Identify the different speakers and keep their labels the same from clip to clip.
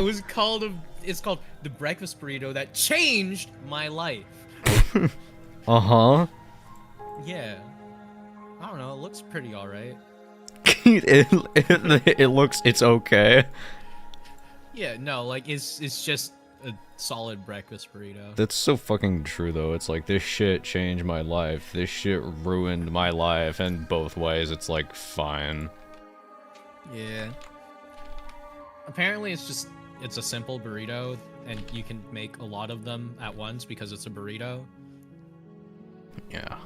Speaker 1: It's called the breakfast burrito that changed my life.
Speaker 2: Uh-huh.
Speaker 1: Yeah. I don't know, it looks pretty alright.
Speaker 2: It's okay.
Speaker 1: Yeah, no, like it's just a solid breakfast burrito.
Speaker 2: That's so fucking true though. It's like this shit changed my life. This shit ruined my life, and both ways it's like fine.
Speaker 1: Yeah. Apparently it's a simple burrito and you can make a lot of them at once because it's a burrito.
Speaker 2: Yeah.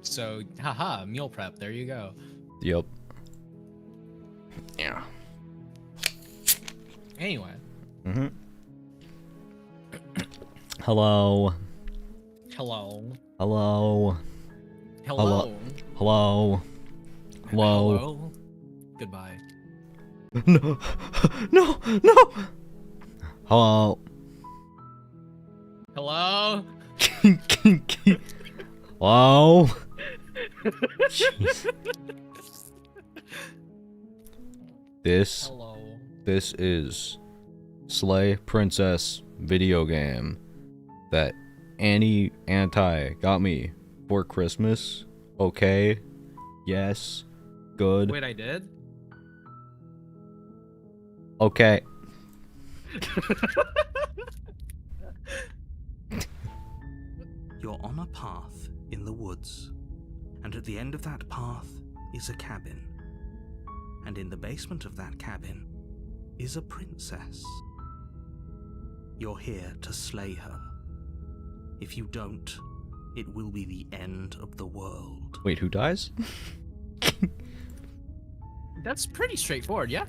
Speaker 1: So, haha, meal prep, there you go.
Speaker 2: Yep. Yeah.
Speaker 1: Anyway.
Speaker 2: Mm-hmm. Hello.
Speaker 1: Hello.
Speaker 2: Hello.
Speaker 1: Hello.
Speaker 2: Hello. Hello.
Speaker 1: Hello. Goodbye.
Speaker 2: No. No. No. Hello.
Speaker 1: Hello.
Speaker 2: Hello. Jeez.
Speaker 1: Hello.
Speaker 2: This is Slay Princess video game that Annie Anti got me for Christmas. Okay. Yes. Good.
Speaker 1: Wait, I did?
Speaker 2: Okay.
Speaker 3: You're on a path in the woods, and at the end of that path is a cabin. And in the basement of that cabin is a princess. You're here to slay her. If you don't, it will be the end of the world.
Speaker 2: Wait, who dies?
Speaker 1: That's pretty straightforward, yeah?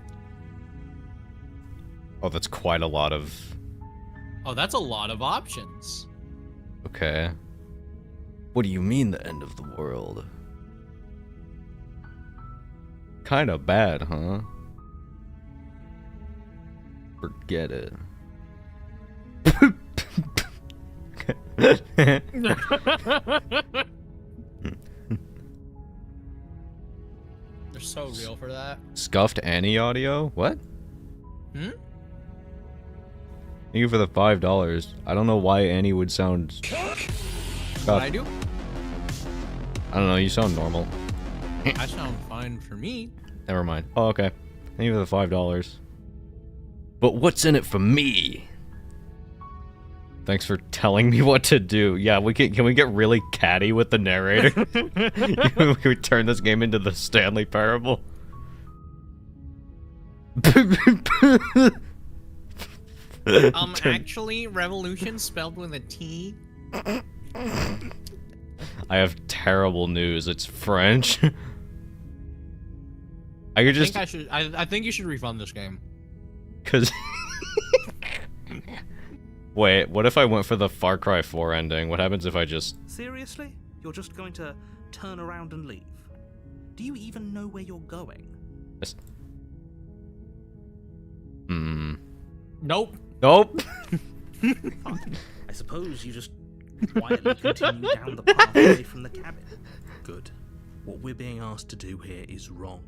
Speaker 2: Oh, that's quite a lot of...
Speaker 1: Oh, that's a lot of options.
Speaker 2: Okay. What do you mean the end of the world? Kinda bad, huh? Forget it.
Speaker 1: They're so real for that.
Speaker 2: Scuffed Annie audio? What?
Speaker 1: Hmm?
Speaker 2: Thank you for the $5. I don't know why Annie would sound...
Speaker 1: What I do?
Speaker 2: I don't know, you sound normal.
Speaker 1: I sound fine for me.
Speaker 2: Never mind. Oh, okay. Thank you for the $5. But what's in it for me? Thanks for telling me what to do. Yeah, can we get really catty with the narrator? Can we turn this game into the Stanley Parable?
Speaker 1: Actually, revolution spelled with a T.
Speaker 2: I have terrible news. It's French. I
Speaker 1: think you should refund this game.
Speaker 2: Cause wait, what if I went for the Far Cry 4 ending? What happens if I just...
Speaker 3: Seriously? You're just going to turn around and leave? Do you even know where you're going?
Speaker 1: Nope.
Speaker 2: Nope.
Speaker 3: Fine. I suppose you just quietly continue down the path away from the cabin. Good. What we're being asked to do here is wrong.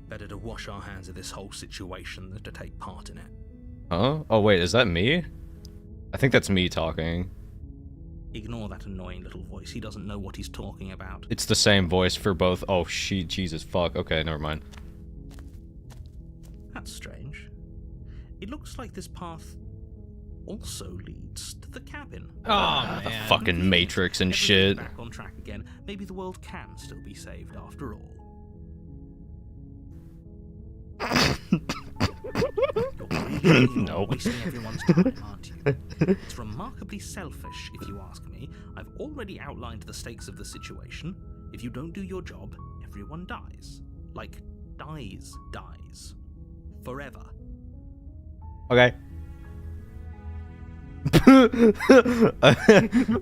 Speaker 3: Better to wash our hands of this whole situation than to take part in it.
Speaker 2: Huh? Oh wait, is that me? I think that's me talking.
Speaker 3: Ignore that annoying little voice. He doesn't know what he's talking about.
Speaker 2: It's the same voice for both. Oh, Jesus, fuck. Okay, never mind.
Speaker 3: That's strange. It looks like this path also leads to the cabin.
Speaker 1: Oh,
Speaker 2: The
Speaker 1: man.
Speaker 2: fucking Matrix and
Speaker 3: Everything's
Speaker 2: shit.
Speaker 3: back on track again. Maybe the world can still be saved after all. You're really
Speaker 2: Nope.
Speaker 3: wasting everyone's time, aren't you? It's remarkably selfish, if you ask me. I've already outlined the stakes of the situation. If you don't do your job, everyone dies. Like, dies. Forever.
Speaker 2: Okay.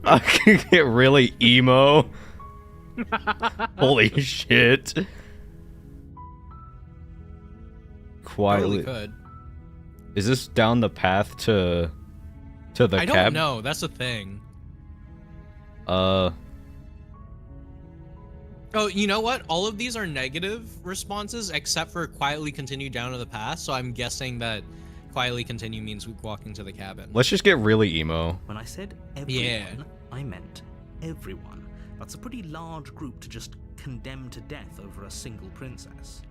Speaker 2: I can get really emo. Holy shit. Quietly.
Speaker 1: Totally could.
Speaker 2: Is this down the path to the cab?
Speaker 1: I don't know. That's the thing.
Speaker 2: Uh.
Speaker 1: Oh, you know what? All of these are negative responses except for quietly continue down to the path. So I'm guessing that quietly continue means walking to the cabin.
Speaker 2: Let's just get really emo.
Speaker 3: When I said everyone,
Speaker 1: Yeah.
Speaker 3: I meant everyone. That's a pretty large group to just condemn to death over a single princess.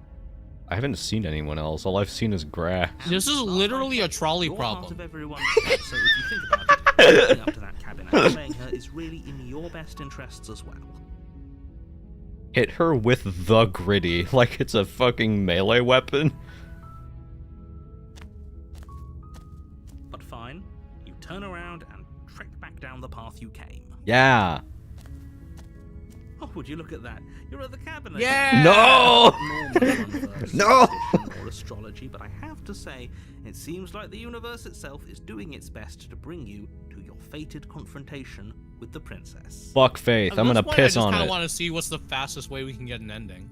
Speaker 2: I haven't seen anyone else. All I've seen is grass.
Speaker 1: This is literally a trolley
Speaker 3: You're part
Speaker 1: problem.
Speaker 3: of everyone, so if you think about it, walking up to that cabin and slaying her is really in your best interests as well.
Speaker 2: Hit her with the gritty, like it's a fucking melee weapon.
Speaker 3: But fine, you turn around and trek back down the path you came.
Speaker 2: Yeah.
Speaker 3: Oh, would you look at that? You're at the cabin.
Speaker 1: Yeah!
Speaker 2: No! No!
Speaker 3: Or astrology, but I have to say, it seems like the universe itself is doing its best to bring you to your fated confrontation with the princess.
Speaker 2: Fuck Faith. I'm gonna piss on
Speaker 1: I just
Speaker 2: it.
Speaker 1: want to see what's the fastest way we can get an ending.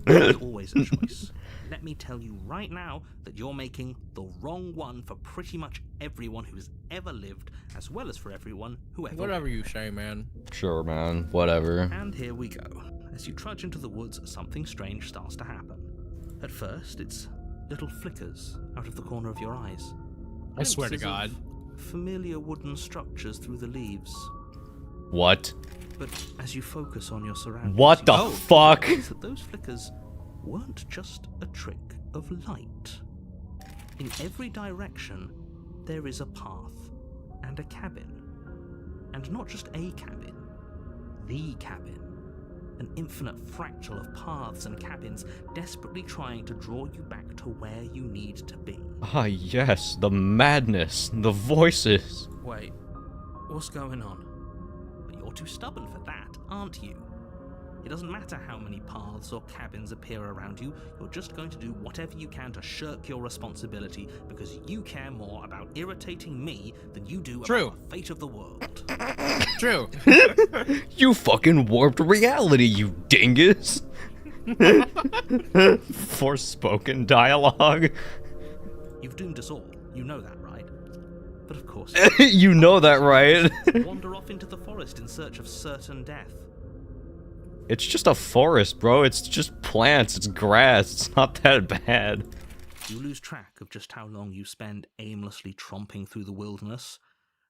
Speaker 3: There's always a choice. Let me tell you right now that you're making the wrong one for pretty much everyone who's ever lived, as well as for everyone who ever
Speaker 1: Whatever you say, man.
Speaker 2: Sure, man. Whatever.
Speaker 3: And here we go. As you trudge into the woods, something strange starts to happen. At first, it's little flickers out of the corner of your eyes.
Speaker 1: I swear to
Speaker 3: Glimpses
Speaker 1: God.
Speaker 3: of familiar wooden structures through the leaves.
Speaker 2: What?
Speaker 3: But as you focus on your surroundings,
Speaker 2: What the
Speaker 3: you
Speaker 2: fuck?
Speaker 3: realize that those flickers weren't just a trick of light. In every direction, there is a path and a cabin. And not just a cabin, the cabin. An infinite fractal of paths and cabins desperately trying to draw you back to where you need to be.
Speaker 2: Ah, yes. The madness. The voices.
Speaker 3: Wait, what's going on? But you're too stubborn for that, aren't you? It doesn't matter how many paths or cabins appear around you, you're just going to do whatever you can to shirk your responsibility because you care more about irritating me than you do about the fate of the world.
Speaker 1: True.
Speaker 2: You fucking warped reality, you dingus. Forspoken dialogue.
Speaker 3: You've doomed us all, you know that, right? But of course,
Speaker 2: You know that, right?
Speaker 3: wander off into the forest in search of certain death.
Speaker 2: It's just a forest, bro. It's just plants. It's grass. It's not that bad.
Speaker 3: You lose track of just how long you spend aimlessly tromping through the wilderness.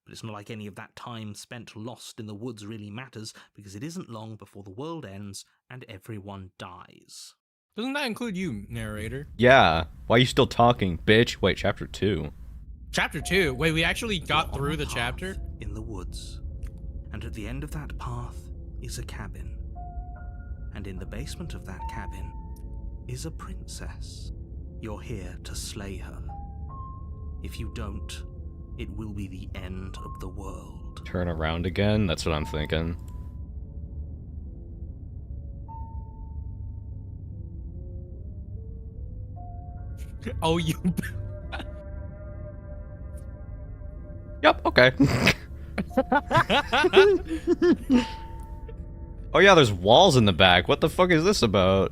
Speaker 3: But it's not like any of that time spent lost in the woods really matters, because it isn't long before the world ends and everyone dies.
Speaker 1: Doesn't that include you, narrator?
Speaker 2: Yeah. Why are you still talking, bitch? Wait, chapter 2.
Speaker 1: Chapter 2? Wait, we actually got
Speaker 3: You're on
Speaker 1: through
Speaker 3: a
Speaker 1: the
Speaker 3: path
Speaker 1: chapter?
Speaker 3: in the woods. And at the end of that path is a cabin. And in the basement of that cabin is a princess. You're here to slay her. If you don't, it will be the end of the world.
Speaker 2: Turn around again? That's what I'm thinking.
Speaker 1: Oh, you...
Speaker 2: Yep, okay. Oh yeah, there's walls in the back. What the fuck is this about?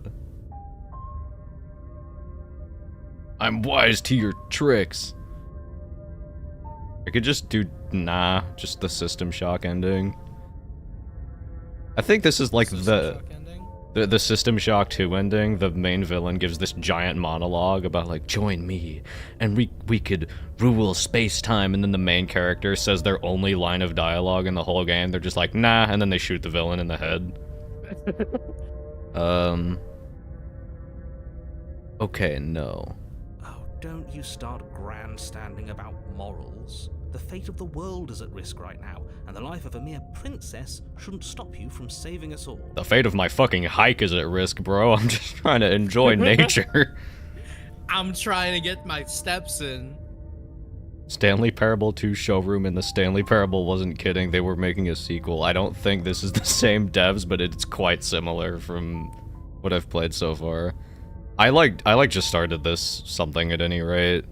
Speaker 2: I'm wise to your tricks. I could just do... Nah, just the System Shock ending. I think this is like the System Shock 2 ending. The main villain gives this giant monologue about like, join me, and we could rule space-time, and then the main character says their only line of dialogue in the whole game. They're just like, nah, and then they shoot the villain in the head. Okay, no.
Speaker 3: Oh, don't you start grandstanding about morals. The fate of the world is at risk right now, and the life of a mere princess shouldn't stop you from saving us all.
Speaker 2: The fate of my fucking hike is at risk, bro. I'm just trying to enjoy nature.
Speaker 1: I'm trying to get my steps in.
Speaker 2: Stanley Parable 2 Showroom and the Stanley Parable wasn't kidding. They were making a sequel. I don't think this is the same devs, but it's quite similar from what I've played so far. I just started this something at any rate,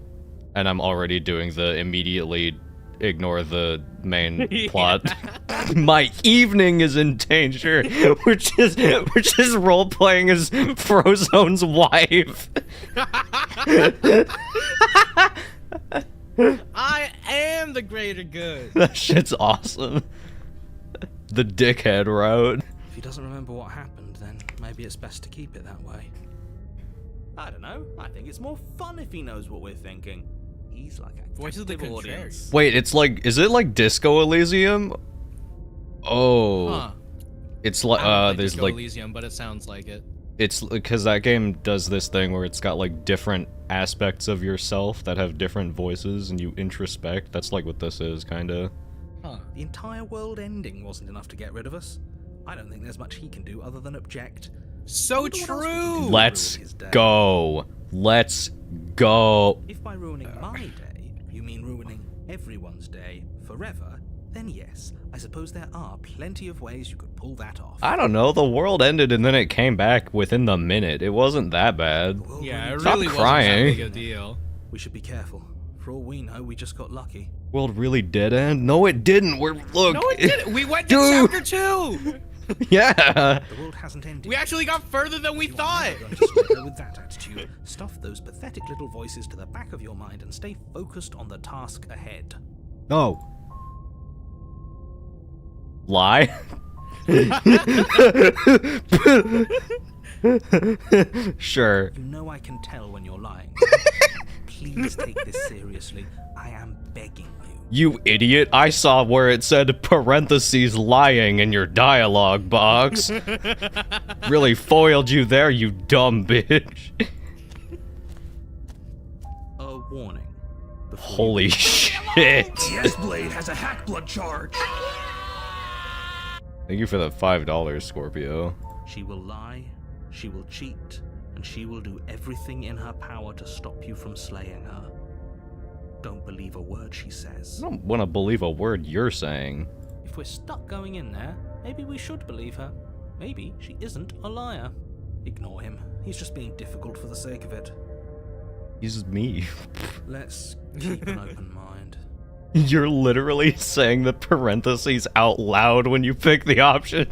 Speaker 2: and I'm already doing the immediately ignore the main plot. My evening is in danger, which is role playing as Frozone's wife.
Speaker 1: I am the greater good.
Speaker 2: That shit's awesome. The dickhead route.
Speaker 3: If he doesn't remember what happened, then maybe it's best to keep it that way. I don't know. I think it's more fun if he knows what we're thinking. He's like a
Speaker 1: Voice of the
Speaker 3: captive
Speaker 1: contrary.
Speaker 3: audience.
Speaker 2: Wait, it's like, is it like Disco Elysium? Oh,
Speaker 1: Huh.
Speaker 2: it's
Speaker 1: I don't play
Speaker 2: there's
Speaker 1: Disco
Speaker 2: like,
Speaker 1: Elysium, but it sounds like it.
Speaker 2: it's because that game does this thing where it's got like different aspects of yourself that have different voices and you introspect. That's like what this is, kinda.
Speaker 1: Huh.
Speaker 3: The entire world ending wasn't enough to get rid of us. I don't think there's much he can do other than object.
Speaker 1: So
Speaker 3: Wonder what else we can
Speaker 1: true!
Speaker 3: do.
Speaker 2: Let's
Speaker 3: Ruin his day.
Speaker 2: go. Let's go.
Speaker 3: If by ruining my day, you mean ruining everyone's day forever, then yes, I suppose there are plenty of ways you could pull that off.
Speaker 2: I don't know, the world ended and then it came back within the minute. It wasn't that bad.
Speaker 3: The world
Speaker 1: Yeah, it
Speaker 3: really
Speaker 2: Stop
Speaker 1: really wasn't
Speaker 2: crying.
Speaker 1: that big a deal.
Speaker 3: We should be careful. For all we know, we just got lucky.
Speaker 2: World really did end? No, it didn't. We're look.
Speaker 1: No, it didn't. We went to
Speaker 2: Dude.
Speaker 1: chapter 2.
Speaker 2: Yeah.
Speaker 3: The world hasn't ended.
Speaker 1: We actually got further than we
Speaker 3: You are
Speaker 1: thought.
Speaker 3: never going to square with that attitude. Stuff those pathetic little voices to the back of your mind and stay focused on the task ahead.
Speaker 2: No. Lie. Sure.
Speaker 3: You know I can tell when you're lying. Please take this seriously. I am begging you.
Speaker 2: You idiot. I saw where it said parentheses lying in your dialogue box. Really foiled you there, you dumb bitch.
Speaker 3: A warning. Before you
Speaker 2: Holy shit.
Speaker 4: Yes, Blade has a hack blood charge.
Speaker 2: Thank you for the $5, Scorpio.
Speaker 3: She will lie, she will cheat, and she will do everything in her power to stop you from slaying her. Don't believe a word she says.
Speaker 2: I don't want to believe a word you're saying.
Speaker 3: If we're stuck going in there, maybe we should believe her. Maybe she isn't a liar. Ignore him. He's just being difficult for the sake of it.
Speaker 2: He's me.
Speaker 3: Let's keep an open mind.
Speaker 2: You're literally saying the parentheses out loud when you pick the option.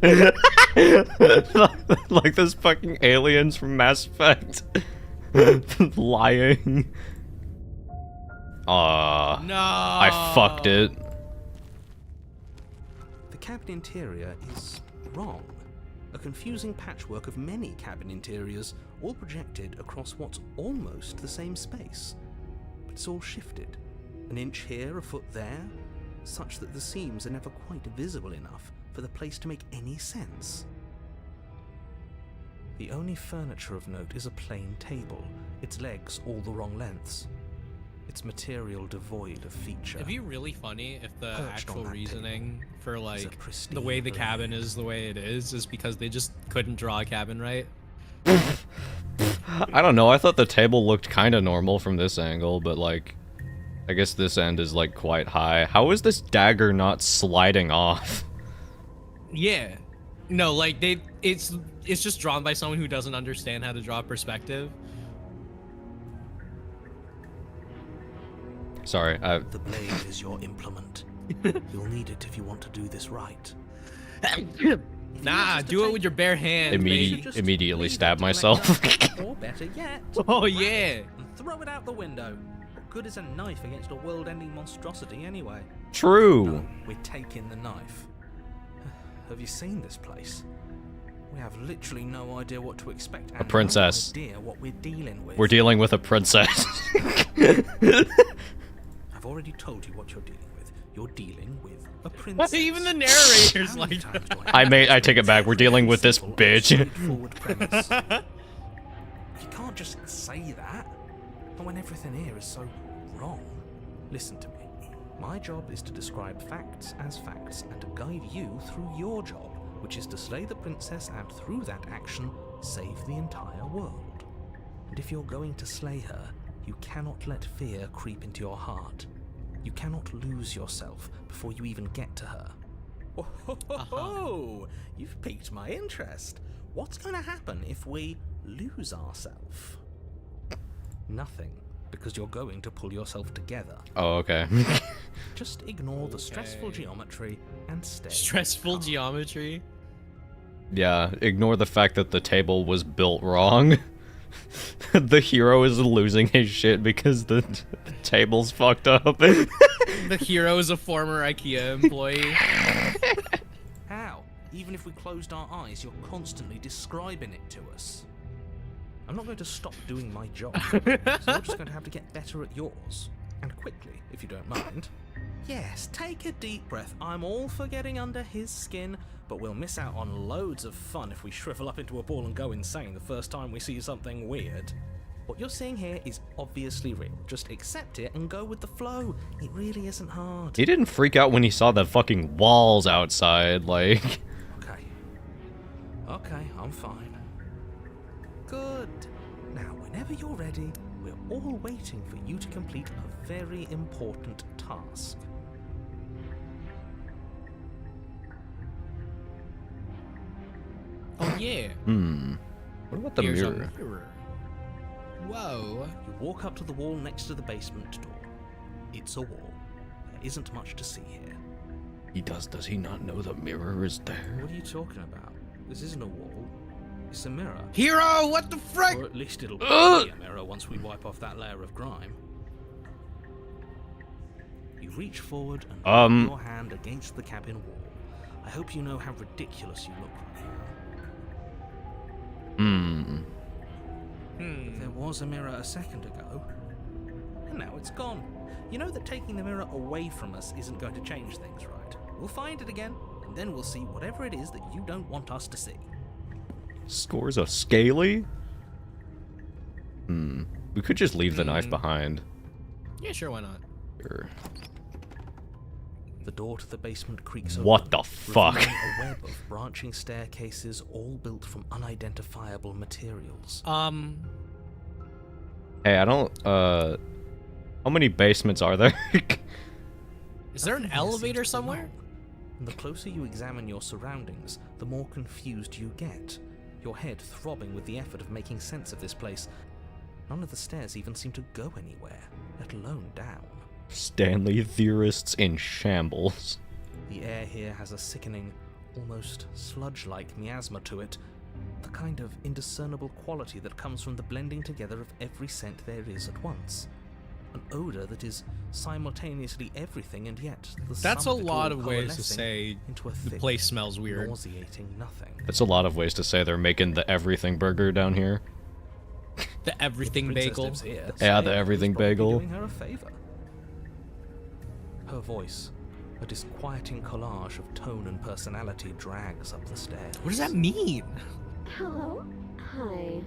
Speaker 2: Like those fucking aliens from Mass Effect. Lying.
Speaker 1: No.
Speaker 2: I fucked it.
Speaker 3: The cabin interior is wrong. A confusing patchwork of many cabin interiors, all projected across what's almost the same space. But it's all shifted. An inch here, a foot there, such that the seams are never quite visible enough for the place to make any sense. The only furniture of note is a plain table, its legs all the wrong lengths. Its material devoid of feature.
Speaker 1: It'd be really funny if the
Speaker 3: Perched
Speaker 1: actual
Speaker 3: on that
Speaker 1: reasoning for
Speaker 3: is a
Speaker 1: like the
Speaker 3: pristine
Speaker 1: way the
Speaker 3: brain.
Speaker 1: cabin is the way it is because they just couldn't draw a cabin right.
Speaker 2: I don't know, I thought the table looked kind of normal from this angle, but like, I guess this end is like quite high. How is this dagger not sliding off?
Speaker 1: Yeah. No, like it's just drawn by someone who doesn't understand how to draw perspective.
Speaker 2: Sorry,
Speaker 3: The blade is your implement. You'll need it if you want to do this right.
Speaker 1: Nah, do it with your bare hands. baby.
Speaker 3: Just
Speaker 2: immediately
Speaker 3: leave it
Speaker 2: stab
Speaker 3: to connect
Speaker 2: myself.
Speaker 3: up, or better yet,
Speaker 1: Oh
Speaker 3: grab
Speaker 1: yeah.
Speaker 3: it and throw it out the window. What good is a knife against a world-ending monstrosity anyway?
Speaker 2: True.
Speaker 3: No, we're taking the knife. Have you seen this place? We have literally no idea what to expect. And
Speaker 2: princess.
Speaker 3: No idea what we're dealing with.
Speaker 2: We're dealing with a princess.
Speaker 3: I've already told you what you're dealing with. You're dealing with a princess.
Speaker 1: Even the narrator's
Speaker 3: How
Speaker 1: like
Speaker 3: many times do
Speaker 2: I take it back. We're dealing with this
Speaker 3: Simple,
Speaker 2: bitch.
Speaker 3: straightforward premise. You can't just say that. And when everything here is so wrong. Listen to me. My job is to describe facts as facts and to guide you through your job, which is to slay the princess and through that action, save the entire world. And if you're going to slay her, you cannot let fear creep into your heart. You cannot lose yourself before you even get to her. Oh, you've piqued my interest. What's going to happen if we lose ourselves? Nothing, because you're going to pull yourself together.
Speaker 2: Oh, okay.
Speaker 3: Just ignore the stressful
Speaker 1: Okay.
Speaker 3: geometry and stay
Speaker 1: Stressful
Speaker 3: calm.
Speaker 1: geometry.
Speaker 2: Yeah, ignore the fact that the table was built wrong. The hero is losing his shit because the table's fucked up.
Speaker 1: The hero is a former IKEA employee.
Speaker 3: How? Even if we closed our eyes, you're constantly describing it to us. I'm not going to stop doing my job, so you're just going to have to get better at yours. And quickly, if you don't mind. Yes, take a deep breath. I'm all for getting under his skin, but we'll miss out on loads of fun if we shrivel up into a ball and go insane the first time we see something weird. What you're seeing here is obviously real. Just accept it and go with the flow. It really isn't hard.
Speaker 2: He didn't freak out when he saw the fucking walls outside, like...
Speaker 3: Okay, I'm fine. Good. Now, whenever you're ready, we're all waiting for you to complete a very important task.
Speaker 1: Oh yeah.
Speaker 2: What about the
Speaker 1: Here's a
Speaker 2: mirror?
Speaker 1: mirror. Whoa.
Speaker 3: You walk up to the wall next to the basement door. It's a wall. There isn't much to see here.
Speaker 2: Does he not know the mirror is there?
Speaker 3: What are you talking about? This isn't a wall. It's a mirror.
Speaker 1: Hero, what the frick?
Speaker 3: Or at least it'll be a mirror once we wipe off that layer of grime. You reach forward and put your hand against the cabin wall. I hope you know how ridiculous you look right now. There was a mirror a second ago, and now it's gone. You know that taking the mirror away from us isn't going to change things, right? We'll find it again, and then we'll see whatever it is that you don't want us to see.
Speaker 2: Scores a scaly? We could just leave the knife behind.
Speaker 1: Yeah, sure, why not?
Speaker 2: Sure.
Speaker 3: The door to the basement creaks open.
Speaker 2: What the fuck?
Speaker 3: revealing a web of branching staircases, all built from unidentifiable materials.
Speaker 2: Hey, I don't, how many basements are there?
Speaker 1: Is there an elevator somewhere?
Speaker 3: And the closer you examine your surroundings, the more confused you get. Your head throbbing with the effort of making sense of this place. None of the stairs even seem to go anywhere, let alone down.
Speaker 2: Stanley theorists in shambles.
Speaker 3: The air here has a sickening, almost sludge-like miasma to it, the kind of indiscernible quality that comes from the blending together of every scent there is at once. An odor that is simultaneously everything and yet the
Speaker 1: That's a
Speaker 3: sum of it
Speaker 1: lot
Speaker 3: all
Speaker 1: of ways to
Speaker 3: coalescing
Speaker 1: say
Speaker 3: into a
Speaker 1: the
Speaker 3: thick,
Speaker 1: place smells weird.
Speaker 3: nauseating nothing.
Speaker 2: That's a lot of ways to say they're making the everything burger down here.
Speaker 1: The everything
Speaker 3: Princess
Speaker 1: bagel.
Speaker 3: lives here,
Speaker 2: Yeah,
Speaker 3: so
Speaker 2: the everything
Speaker 3: it's probably
Speaker 2: bagel.
Speaker 3: doing her a favor. Her voice, a disquieting collage of tone and personality, drags up the stairs.
Speaker 1: What does that mean?
Speaker 5: Hello? Hi. What are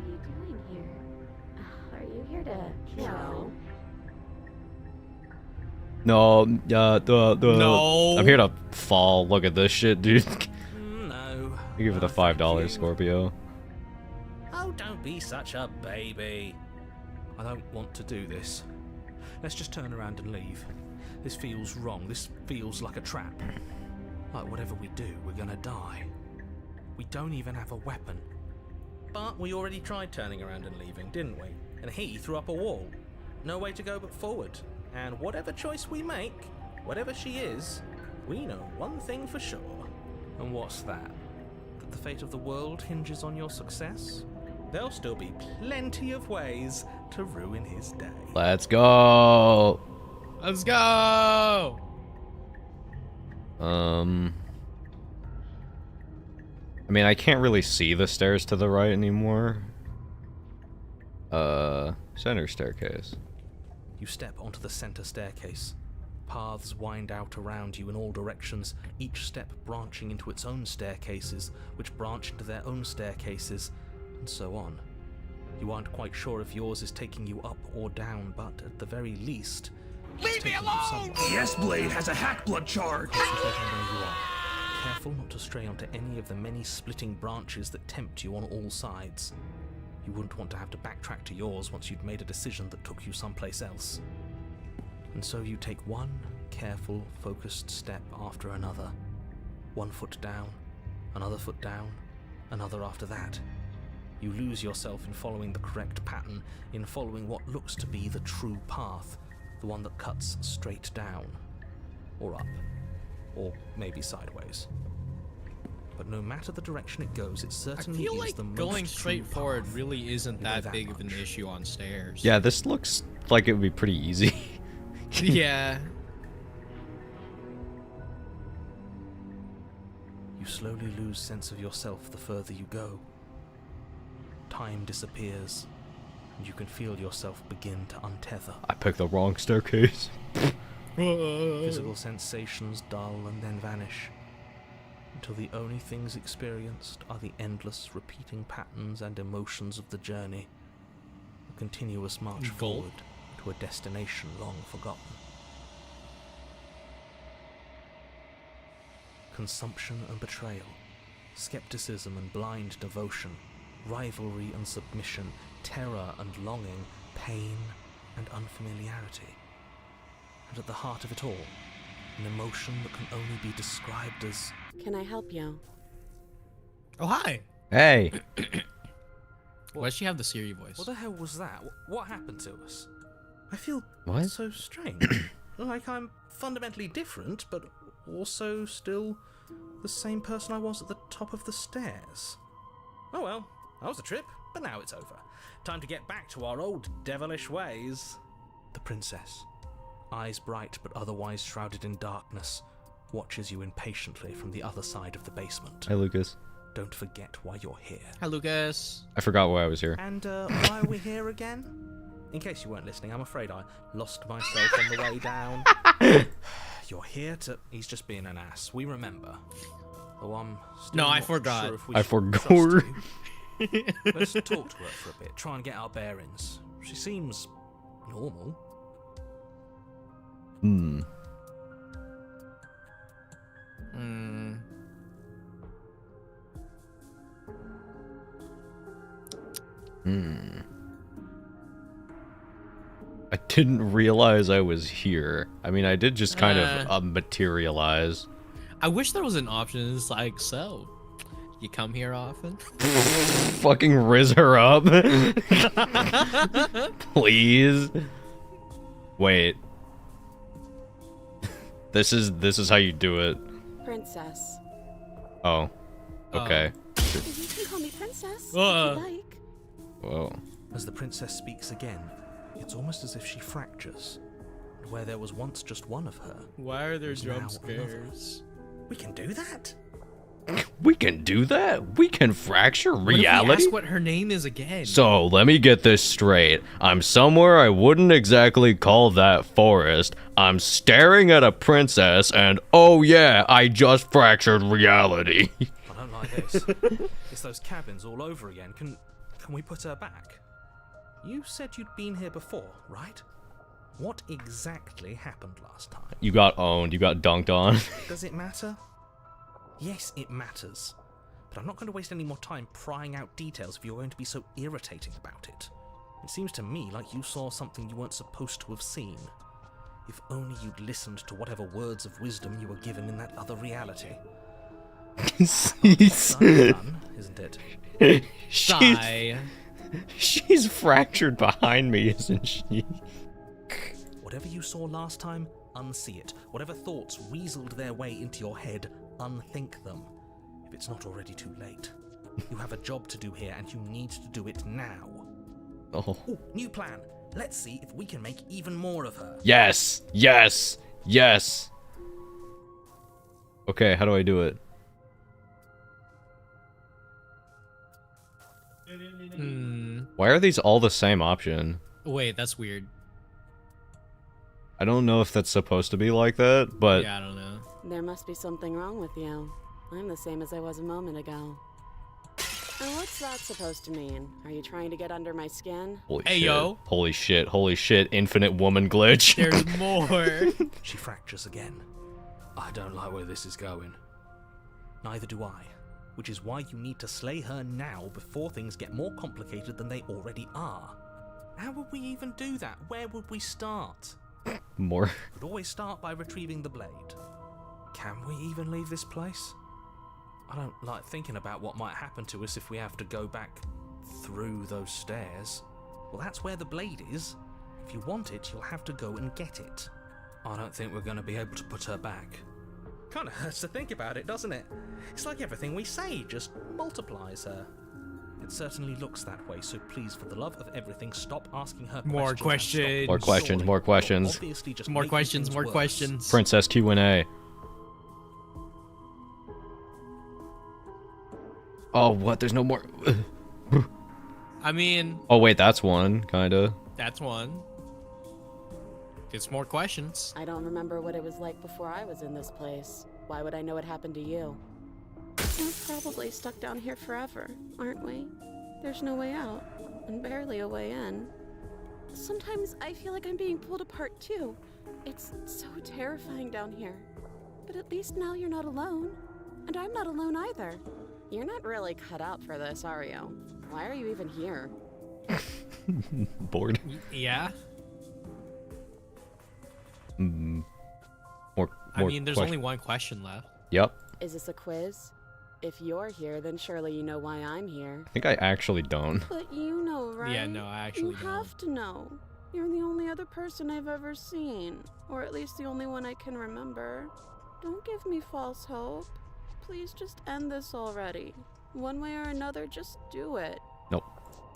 Speaker 5: you doing here? Are you here to kill?
Speaker 2: No,
Speaker 1: No.
Speaker 2: I'm here to fall. Look at this shit, dude.
Speaker 3: No.
Speaker 2: You give it the
Speaker 3: thank
Speaker 2: $5,
Speaker 3: you.
Speaker 2: Scorpio.
Speaker 3: Oh, don't be such a baby. I don't want to do this. Let's just turn around and leave. This feels wrong. This feels like a trap. Like whatever we do, we're gonna die. We don't even have a weapon. But we already tried turning around and leaving, didn't we? And he threw up a wall. No way to go but forward. And whatever choice we make, whatever she is, we know one thing for sure. And what's that? That the fate of the world hinges on your success? There'll still be plenty of ways to ruin his day.
Speaker 2: Let's go.
Speaker 1: Let's go.
Speaker 2: I mean, I can't really see the stairs to the right anymore. Center staircase.
Speaker 3: You step onto the center staircase. Paths wind out around you in all directions, each step branching into its own staircases, which branch into their own staircases, and so on. You aren't quite sure if yours is taking you up or down, but at the very least,
Speaker 4: Leave me alone! The S-Blade has a hack blood charge!
Speaker 3: Concentrating where you are. Careful not to stray onto any of the many splitting branches that tempt you on all sides. You wouldn't want to have to backtrack to yours once you'd made a decision that took you someplace else. And so you take one careful, focused step after another. One foot down, another foot down, another after that. You lose yourself in following the correct pattern, in following what looks to be the true path, the one that cuts straight down, or up, or maybe sideways. But no matter the direction it goes, it
Speaker 1: I
Speaker 3: certainly
Speaker 1: feel
Speaker 3: is
Speaker 1: like
Speaker 3: the most
Speaker 1: going
Speaker 3: true
Speaker 1: straight forward
Speaker 3: path.
Speaker 1: really isn't
Speaker 3: You know
Speaker 1: that
Speaker 3: that
Speaker 1: big of an
Speaker 3: much.
Speaker 1: issue on stairs.
Speaker 2: Yeah, this looks like it would be pretty easy.
Speaker 1: Yeah.
Speaker 3: You slowly lose sense of yourself the further you go. time disappears, and you can feel yourself begin to untether.
Speaker 2: I picked the wrong staircase.
Speaker 3: Physical sensations dull and then vanish, until the only things experienced are the endless repeating patterns and emotions of the journey, a continuous march forward to a destination long forgotten. Consumption and betrayal, skepticism and blind devotion, rivalry and submission, terror and longing, pain and unfamiliarity. And at the heart of it all, an emotion that can only be described as...
Speaker 5: Can I help you?
Speaker 1: Oh, hi.
Speaker 2: Hey.
Speaker 1: Why does she have the Siri voice?
Speaker 3: What the hell was that? What happened to us? I feel
Speaker 2: What?
Speaker 3: so strange. Like I'm fundamentally different, but also still the same person I was at the top of the stairs. Oh well, that was a trip, but now it's over. Time to get back to our old devilish ways. The princess, eyes bright but otherwise shrouded in darkness, watches you impatiently from the other side of the basement.
Speaker 2: Hi, Lucas.
Speaker 3: Don't forget why you're here.
Speaker 1: Hi, Lucas.
Speaker 2: I forgot why I was here.
Speaker 3: And why are we here again? In case you weren't listening, I'm afraid I lost myself on the way down. You're here to... He's just being an ass. We remember. Though I'm still
Speaker 1: No, I
Speaker 3: not
Speaker 1: forgot.
Speaker 3: Sure if we
Speaker 2: I
Speaker 3: should
Speaker 2: forgot.
Speaker 3: trust you. Let's talk to her for a bit. Try and get our bearings. She seems normal.
Speaker 2: Hmm. I didn't realize I was here. I mean, I did just kind of materialize.
Speaker 1: I wish there was an option. It's like, so, you come here often?
Speaker 2: Fucking riz her up. Please. Wait. This is how you do it.
Speaker 5: Princess.
Speaker 2: Oh. Okay.
Speaker 5: You can call me Princess if you like.
Speaker 2: Whoa.
Speaker 3: As the princess speaks again, it's almost as if she fractures. And where there was once just one of her,
Speaker 1: Why are there
Speaker 3: There's now
Speaker 1: jump scares?
Speaker 3: we can do that?
Speaker 2: We can do that? We can fracture
Speaker 1: What if we
Speaker 2: reality?
Speaker 1: ask what her name is again?
Speaker 2: So, let me get this straight. I'm somewhere I wouldn't exactly call that forest. I'm staring at a princess and, oh yeah, I just fractured reality.
Speaker 3: I don't like this. It's those cabins all over again. Can we put her back? You said you'd been here before, right? What exactly happened last time?
Speaker 2: You got owned. You got dunked on.
Speaker 3: Does it matter? Yes, it matters. But I'm not going to waste any more time prying out details if you're going to be so irritating about it. It seems to me like you saw something you weren't supposed to have seen. If only you'd listened to whatever words of wisdom you were given in that other reality. Done, isn't it?
Speaker 1: Sigh.
Speaker 2: She's fractured behind me, isn't she?
Speaker 3: Whatever you saw last time, unsee it. Whatever thoughts weaseled their way into your head, unthink them. If it's not already too late. You have a job to do here, and you need to do it now.
Speaker 2: Oh.
Speaker 3: Ooh, new plan. Let's see if we can make even more of her.
Speaker 2: Yes! Yes! Yes! Okay, how do I do it? Why are these all the same option?
Speaker 1: Wait, that's weird.
Speaker 2: I don't know if that's supposed to be like that, but...
Speaker 1: Yeah, I don't know.
Speaker 5: There must be something wrong with you. I'm the same as I was a moment ago. And what's that supposed to mean? Are you trying to get under my skin?
Speaker 2: Holy
Speaker 1: Hey,
Speaker 2: shit.
Speaker 1: yo.
Speaker 2: Holy shit, holy shit, infinite woman glitch.
Speaker 1: There's more.
Speaker 3: She fractures again. I don't like where this is going. Neither do I. Which is why you need to slay her now before things get more complicated than they already are. How would we even do that? Where would we start?
Speaker 2: More.
Speaker 3: We'd always start by retrieving the blade. Can we even leave this place? I don't like thinking about what might happen to us if we have to go back through those stairs. Well, that's where the blade is. If you want it, you'll have to go and get it. I don't think we're going to be able to put her back. Kind of hurts to think about it, doesn't it? It's like everything we say just multiplies her. It certainly looks that way, so please, for the love of everything, stop asking her
Speaker 1: More
Speaker 3: questions.
Speaker 2: More questions, more questions.
Speaker 1: More questions, more questions.
Speaker 2: Princess Q&A. Oh, what? There's no more...
Speaker 1: I mean,
Speaker 2: Oh wait, that's one, kinda.
Speaker 1: that's one. Gets more questions.
Speaker 5: I don't remember what it was like before I was in this place. Why would I know what happened to you? We're probably stuck down here forever, aren't we? There's no way out, and barely a way in. Sometimes I feel like I'm being pulled apart too. It's so terrifying down here. But at least now you're not alone. And I'm not alone either. You're not really cut out for this, are you? Why are you even here?
Speaker 2: Bored.
Speaker 1: Yeah.
Speaker 2: More
Speaker 1: I mean, there's
Speaker 2: question-
Speaker 1: only one question left.
Speaker 2: Yep.
Speaker 5: Is this a quiz? If you're here, then surely you know why I'm here.
Speaker 2: I think I actually don't.
Speaker 5: But you know, right?
Speaker 1: Yeah, no, I actually
Speaker 5: You
Speaker 1: don't.
Speaker 5: have to know. You're the only other person I've ever seen. Or at least the only one I can remember. Don't give me false hope. Please just end this already. One way or another, just do it.
Speaker 2: Nope.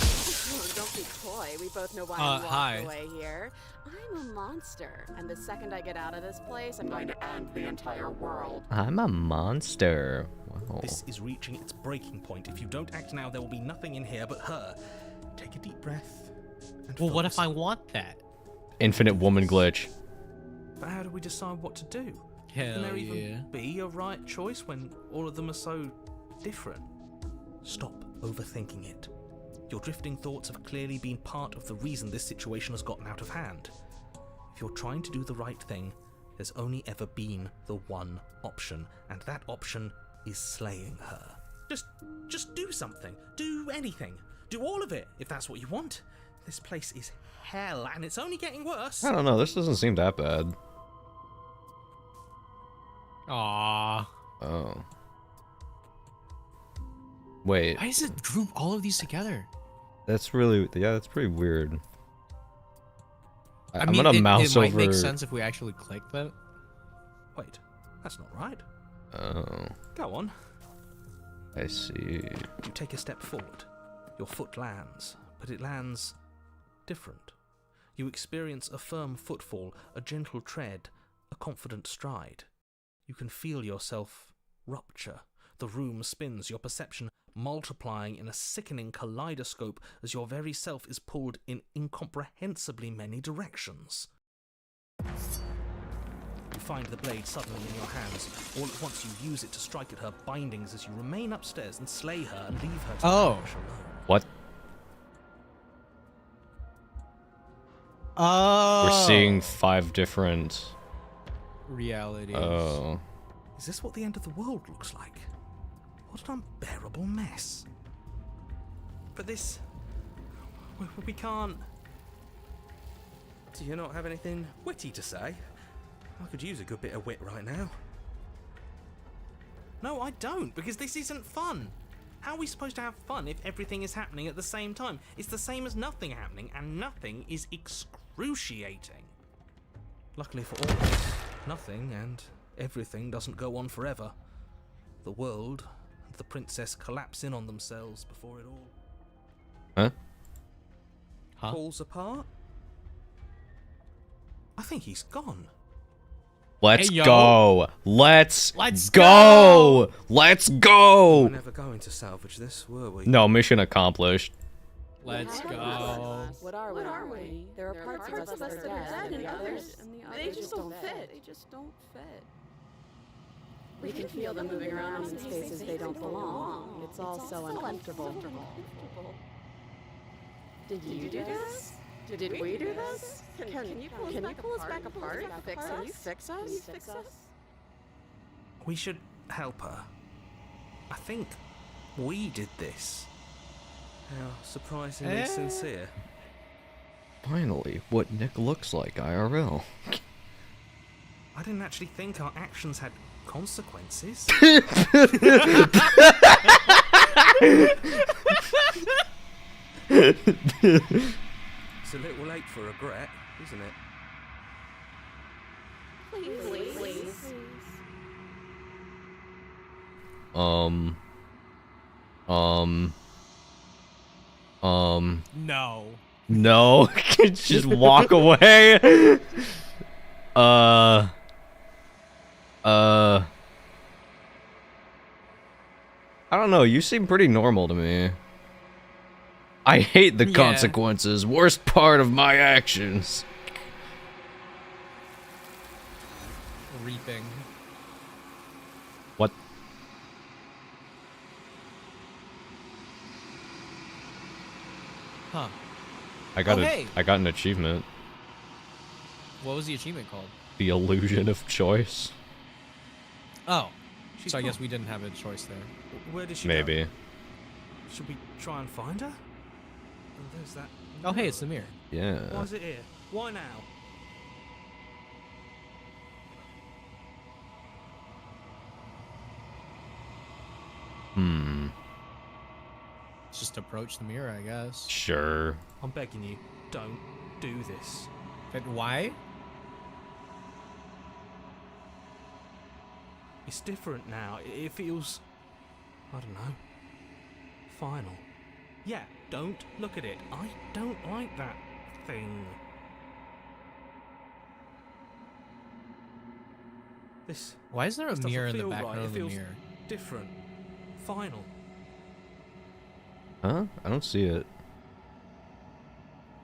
Speaker 5: Oh, don't be coy. We both know why I'm
Speaker 1: hi.
Speaker 5: walking away here. I'm a monster. And the second I get out of this place, I'm going to end the entire world.
Speaker 2: I'm a monster. Wow.
Speaker 3: This is reaching its breaking point. If you don't act now, there will be nothing in here but her. Take a deep breath. And
Speaker 1: Well, what if
Speaker 3: focus.
Speaker 1: I want that?
Speaker 2: Infinite woman glitch.
Speaker 3: But how do we decide what to do?
Speaker 1: Hell
Speaker 3: Can there
Speaker 1: yeah.
Speaker 3: even be a right choice when all of them are so different? Stop overthinking it. Your drifting thoughts have clearly been part of the reason this situation has gotten out of hand. If you're trying to do the right thing, there's only ever been the one option, and that option is slaying her. Just do something. Do anything. Do all of it, if that's what you want. This place is hell, and it's only getting worse.
Speaker 2: I don't know, this doesn't seem that bad.
Speaker 1: Aww.
Speaker 2: Oh. Wait,
Speaker 1: Why does it group all of these together?
Speaker 2: that's really, yeah, that's pretty weird.
Speaker 1: I
Speaker 2: I'm
Speaker 1: mean,
Speaker 2: gonna
Speaker 1: it
Speaker 2: mouse
Speaker 1: might
Speaker 2: over.
Speaker 1: make sense if we actually click that.
Speaker 3: Wait, that's not right.
Speaker 2: Oh,
Speaker 3: Go on.
Speaker 2: I see.
Speaker 3: You take a step forward. Your foot lands, but it lands different. You experience a firm footfall, a gentle tread, a confident stride. You can feel yourself rupture. The room spins, your perception multiplying in a sickening kaleidoscope as your very self is pulled in incomprehensibly many directions. You find the blade suddenly in your hands. All at once you use it to strike at her bindings as you remain upstairs and slay her and leave her to perish alone.
Speaker 2: What?
Speaker 1: Oh.
Speaker 2: We're seeing 5 different.
Speaker 1: realities.
Speaker 2: Oh.
Speaker 3: Is this what the end of the world looks like? What an unbearable mess. But this... We can't... Do you not have anything witty to say? I could use a good bit of wit right now. No, I don't, because this isn't fun. How are we supposed to have fun if everything is happening at the same time? It's the same as nothing happening, and nothing is excruciating. Luckily for all of us, nothing and everything doesn't go on forever. The world and the princess collapse in on themselves before it all
Speaker 2: Huh?
Speaker 3: falls apart. I think he's gone.
Speaker 2: Let's
Speaker 1: Hey, yo.
Speaker 2: go. Let's
Speaker 1: Let's
Speaker 2: go.
Speaker 1: go.
Speaker 2: Let's
Speaker 3: We're
Speaker 2: go.
Speaker 3: never going to salvage this, were we?
Speaker 2: No, mission accomplished.
Speaker 1: Let's
Speaker 5: What
Speaker 1: go.
Speaker 5: What are we? There are parts of us that are dead, and the others just don't fit. They just don't fit. We can feel them moving around in spaces they don't belong. It's all so uncomfortable. Did you do this? Did we do this? Can you pull us back apart? Can you fix us?
Speaker 3: We should help her. I think we did this. How surprisingly sincere.
Speaker 2: Finally, what Nick looks like IRL.
Speaker 3: I didn't actually think our actions had consequences. It's a little late for regret, isn't it?
Speaker 5: Please.
Speaker 1: No.
Speaker 2: No. Just walk away. I don't know, you seem pretty normal to me. I hate the
Speaker 1: Yeah.
Speaker 2: consequences. Worst part of my actions.
Speaker 1: Reaping.
Speaker 2: What?
Speaker 1: Huh.
Speaker 2: I got
Speaker 1: Oh, hey.
Speaker 2: I got an achievement.
Speaker 1: What was the achievement called?
Speaker 2: The illusion of choice.
Speaker 1: Oh.
Speaker 3: She's
Speaker 1: So I guess
Speaker 3: gone.
Speaker 1: we didn't have a choice there.
Speaker 3: Where did she
Speaker 2: Maybe.
Speaker 3: go? Should we try and find her? Oh, there's that.
Speaker 1: Oh, hey, it's the mirror.
Speaker 3: Why
Speaker 2: Yeah.
Speaker 3: is it here? Why now?
Speaker 1: Just approach the mirror, I guess.
Speaker 2: Sure.
Speaker 3: I'm begging you, don't do this.
Speaker 1: But why?
Speaker 3: It's different now. It feels, I don't know, final. Yeah, don't look at it. I don't like that thing. This
Speaker 1: Why is there a
Speaker 3: This doesn't
Speaker 1: mirror in the
Speaker 3: feel right.
Speaker 1: background
Speaker 3: It
Speaker 1: of the
Speaker 3: feels
Speaker 1: mirror?
Speaker 3: different. Final.
Speaker 2: Huh? I don't see it.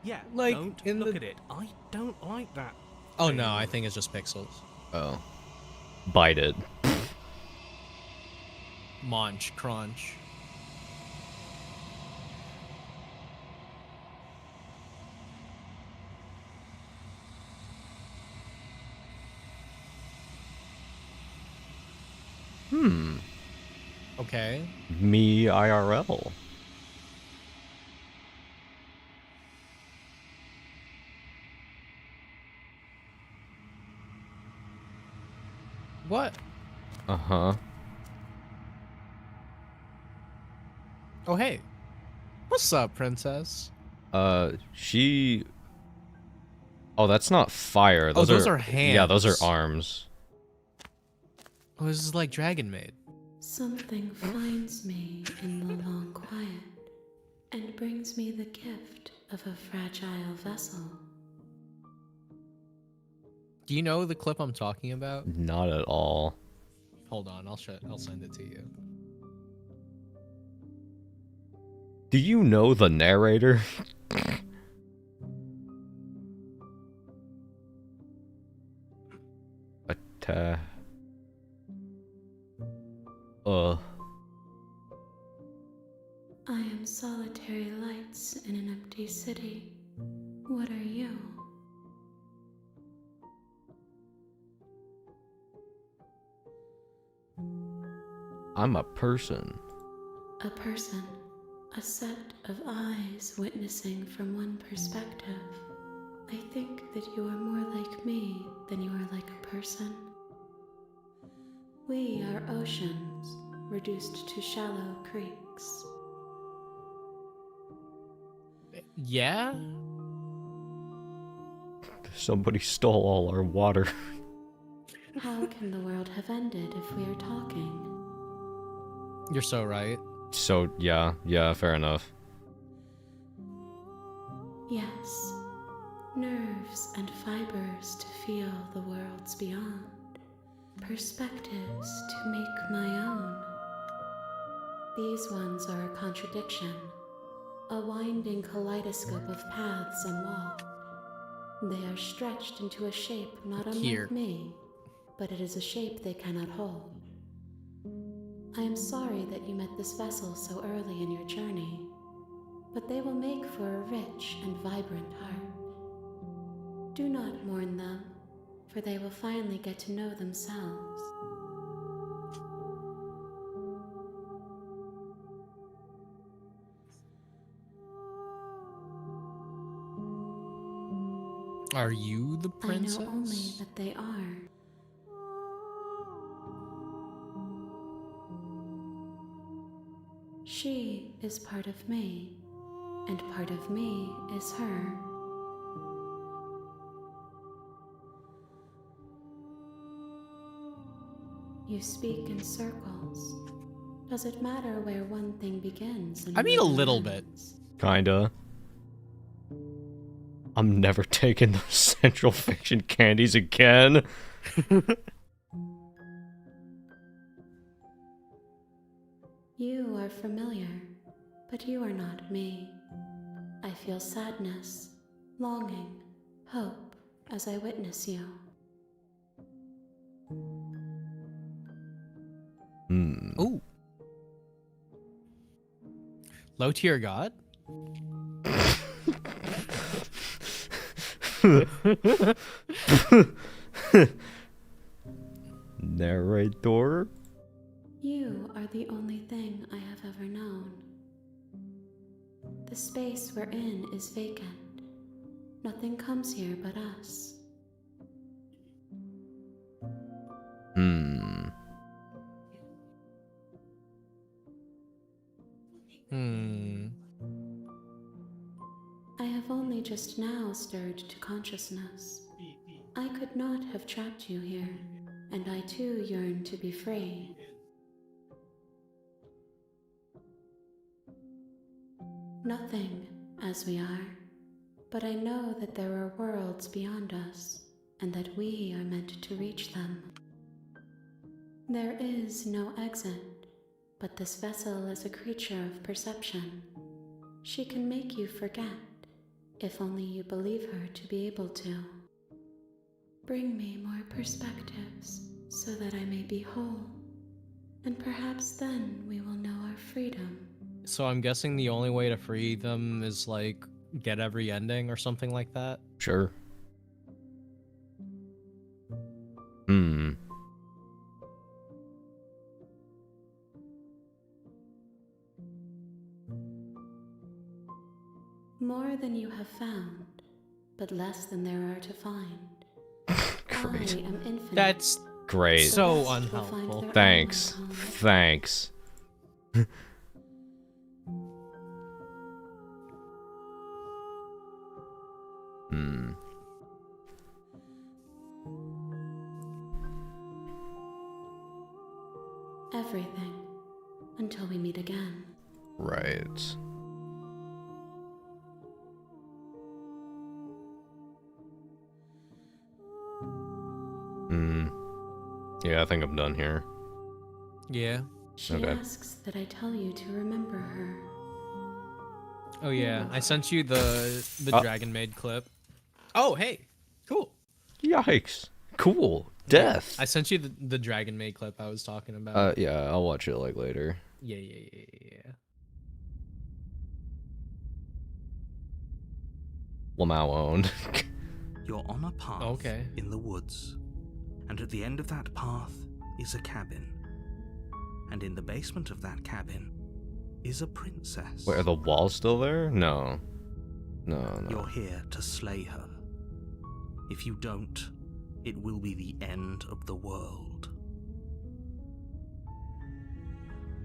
Speaker 3: Yeah,
Speaker 1: Like,
Speaker 3: don't
Speaker 1: in
Speaker 3: look
Speaker 1: the-
Speaker 3: at it. I don't like that.
Speaker 1: Oh
Speaker 3: thing.
Speaker 1: no, I think it's just pixels.
Speaker 2: Oh. Bite it.
Speaker 1: Munch, crunch. Okay.
Speaker 2: Me IRL.
Speaker 1: What?
Speaker 2: Uh-huh.
Speaker 1: Oh hey. What's up, princess?
Speaker 2: She... Oh, that's not fire.
Speaker 1: Oh, those are
Speaker 2: Yeah, those
Speaker 1: hands.
Speaker 2: are arms.
Speaker 1: Oh, this is like Dragon Maid.
Speaker 5: Something finds me in the long quiet and brings me the gift of a fragile vessel.
Speaker 1: Do you know the clip I'm talking about?
Speaker 2: Not at all.
Speaker 1: Hold on, I'll send it to you.
Speaker 2: Do you know the narrator? But,
Speaker 5: I am solitary lights in an empty city. What are you?
Speaker 2: I'm a person.
Speaker 5: A person, a set of eyes witnessing from one perspective. I think that you are more like me than you are like a person. We are oceans, reduced to shallow creeks.
Speaker 1: Yeah?
Speaker 2: Somebody stole all our water.
Speaker 5: How can the world have ended if we are talking?
Speaker 1: You're so right.
Speaker 2: So, yeah, fair enough.
Speaker 5: Yes, nerves and fibers to feel the worlds beyond, perspectives to make my own. These ones are a contradiction, a winding kaleidoscope of paths and walls. They are stretched into a shape not unlike
Speaker 1: Here.
Speaker 5: me, but it is a shape they cannot hold. I am sorry that you met this vessel so early in your journey, but they will make for a rich and vibrant heart. Do not mourn them, for they will finally get to know themselves.
Speaker 1: Are you the princess?
Speaker 5: I know only that they are. She is part of me, and part of me is her. You speak in circles. Does it matter where one thing begins and
Speaker 1: I mean, a
Speaker 5: another
Speaker 1: little bit.
Speaker 5: ends?
Speaker 2: Kinda. I'm never taking those Central Fiction candies again.
Speaker 5: You are familiar, but you are not me. feel sadness, longing, hope as I witness you.
Speaker 1: Ooh. Low tier god?
Speaker 2: Narrator?
Speaker 5: You are the only thing I have ever known. The space we're in is vacant. Nothing comes here but us. I have only just now stirred to consciousness. I could not have trapped you here, and I too yearn to be free. Nothing, as we are, but I know that there are worlds beyond us, and that we are meant to reach them. There is no exit, but this vessel is a creature of perception. She can make you forget, if only you believe her to be able to. Bring me more perspectives, so that I may be whole, and perhaps then we will know our freedom.
Speaker 1: So I'm guessing the only way to free them is, like, get every ending or something like that?
Speaker 2: Sure.
Speaker 5: More than you have found, but less than there are to find.
Speaker 2: Great.
Speaker 5: I am infinite.
Speaker 1: That's
Speaker 2: Great.
Speaker 1: so
Speaker 5: The rest will find
Speaker 1: unhelpful.
Speaker 5: their own
Speaker 2: Thanks.
Speaker 5: home.
Speaker 2: Thanks.
Speaker 5: Everything, until we meet again.
Speaker 2: Right. Yeah, I think I'm done here.
Speaker 1: Yeah.
Speaker 5: She
Speaker 2: Okay.
Speaker 5: asks that I tell you to remember her.
Speaker 1: Oh yeah, I sent you the Dragon Maid clip. Oh hey, cool.
Speaker 2: Yikes. Cool. Death.
Speaker 1: I sent you the Dragon Maid clip I was talking about.
Speaker 2: Yeah, I'll watch it like later.
Speaker 1: Yeah.
Speaker 2: Lamau owned.
Speaker 3: You're on a path
Speaker 1: Okay.
Speaker 3: in the woods, and at the end of that path is a cabin. And in the basement of that cabin is a princess.
Speaker 2: Wait, are the walls still there? No. No.
Speaker 3: You're here to slay her. If you don't, it will be the end of the world.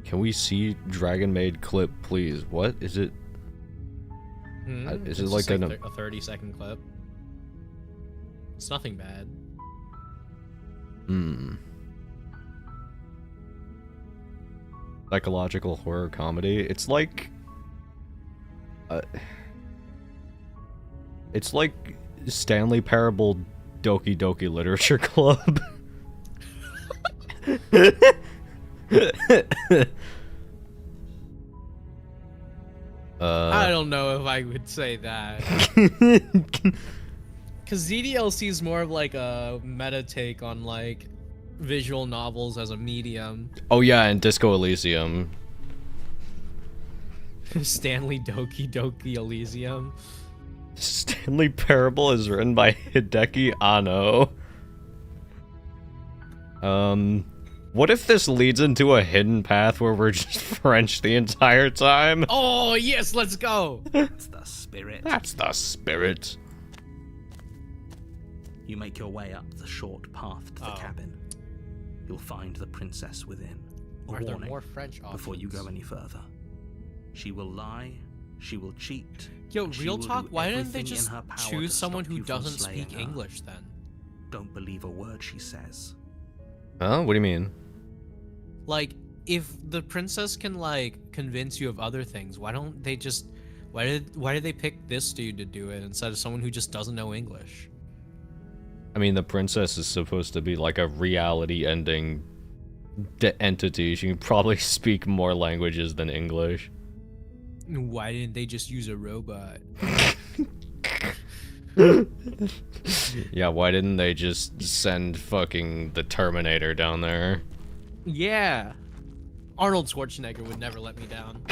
Speaker 2: Can we see Dragon Maid clip, please? What is it? Is it
Speaker 1: It's
Speaker 2: like
Speaker 1: just
Speaker 2: an-
Speaker 1: a 30-second clip? It's nothing bad.
Speaker 2: Psychological horror comedy. It's like Stanley Parable Doki Doki Literature Club.
Speaker 1: I don't know if I would say that. Because ZDLC is more of like a meta take on like visual novels as a medium.
Speaker 2: Oh yeah, and Disco Elysium.
Speaker 1: Stanley Doki Doki Elysium.
Speaker 2: Stanley Parable is written by Hideki Anno. What if this leads into a hidden path where we're just French the entire time?
Speaker 1: Oh yes, let's go.
Speaker 3: That's the spirit.
Speaker 2: That's the spirit.
Speaker 3: You make your way up the short path to the cabin. You'll find the princess within. A
Speaker 1: Are there
Speaker 3: warning
Speaker 1: more French options?
Speaker 3: before you go any further. She will lie, she will cheat.
Speaker 1: Yo,
Speaker 3: and she
Speaker 1: real
Speaker 3: will
Speaker 1: talk,
Speaker 3: do
Speaker 1: why didn't they
Speaker 3: everything in
Speaker 1: just
Speaker 3: her power
Speaker 1: choose
Speaker 3: to
Speaker 1: someone
Speaker 3: stop
Speaker 1: who
Speaker 3: you from
Speaker 1: doesn't
Speaker 3: slaying
Speaker 1: speak
Speaker 3: her.
Speaker 1: English then?
Speaker 3: Don't believe a word she says.
Speaker 2: Huh? What do you mean?
Speaker 1: Like, if the princess can like convince you of other things, why don't they just why did they pick this dude to do it instead of someone who just doesn't know English?
Speaker 2: I mean, the princess is supposed to be like a reality ending entity. She can probably speak more languages than English.
Speaker 1: Why didn't they just use a robot?
Speaker 2: Yeah, why didn't they just send fucking the Terminator down there?
Speaker 1: Yeah. Arnold Schwarzenegger would never let me down.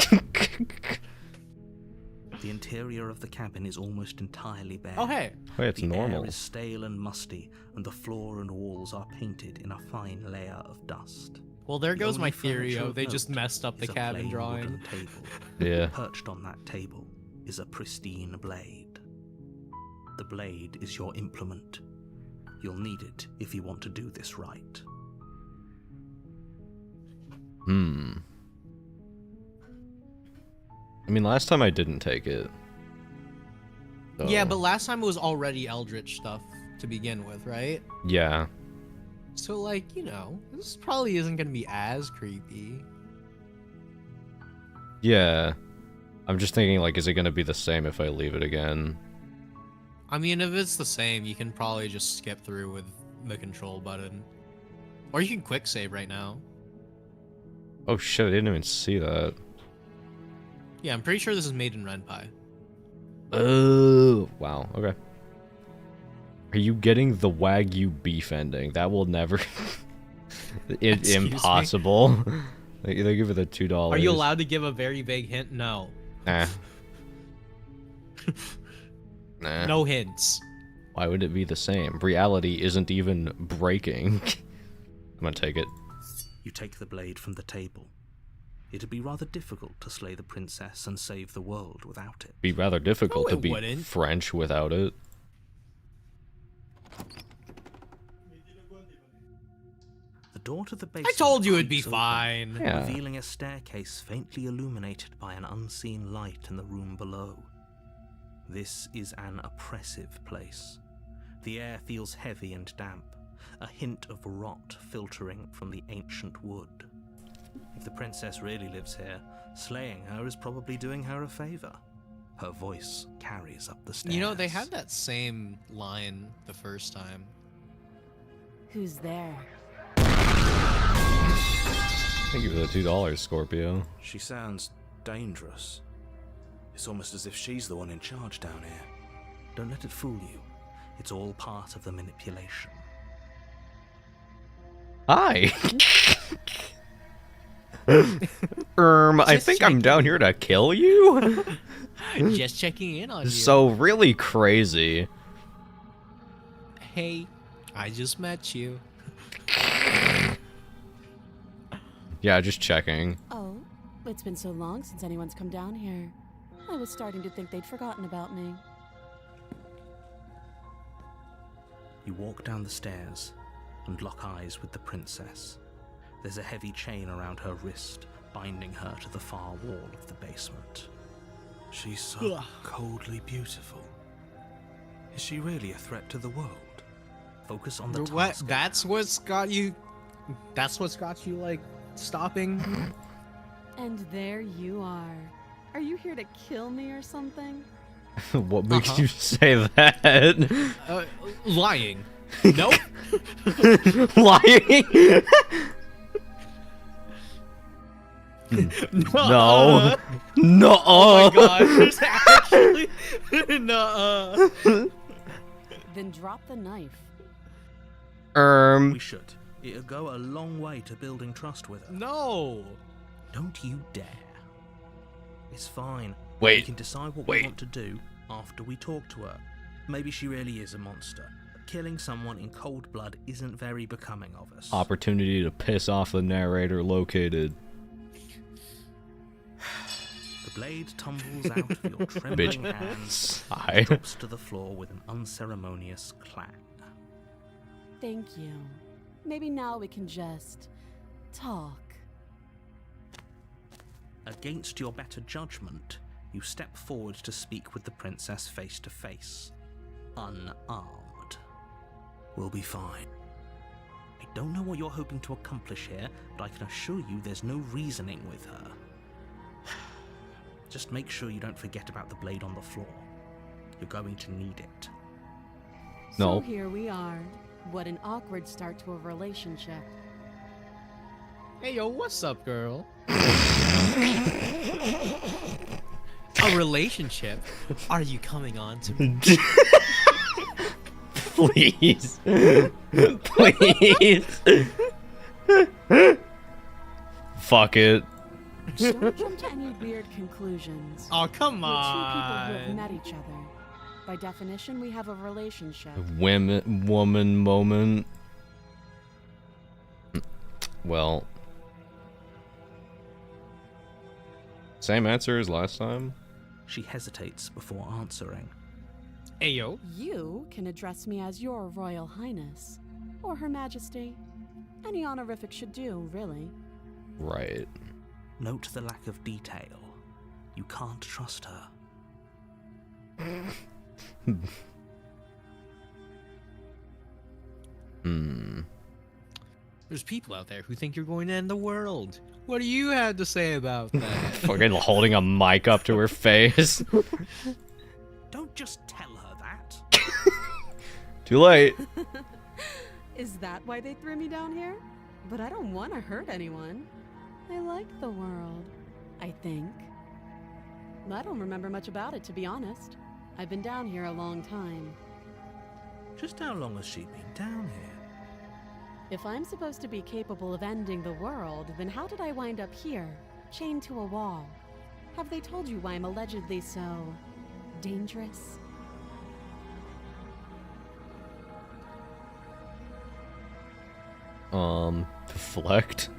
Speaker 3: The interior of the cabin is almost entirely bare.
Speaker 1: Oh, hey.
Speaker 2: Wait, it's
Speaker 3: The
Speaker 2: normal.
Speaker 3: air is stale and musty, and the floor and walls are painted in a fine layer of dust.
Speaker 1: Well, there
Speaker 3: The
Speaker 1: goes
Speaker 3: only
Speaker 1: my theory.
Speaker 3: furniture
Speaker 1: Oh,
Speaker 3: of
Speaker 1: they just
Speaker 3: note
Speaker 1: messed up the
Speaker 3: is a
Speaker 1: cabin
Speaker 3: plain
Speaker 1: drawing.
Speaker 3: wooden table.
Speaker 2: Yeah.
Speaker 3: Perched on that table is a pristine blade. The blade is your implement. You'll need it if you want to do this right.
Speaker 2: I mean, last time I didn't take it. So,
Speaker 1: Yeah, but last time it was already Eldritch stuff to begin with, right?
Speaker 2: yeah.
Speaker 1: So, like, you know, this probably isn't gonna be as creepy.
Speaker 2: Yeah. I'm just thinking, like, is it gonna be the same if I leave it again?
Speaker 1: I mean, if it's the same, you can probably just skip through with the control button. Or you can quick save right now.
Speaker 2: Oh shit, I didn't even see that.
Speaker 1: Yeah, I'm pretty sure this is made in Ren'Py.
Speaker 2: Oh, wow, okay. Are you getting the Wagyu beef ending? That will never...
Speaker 1: Excuse me?
Speaker 2: impossible. They give it the $2.
Speaker 1: Are you allowed to give a very vague hint? No.
Speaker 2: Nah. Nah.
Speaker 1: No hints.
Speaker 2: Why would it be the same? Reality isn't even breaking. I'm gonna take it.
Speaker 3: You take the blade from the table. It'd be rather difficult to slay the princess and save the world without it.
Speaker 2: Be rather difficult
Speaker 1: No,
Speaker 2: to
Speaker 1: it
Speaker 2: be
Speaker 1: wouldn't.
Speaker 2: French without it.
Speaker 3: The door to the basement
Speaker 1: I told you it'd be
Speaker 3: creaks open,
Speaker 1: fine.
Speaker 2: Yeah.
Speaker 3: revealing a staircase faintly illuminated by an unseen light in the room below. This is an oppressive place. The air feels heavy and damp, a hint of rot filtering from the ancient wood. If the princess really lives here, slaying her is probably doing her a favor. Her voice carries up the stairs.
Speaker 1: You know, they had that same line the first time.
Speaker 5: Who's there?
Speaker 2: Thank you for the $2, Scorpio.
Speaker 4: She sounds dangerous. It's almost as if she's the one in charge down here.
Speaker 3: Don't let it fool you. It's all part of the manipulation.
Speaker 2: Hi. I
Speaker 1: Just
Speaker 2: think I'm
Speaker 1: checking.
Speaker 2: down here to kill you?
Speaker 1: Just checking in on you.
Speaker 2: So really crazy.
Speaker 1: Hey, I just met you.
Speaker 2: Yeah, just checking.
Speaker 5: Oh, it's been so long since anyone's come down here. I was starting to think they'd forgotten about me.
Speaker 3: You walk down the stairs and lock eyes with the princess. There's a heavy chain around her wrist, binding her to the far wall of the basement.
Speaker 4: She's so coldly beautiful. Is she really a threat to the world?
Speaker 3: Focus on the
Speaker 1: What?
Speaker 3: task.
Speaker 1: That's what's got you. That's what's got you like stopping.
Speaker 5: And there you are. Are you here to kill me or something?
Speaker 2: What makes
Speaker 1: Uh-huh.
Speaker 2: you say that?
Speaker 1: Lying. Nope.
Speaker 2: Lying? No. No.
Speaker 1: Oh my god. There's actually. Nuh-uh.
Speaker 5: Then drop the knife.
Speaker 3: We should. It'll go a long way to building trust with her.
Speaker 1: No.
Speaker 3: Don't you dare. It's fine.
Speaker 2: Wait,
Speaker 3: We can decide what
Speaker 2: wait.
Speaker 3: we want to do after we talk to her. Maybe she really is a monster. Killing someone in cold blood isn't very becoming of us.
Speaker 2: Opportunity to piss off the narrator located.
Speaker 3: The blade tumbles out of your trembling hands
Speaker 2: Sigh.
Speaker 3: and drops to the floor with an unceremonious clang.
Speaker 5: Thank you. Maybe now we can just talk.
Speaker 3: Against your better judgment, you step forward to speak with the princess face to face, unarmed. We'll be fine. I don't know what you're hoping to accomplish here, but I can assure you there's no reasoning with her. Just make sure you don't forget about the blade on the floor. You're going to need it.
Speaker 2: No.
Speaker 5: So here we are. What an awkward start to a relationship.
Speaker 1: Hey yo, what's up, girl? A relationship? Are you coming on to me?
Speaker 2: Please. Please. Fuck it.
Speaker 5: Don't jump to any weird conclusions.
Speaker 1: Oh, come
Speaker 5: We're two people who have
Speaker 1: on.
Speaker 5: met each other. By definition, we have a relationship.
Speaker 2: Woman moment. Well. Same answer as last time?
Speaker 3: She hesitates before answering.
Speaker 1: Ayo.
Speaker 5: You can address me as your Royal Highness, or Her Majesty. Any honorific should do, really.
Speaker 2: Right.
Speaker 3: Note the lack of detail. You can't trust her.
Speaker 1: There's people out there who think you're going to end the world. What do you have to say about that?
Speaker 2: Fucking holding a mic up to her face.
Speaker 3: Don't just tell her that.
Speaker 2: Too late.
Speaker 5: Is that why they threw me down here? But I don't want to hurt anyone. I like the world, I think. I don't remember much about it, to be honest. I've been down here a long time.
Speaker 3: Just how long has she been down here?
Speaker 5: If I'm supposed to be capable of ending the world, then how did I wind up here, chained to a wall? Have they told you why I'm allegedly so dangerous?
Speaker 2: Deflect.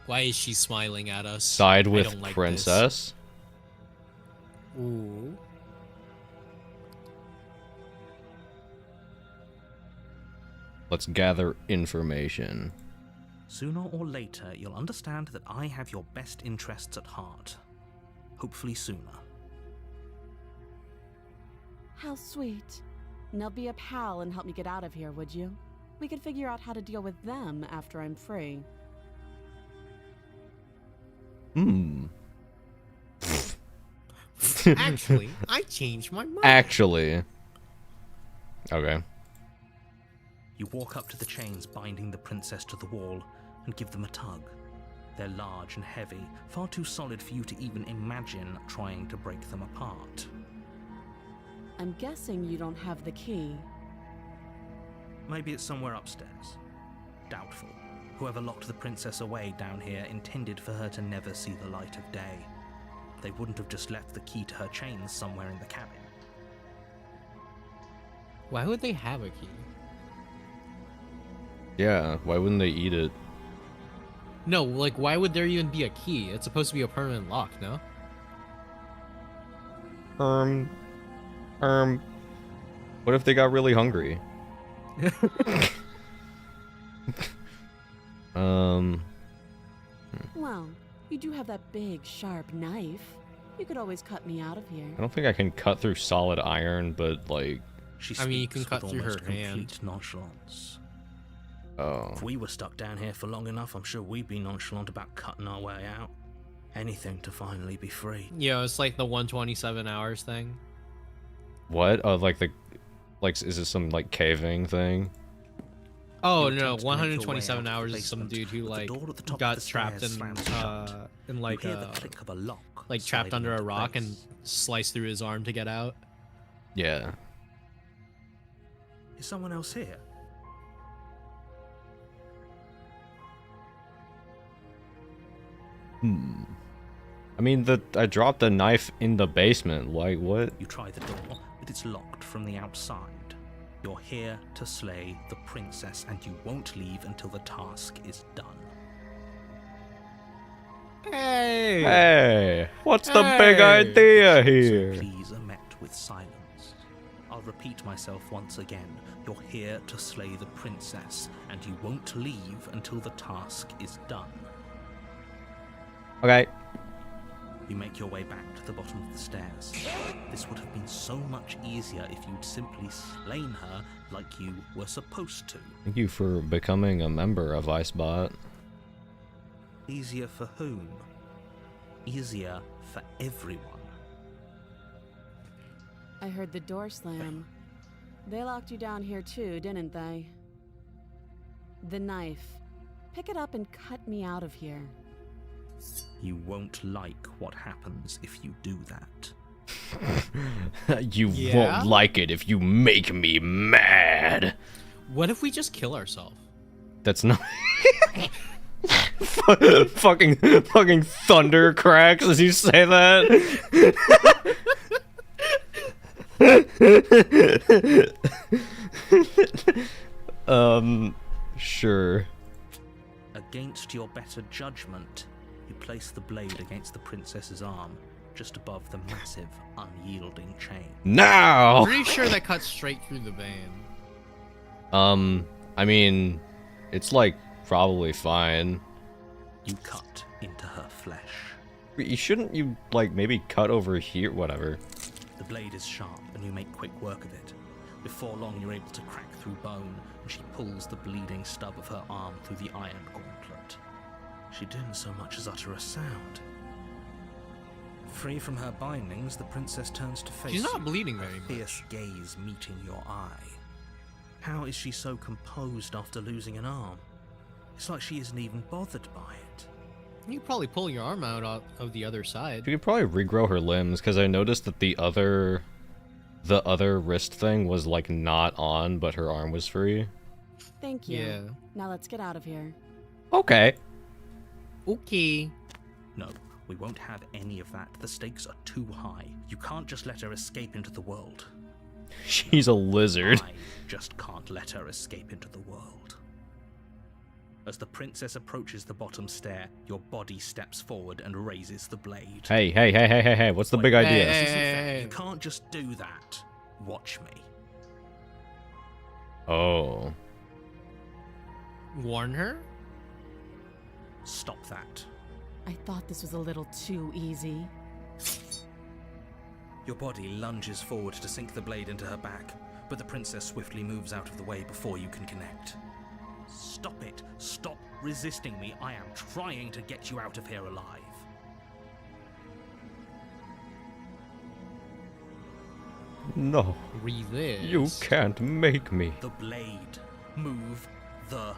Speaker 1: Why is she smiling at us?
Speaker 2: Side
Speaker 1: I
Speaker 2: with
Speaker 1: don't like
Speaker 2: princess.
Speaker 1: This. Ooh.
Speaker 2: Let's gather information.
Speaker 3: Sooner or later, you'll understand that I have your best interests at heart. Hopefully sooner.
Speaker 5: How sweet. Now be a pal and help me get out of here, would you? We could figure out how to deal with them after I'm free.
Speaker 1: Actually, I changed my mind.
Speaker 2: Actually. Okay.
Speaker 3: You walk up to the chains binding the princess to the wall and give them a tug. They're large and heavy, far too solid for you to even imagine trying to break them apart.
Speaker 5: I'm guessing you don't have the key.
Speaker 3: Maybe it's somewhere upstairs. Doubtful. Whoever locked the princess away down here intended for her to never see the light of day. They wouldn't have just left the key to her chains somewhere in the cabin.
Speaker 1: Why would they have a key?
Speaker 2: Yeah, why wouldn't they eat it?
Speaker 1: No, like, why would there even be a key? It's supposed to be a permanent lock, no?
Speaker 2: What if they got really hungry?
Speaker 5: Well, you do have that big, sharp knife. You could always cut me out of here.
Speaker 2: I don't think I can cut through solid iron, but like,
Speaker 3: She
Speaker 1: I mean, you can
Speaker 3: speaks
Speaker 1: cut
Speaker 3: with
Speaker 1: through her
Speaker 3: almost
Speaker 1: hand.
Speaker 3: complete nonchalance.
Speaker 2: oh.
Speaker 3: If we were stuck down here for long enough, I'm sure we'd be nonchalant about cutting our way out. Anything to finally be free.
Speaker 1: Yeah, it's like the 127 hours thing.
Speaker 2: What? Oh, like is it some like caving thing?
Speaker 1: Oh
Speaker 3: You
Speaker 1: no,
Speaker 3: attempt to make your way
Speaker 1: 127
Speaker 3: out of the
Speaker 1: hours is some
Speaker 3: basement,
Speaker 1: dude who
Speaker 3: but the
Speaker 1: like
Speaker 3: door at the top of
Speaker 1: got
Speaker 3: the
Speaker 1: trapped
Speaker 3: stairs
Speaker 1: in
Speaker 3: slams shut.
Speaker 1: like
Speaker 3: You hear the click of a lock
Speaker 1: trapped
Speaker 3: sliding
Speaker 1: under a
Speaker 3: into
Speaker 1: rock and
Speaker 3: place.
Speaker 1: sliced through his arm to get out.
Speaker 2: Yeah.
Speaker 3: Is someone else here?
Speaker 2: I mean, I dropped the knife in the basement. Like, what?
Speaker 3: You try the door, but it's locked from the outside. You're here to slay the princess, and you won't leave until the task is done.
Speaker 1: Hey!
Speaker 2: Hey, what's the big
Speaker 1: Hey.
Speaker 2: idea
Speaker 3: So
Speaker 2: here?
Speaker 3: please are met with silence. I'll repeat myself once again. You're here to slay the princess, and you won't leave until the task is done.
Speaker 2: Okay.
Speaker 3: You make your way back to the bottom of the stairs. This would have been so much easier if you'd simply slain her like you were supposed to.
Speaker 2: Thank you for becoming a member of Icebot.
Speaker 3: Easier for whom? Easier for everyone.
Speaker 5: I heard the door slam. They locked you down here too, didn't they? The knife. Pick it up and cut me out of here.
Speaker 3: You won't like what happens if you do that.
Speaker 2: You
Speaker 1: Yeah?
Speaker 2: won't like it if you make me mad.
Speaker 1: What if we just kill ourselves?
Speaker 2: That's not. fucking thunder cracks as you say that. Sure.
Speaker 3: Against your better judgment, you place the blade against the princess's arm, just above the massive, unyielding chain.
Speaker 2: Now.
Speaker 1: Pretty sure that cuts straight through the vein.
Speaker 2: I mean, it's like probably fine.
Speaker 3: You cut into her flesh.
Speaker 2: Shouldn't you like maybe cut over here? Whatever.
Speaker 3: The blade is sharp, and you make quick work of it. Before long, you're able to crack through bone, and she pulls the bleeding stub of her arm through the iron gauntlet. She didn't so much as utter a sound. Free from her bindings, the princess turns to face
Speaker 1: She's not
Speaker 3: you,
Speaker 1: bleeding
Speaker 3: her
Speaker 1: very much.
Speaker 3: fierce gaze meeting your eye. How is she so composed after losing an arm? It's like she isn't even bothered by it.
Speaker 1: You could probably pull your arm out of the other side.
Speaker 2: You could probably regrow her limbs because I noticed that the other wrist thing was like not on, but her arm was free.
Speaker 5: Thank you.
Speaker 1: Yeah.
Speaker 5: Now let's get out of here.
Speaker 2: Okay.
Speaker 1: Okay.
Speaker 3: No, we won't have any of that. The stakes are too high. You can't just let her escape into the world.
Speaker 2: She's a lizard.
Speaker 3: I just can't let her escape into the world. As the princess approaches the bottom stair, your body steps forward and raises the blade.
Speaker 2: Hey, what's the big
Speaker 3: Wait,
Speaker 2: idea?
Speaker 3: this isn't
Speaker 1: Hey.
Speaker 3: fair. You can't just do that. Watch me.
Speaker 2: Oh.
Speaker 1: Warn her?
Speaker 3: Stop that.
Speaker 5: I thought this was a little too easy.
Speaker 3: Your body lunges forward to sink the blade into her back, but the princess swiftly moves out of the way before you can connect. Stop it. Stop resisting me. I am trying to get you out of here alive.
Speaker 2: No,
Speaker 1: Resist.
Speaker 2: you can't make me.
Speaker 3: The blade. Move the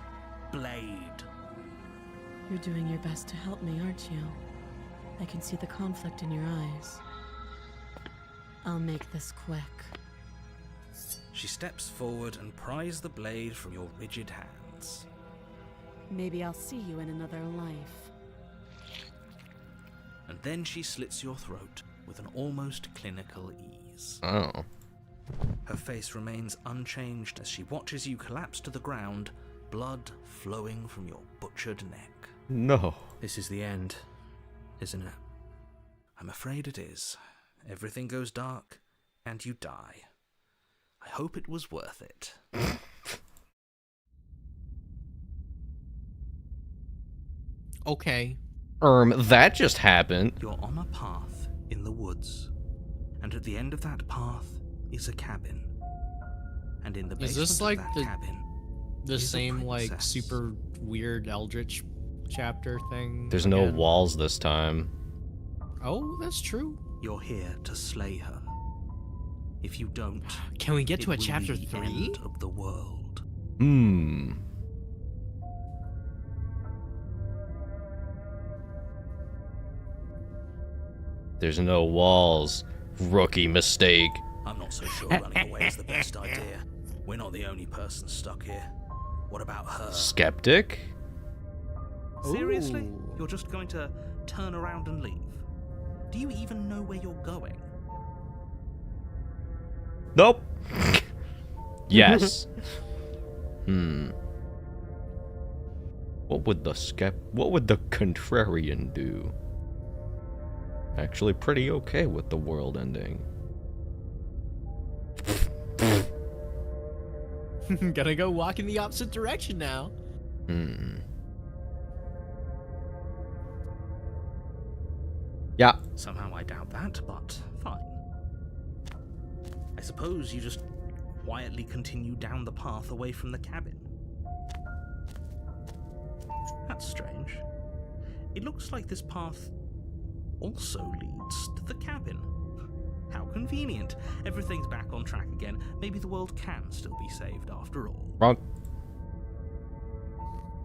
Speaker 3: blade.
Speaker 5: You're doing your best to help me, aren't you? I can see the conflict in your eyes. I'll make this quick.
Speaker 3: She steps forward and pries the blade from your rigid hands.
Speaker 5: Maybe I'll see you in another life.
Speaker 3: And then she slits your throat with an almost clinical ease.
Speaker 2: Oh.
Speaker 3: Her face remains unchanged as she watches you collapse to the ground, blood flowing from your butchered neck.
Speaker 2: No.
Speaker 3: This is the end, isn't it? I'm afraid it is. Everything goes dark, and you die. I hope it was worth it.
Speaker 1: Okay.
Speaker 2: That just happened.
Speaker 3: You're on a path in the woods, and at the end of that path is a cabin. And in the
Speaker 1: Is
Speaker 3: basement
Speaker 1: this like
Speaker 3: of that
Speaker 1: the
Speaker 3: cabin
Speaker 1: The
Speaker 3: is a
Speaker 1: same like
Speaker 3: princess.
Speaker 1: super weird eldritch chapter thing?
Speaker 2: There's no
Speaker 1: again?
Speaker 2: walls this time.
Speaker 1: Oh, that's true.
Speaker 3: You're here to slay her. If you don't,
Speaker 1: Can we get
Speaker 3: it
Speaker 1: to a
Speaker 3: will
Speaker 1: chapter
Speaker 3: be the
Speaker 1: 3?
Speaker 3: end of the world.
Speaker 2: There's no walls. Rookie mistake.
Speaker 3: I'm not so sure running away is the best idea. We're not the only person stuck here. What about her?
Speaker 2: Skeptic?
Speaker 3: Seriously?
Speaker 1: Ooh.
Speaker 3: You're just going to turn around and leave? Do you even know where you're going?
Speaker 2: Nope. Yes. What would the contrarian do? Actually pretty okay with the world ending.
Speaker 1: Gonna go walk in the opposite direction now.
Speaker 2: Yeah.
Speaker 3: Somehow I doubt that, but fine. I suppose you just quietly continue down the path away from the cabin. That's strange. It looks like this path also leads to the cabin. How convenient. Everything's back on track again. Maybe the world can still be saved after all.
Speaker 2: Wrong.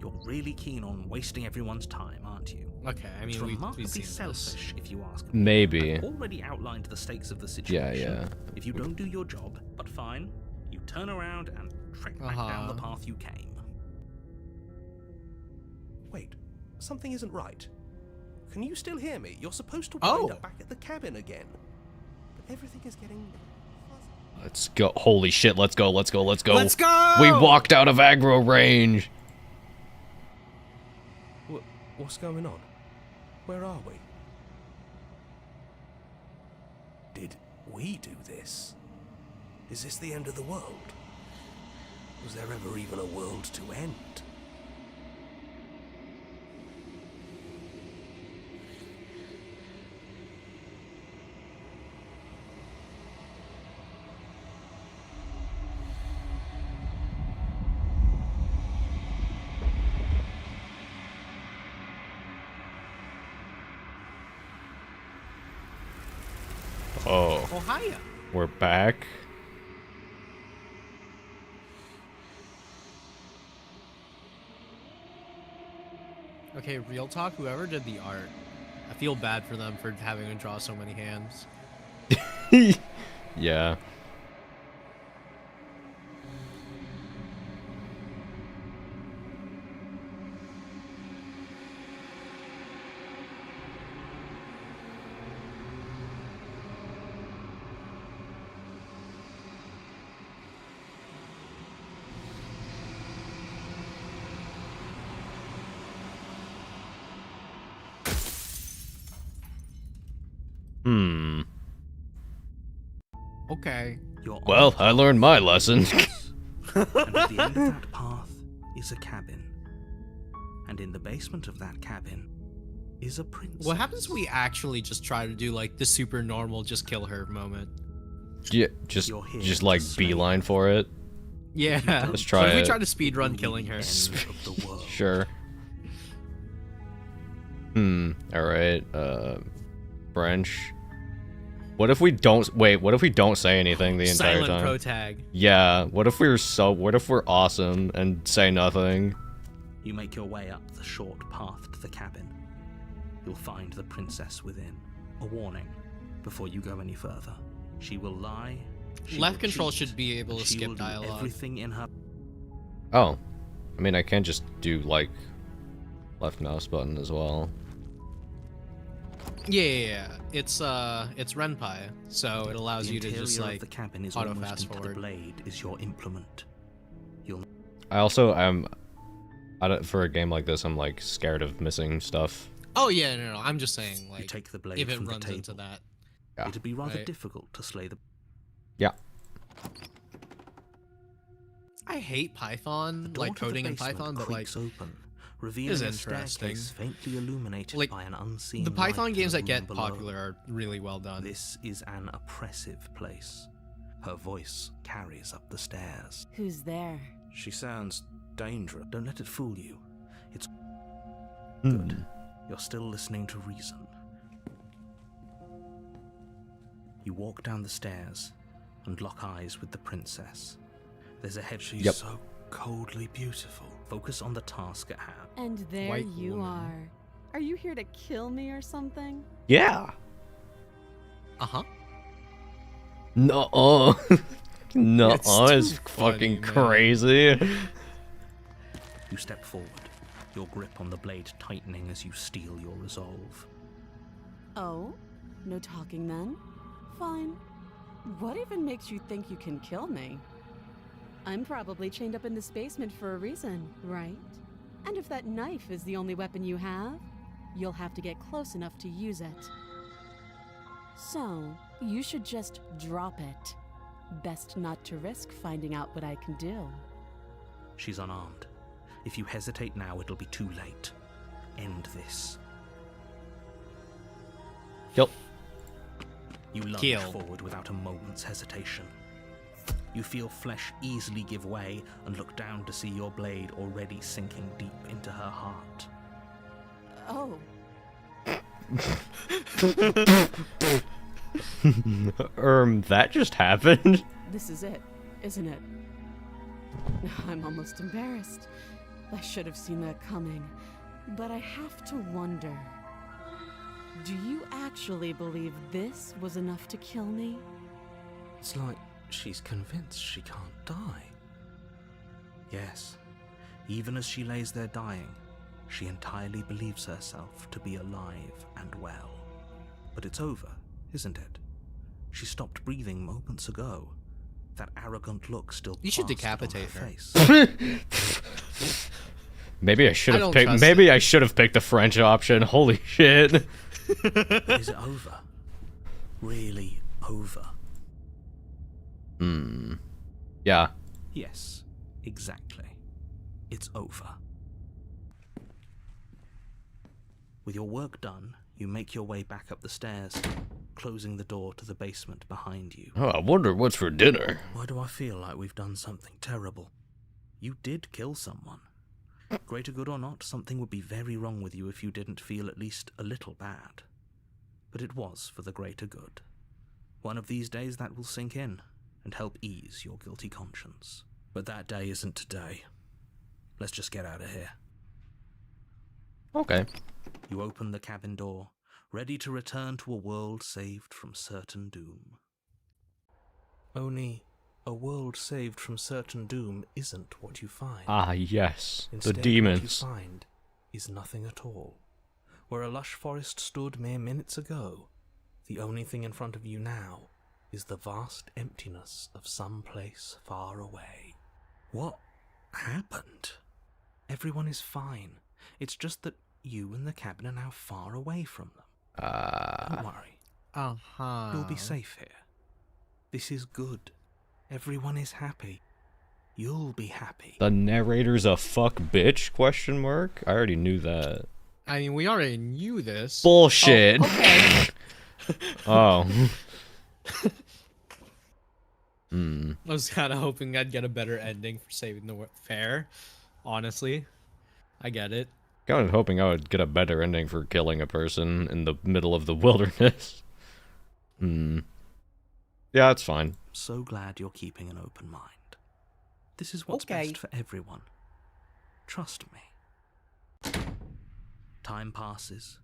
Speaker 3: You're really keen on wasting everyone's time, aren't you?
Speaker 1: Okay, I
Speaker 3: It's
Speaker 1: mean,
Speaker 3: remarkably
Speaker 1: we've seen this.
Speaker 3: selfish, if you ask me.
Speaker 2: Maybe.
Speaker 3: I've already outlined the stakes of the
Speaker 2: Yeah,
Speaker 3: situation.
Speaker 2: yeah.
Speaker 3: If you don't do your job, but fine, you turn around and trek back down the path you came.
Speaker 4: Wait, something isn't right. Can you still hear me? You're supposed to wind up back at the cabin again. But everything is getting fuzzy.
Speaker 2: Let's go. Holy shit, let's go, let's go, let's go.
Speaker 1: Let's go!
Speaker 2: We walked out of aggro range.
Speaker 4: What's going on? Where are we? Did we do this? Is this the end of the world? Was there ever even a world to end?
Speaker 2: Oh,
Speaker 1: Oh, hiya.
Speaker 2: we're back.
Speaker 1: Okay, real talk, whoever did the art, I feel bad for them for having to draw so many hands.
Speaker 2: Yeah. Hmm.
Speaker 1: Okay.
Speaker 3: You're on
Speaker 2: Well,
Speaker 3: the
Speaker 2: I learned my lesson.
Speaker 3: And at the end of that path is a cabin. And in the basement of that cabin is a princess.
Speaker 1: What happens if we actually just try to do like the super normal just kill her moment?
Speaker 2: Yeah, just
Speaker 3: You're here
Speaker 2: like
Speaker 3: to slay
Speaker 2: beeline
Speaker 3: her.
Speaker 2: for it.
Speaker 1: Yeah.
Speaker 2: Let's try
Speaker 1: What if we
Speaker 2: it.
Speaker 1: try to speed run
Speaker 3: Will be
Speaker 1: killing
Speaker 3: the
Speaker 1: her?
Speaker 3: end of the world.
Speaker 2: Sure. All right. French. What if we don't wait? What if we don't say anything the entire
Speaker 1: Silent
Speaker 2: time?
Speaker 1: pro tag.
Speaker 2: Yeah. What if we're awesome and say nothing?
Speaker 3: You make your way up the short path to the cabin. You'll find the princess within. A warning before you go any further. She will lie. She
Speaker 1: Left
Speaker 3: will
Speaker 1: control
Speaker 3: cheat,
Speaker 1: should be able to
Speaker 3: she
Speaker 1: skip
Speaker 3: will do
Speaker 1: dialogue.
Speaker 3: everything in her.
Speaker 2: Oh. I mean, I can just do like left mouse button as well.
Speaker 1: Yeah. It's Renpai, so it allows
Speaker 3: The
Speaker 1: you to just
Speaker 3: interior
Speaker 1: like
Speaker 3: of the cabin is
Speaker 1: auto
Speaker 3: almost
Speaker 1: fast
Speaker 3: into
Speaker 1: forward.
Speaker 3: the blade is your implement. You'll
Speaker 2: I also am. For a game like this, I'm like scared of missing stuff.
Speaker 1: Oh yeah, no, I'm just saying like
Speaker 3: take the blade
Speaker 1: if it
Speaker 3: from the
Speaker 1: runs
Speaker 3: table.
Speaker 1: into that.
Speaker 2: Yeah.
Speaker 3: It'd be rather
Speaker 1: Right.
Speaker 3: difficult to slay the.
Speaker 2: Yeah.
Speaker 1: I hate
Speaker 3: The
Speaker 1: Python,
Speaker 3: door
Speaker 1: like
Speaker 3: to the
Speaker 1: coding in
Speaker 3: basement
Speaker 1: Python, but like
Speaker 3: creaks open, revealing a
Speaker 1: interesting.
Speaker 3: staircase faintly illuminated
Speaker 1: Like,
Speaker 3: by an unseen
Speaker 1: the Python
Speaker 3: light in
Speaker 1: games
Speaker 3: the
Speaker 1: that get
Speaker 3: room below.
Speaker 1: popular are really well done.
Speaker 3: This is an oppressive place. Her voice carries up the stairs.
Speaker 5: Who's there?
Speaker 4: She sounds dangerous.
Speaker 3: Don't let it fool you. It's
Speaker 2: Hmm.
Speaker 3: good. You're still listening to reason. You walk down the stairs and lock eyes with the princess. There's a head.
Speaker 4: She's
Speaker 2: Yep.
Speaker 4: so coldly beautiful.
Speaker 3: Focus on the task at hand.
Speaker 5: And there
Speaker 1: White
Speaker 5: you
Speaker 1: woman.
Speaker 5: are. Are you here to kill me or something?
Speaker 2: Yeah.
Speaker 1: Uh-huh.
Speaker 2: No. No,
Speaker 1: It's
Speaker 2: it's
Speaker 1: too
Speaker 2: fucking
Speaker 1: funny, man.
Speaker 2: crazy.
Speaker 3: You step forward, your grip on the blade tightening as you steel your resolve.
Speaker 5: Oh? No talking then? Fine. What even makes you think you can kill me? I'm probably chained up in this basement for a reason, right? And if that knife is the only weapon you have, you'll have to get close enough to use it. So, you should just drop it. Best not to risk finding out what I can do.
Speaker 3: She's unarmed. If you hesitate now, it'll be too late. End this.
Speaker 2: Kill.
Speaker 3: You lunge
Speaker 1: Kill.
Speaker 3: forward without a moment's hesitation. You feel flesh easily give way and look down to see your blade already sinking deep into her heart.
Speaker 5: Oh,
Speaker 2: That just happened.
Speaker 5: this is it, isn't it? I'm almost embarrassed. I should have seen that coming. But I have to wonder. Do you actually believe this was enough to kill me?
Speaker 3: It's like she's convinced she can't die. Yes, even as she lays there dying, she entirely believes herself to be alive and well. But it's over, isn't it? She stopped breathing moments ago. That arrogant look still
Speaker 1: You should
Speaker 3: plastered on
Speaker 1: decapitate her.
Speaker 3: face.
Speaker 2: Maybe I should
Speaker 1: I
Speaker 2: have
Speaker 1: don't
Speaker 2: picked.
Speaker 1: trust
Speaker 2: Maybe I should have picked the French option. Holy shit!
Speaker 3: But is it over? Really over?
Speaker 2: Yeah.
Speaker 3: Yes, exactly. It's over. With your work done, you make your way back up the stairs, closing the door to the basement behind you.
Speaker 2: Oh, I wonder what's for dinner.
Speaker 3: Why do I feel like we've done something terrible? You did kill someone. Greater good or not, something would be very wrong with you if you didn't feel at least a little bad. But it was for the greater good. One of these days that will sink in and help ease your guilty conscience. But that day isn't today. Let's just get out of here.
Speaker 2: Okay.
Speaker 3: You open the cabin door, ready to return to a world saved from certain doom. Only a world saved from certain doom isn't what you find.
Speaker 2: Ah, yes.
Speaker 3: Instead,
Speaker 2: The
Speaker 3: what you
Speaker 2: demons.
Speaker 3: find is nothing at all. Where a lush forest stood mere minutes ago, the only thing in front of you now is the vast emptiness of some place far away. What happened? Everyone is fine. It's just that you and the cabin are now far away from them. Don't worry. You'll be safe here. This is good. Everyone is happy. You'll be happy.
Speaker 2: The narrator's a fuck bitch? Question mark. I already knew that.
Speaker 1: I mean, we already knew this.
Speaker 2: Bullshit.
Speaker 1: Oh, okay.
Speaker 2: Oh.
Speaker 1: I was kind of hoping I'd get a better ending for saving the fair. Honestly, I get it.
Speaker 2: Kind of hoping I would get a better ending for killing a person in the middle of the wilderness. Yeah, it's fine.
Speaker 3: So glad you're keeping an open mind. This is what's
Speaker 1: Okay.
Speaker 3: best for everyone. Trust me. Time passes.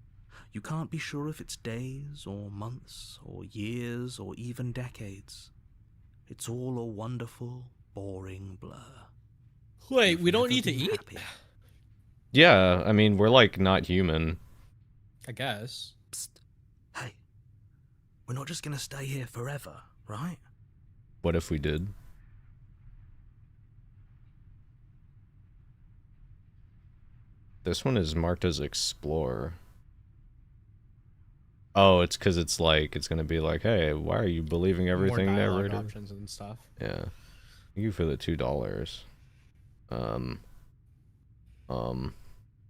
Speaker 3: You can't be sure if it's days or months or years or even decades. It's all a wonderful, boring blur.
Speaker 1: Wait,
Speaker 3: You've
Speaker 1: we don't
Speaker 3: never
Speaker 1: need to
Speaker 3: been
Speaker 1: eat?
Speaker 3: happier.
Speaker 2: Yeah, I mean, we're like not human.
Speaker 1: I guess.
Speaker 3: Psst. Hey, we're not just gonna stay here forever, right?
Speaker 2: What if we did? This one is marked as explore. Oh, it's because it's like, it's gonna be like, hey, why are you believing everything
Speaker 1: More dialogue
Speaker 2: narrated?
Speaker 1: options and stuff.
Speaker 2: Yeah. Thank you for the $2.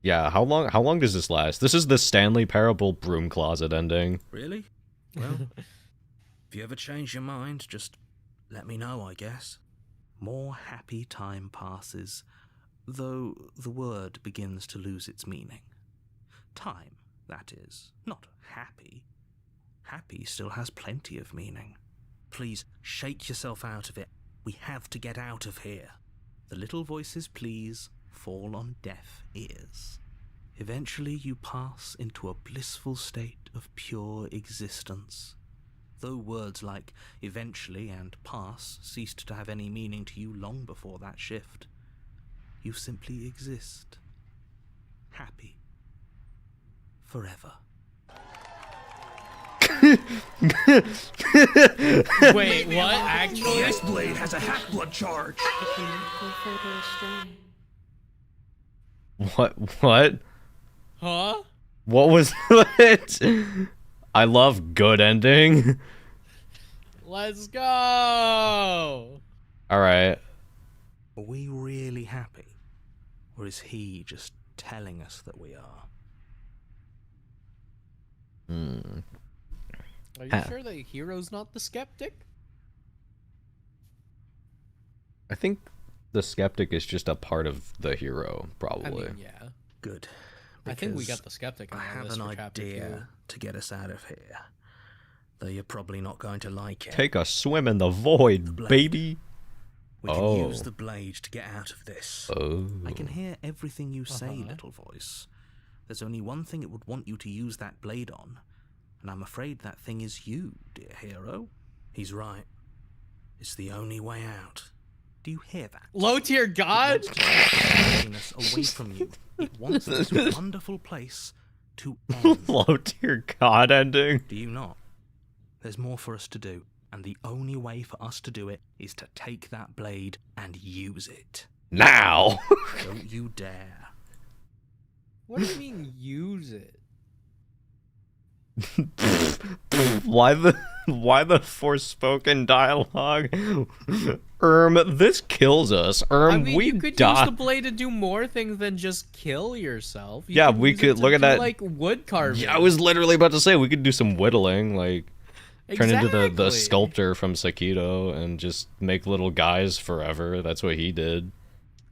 Speaker 2: Yeah, how long does this last? This is the Stanley Parable broom closet ending.
Speaker 3: Really? Well, if you ever change your mind, just let me know, I guess. More happy time passes, though the word begins to lose its meaning. Time, that is, not happy. Happy still has plenty of meaning. Please, shake yourself out of it. We have to get out of here. The little voices, please, fall on deaf ears. Eventually you pass into a blissful state of pure existence. Though words like eventually and pass ceased to have any meaning to you long before that shift, you simply exist. Happy. Forever.
Speaker 1: Wait, what? Actually?
Speaker 3: This blade has a half blood charge.
Speaker 5: If we not go further astray.
Speaker 2: What?
Speaker 1: Huh?
Speaker 2: What was that? I love good ending.
Speaker 1: Let's go!
Speaker 2: Alright.
Speaker 3: Are we really happy? Or is he just telling us that we are?
Speaker 1: Are you sure the hero's not the skeptic?
Speaker 2: I think the skeptic is just a part of the hero, probably.
Speaker 1: I mean, yeah.
Speaker 3: Good.
Speaker 1: I think we
Speaker 3: because
Speaker 1: got the skeptic
Speaker 3: I
Speaker 1: on our
Speaker 3: have
Speaker 1: list
Speaker 3: an
Speaker 1: for chapter 2.
Speaker 3: idea to get us out of here. Though you're probably not going to like it.
Speaker 2: Take a swim in the void,
Speaker 3: Blade.
Speaker 2: baby.
Speaker 3: We can use the blade to get out of this.
Speaker 2: Oh.
Speaker 3: I can hear everything you say, little voice. There's only one thing it would want you to use that blade on, and I'm afraid that thing is you, dear hero. He's right. It's the only way out. Do you hear that?
Speaker 1: Low tier god?
Speaker 3: It wants to take happiness away from you. It wants this wonderful place to end.
Speaker 2: Low tier god ending.
Speaker 3: Do you not? There's more for us to do, and the only way for us to do it is to take that blade and use it.
Speaker 2: Now.
Speaker 3: Don't you dare.
Speaker 1: What do you mean, use it?
Speaker 2: Why the forspoken dialogue? This kills us.
Speaker 1: I mean,
Speaker 2: We
Speaker 1: you could
Speaker 2: die.
Speaker 1: use the blade to do more things than just kill yourself. You
Speaker 2: Yeah,
Speaker 1: could
Speaker 2: we
Speaker 1: use it
Speaker 2: could
Speaker 1: to
Speaker 2: look at
Speaker 1: do,
Speaker 2: that.
Speaker 1: like wood carving.
Speaker 2: Yeah, I was literally about to say we could do some whittling, like turn into the
Speaker 1: Exactly.
Speaker 2: sculptor from Sekiro and just make little guys forever. That's what he did.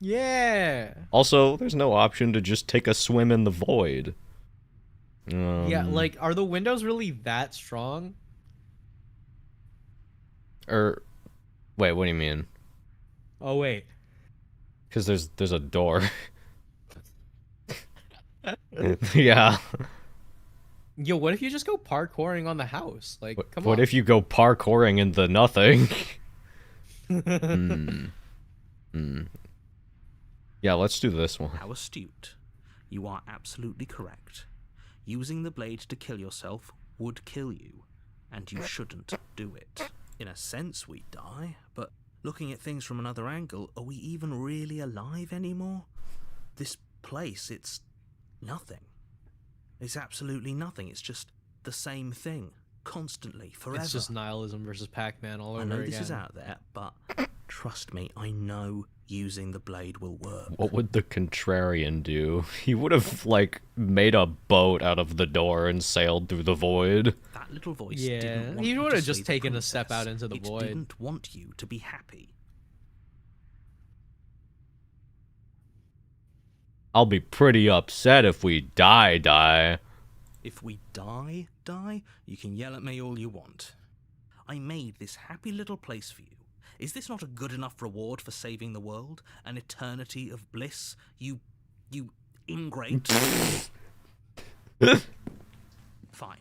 Speaker 1: Yeah.
Speaker 2: Also, there's no option to just take a swim in the void.
Speaker 1: Yeah, like, are the windows really that strong?
Speaker 2: Or, wait, what do you mean?
Speaker 1: Oh, wait.
Speaker 2: Because there's a door. Yeah.
Speaker 1: Yo, what if you just go parkouring on the house? Like, come
Speaker 2: What
Speaker 1: on.
Speaker 2: if you go parkouring into nothing? Yeah, let's do this one.
Speaker 3: How astute. You are absolutely correct. Using the blade to kill yourself would kill you, and you shouldn't do it. In a sense, we die, but looking at things from another angle, are we even really alive anymore? This place, it's nothing. It's absolutely nothing. It's just the same thing, constantly, forever.
Speaker 1: It's just nihilism versus Pac-Man all over
Speaker 3: I
Speaker 1: again.
Speaker 3: know this is out there, but trust me, I know using the blade will work.
Speaker 2: What would the contrarian do? He would have, like, made a boat out of the door and sailed through the void.
Speaker 3: That little voice
Speaker 1: Yeah,
Speaker 3: didn't want
Speaker 1: he
Speaker 3: you
Speaker 1: would
Speaker 3: to
Speaker 1: have just
Speaker 3: slay the
Speaker 1: taken a step
Speaker 3: princess.
Speaker 1: out into the
Speaker 3: It
Speaker 1: void.
Speaker 3: didn't want you to be happy.
Speaker 2: I'll be pretty upset if we die.
Speaker 3: If we die, you can yell at me all you want. I made this happy little place for you. Is this not a good enough reward for saving the world? An eternity of bliss? You ingrate. Fine.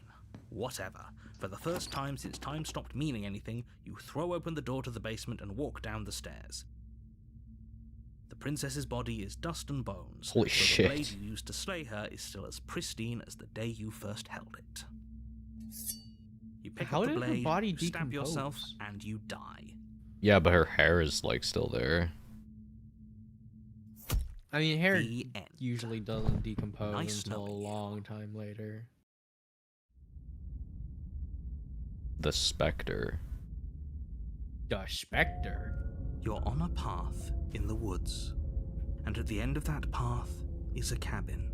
Speaker 3: Whatever. For the first time since time stopped meaning anything, you throw open the door to the basement and walk down the stairs. The princess's body is dust and bones.
Speaker 2: Holy
Speaker 3: though
Speaker 2: shit.
Speaker 3: The blade you used to slay her is still as pristine as the day you first held it. You pick
Speaker 1: How
Speaker 3: up the
Speaker 1: did her
Speaker 3: blade,
Speaker 1: body
Speaker 3: you stab yourself,
Speaker 1: decompose?
Speaker 3: and you die.
Speaker 2: Yeah, but her hair is, like, still there.
Speaker 1: I mean, hair
Speaker 3: The end.
Speaker 1: usually doesn't decompose
Speaker 3: Nice
Speaker 1: until a
Speaker 3: knowing you.
Speaker 1: long time later.
Speaker 2: The Spectre.
Speaker 1: The Spectre.
Speaker 3: You're on a path in the woods, and at the end of that path is a cabin.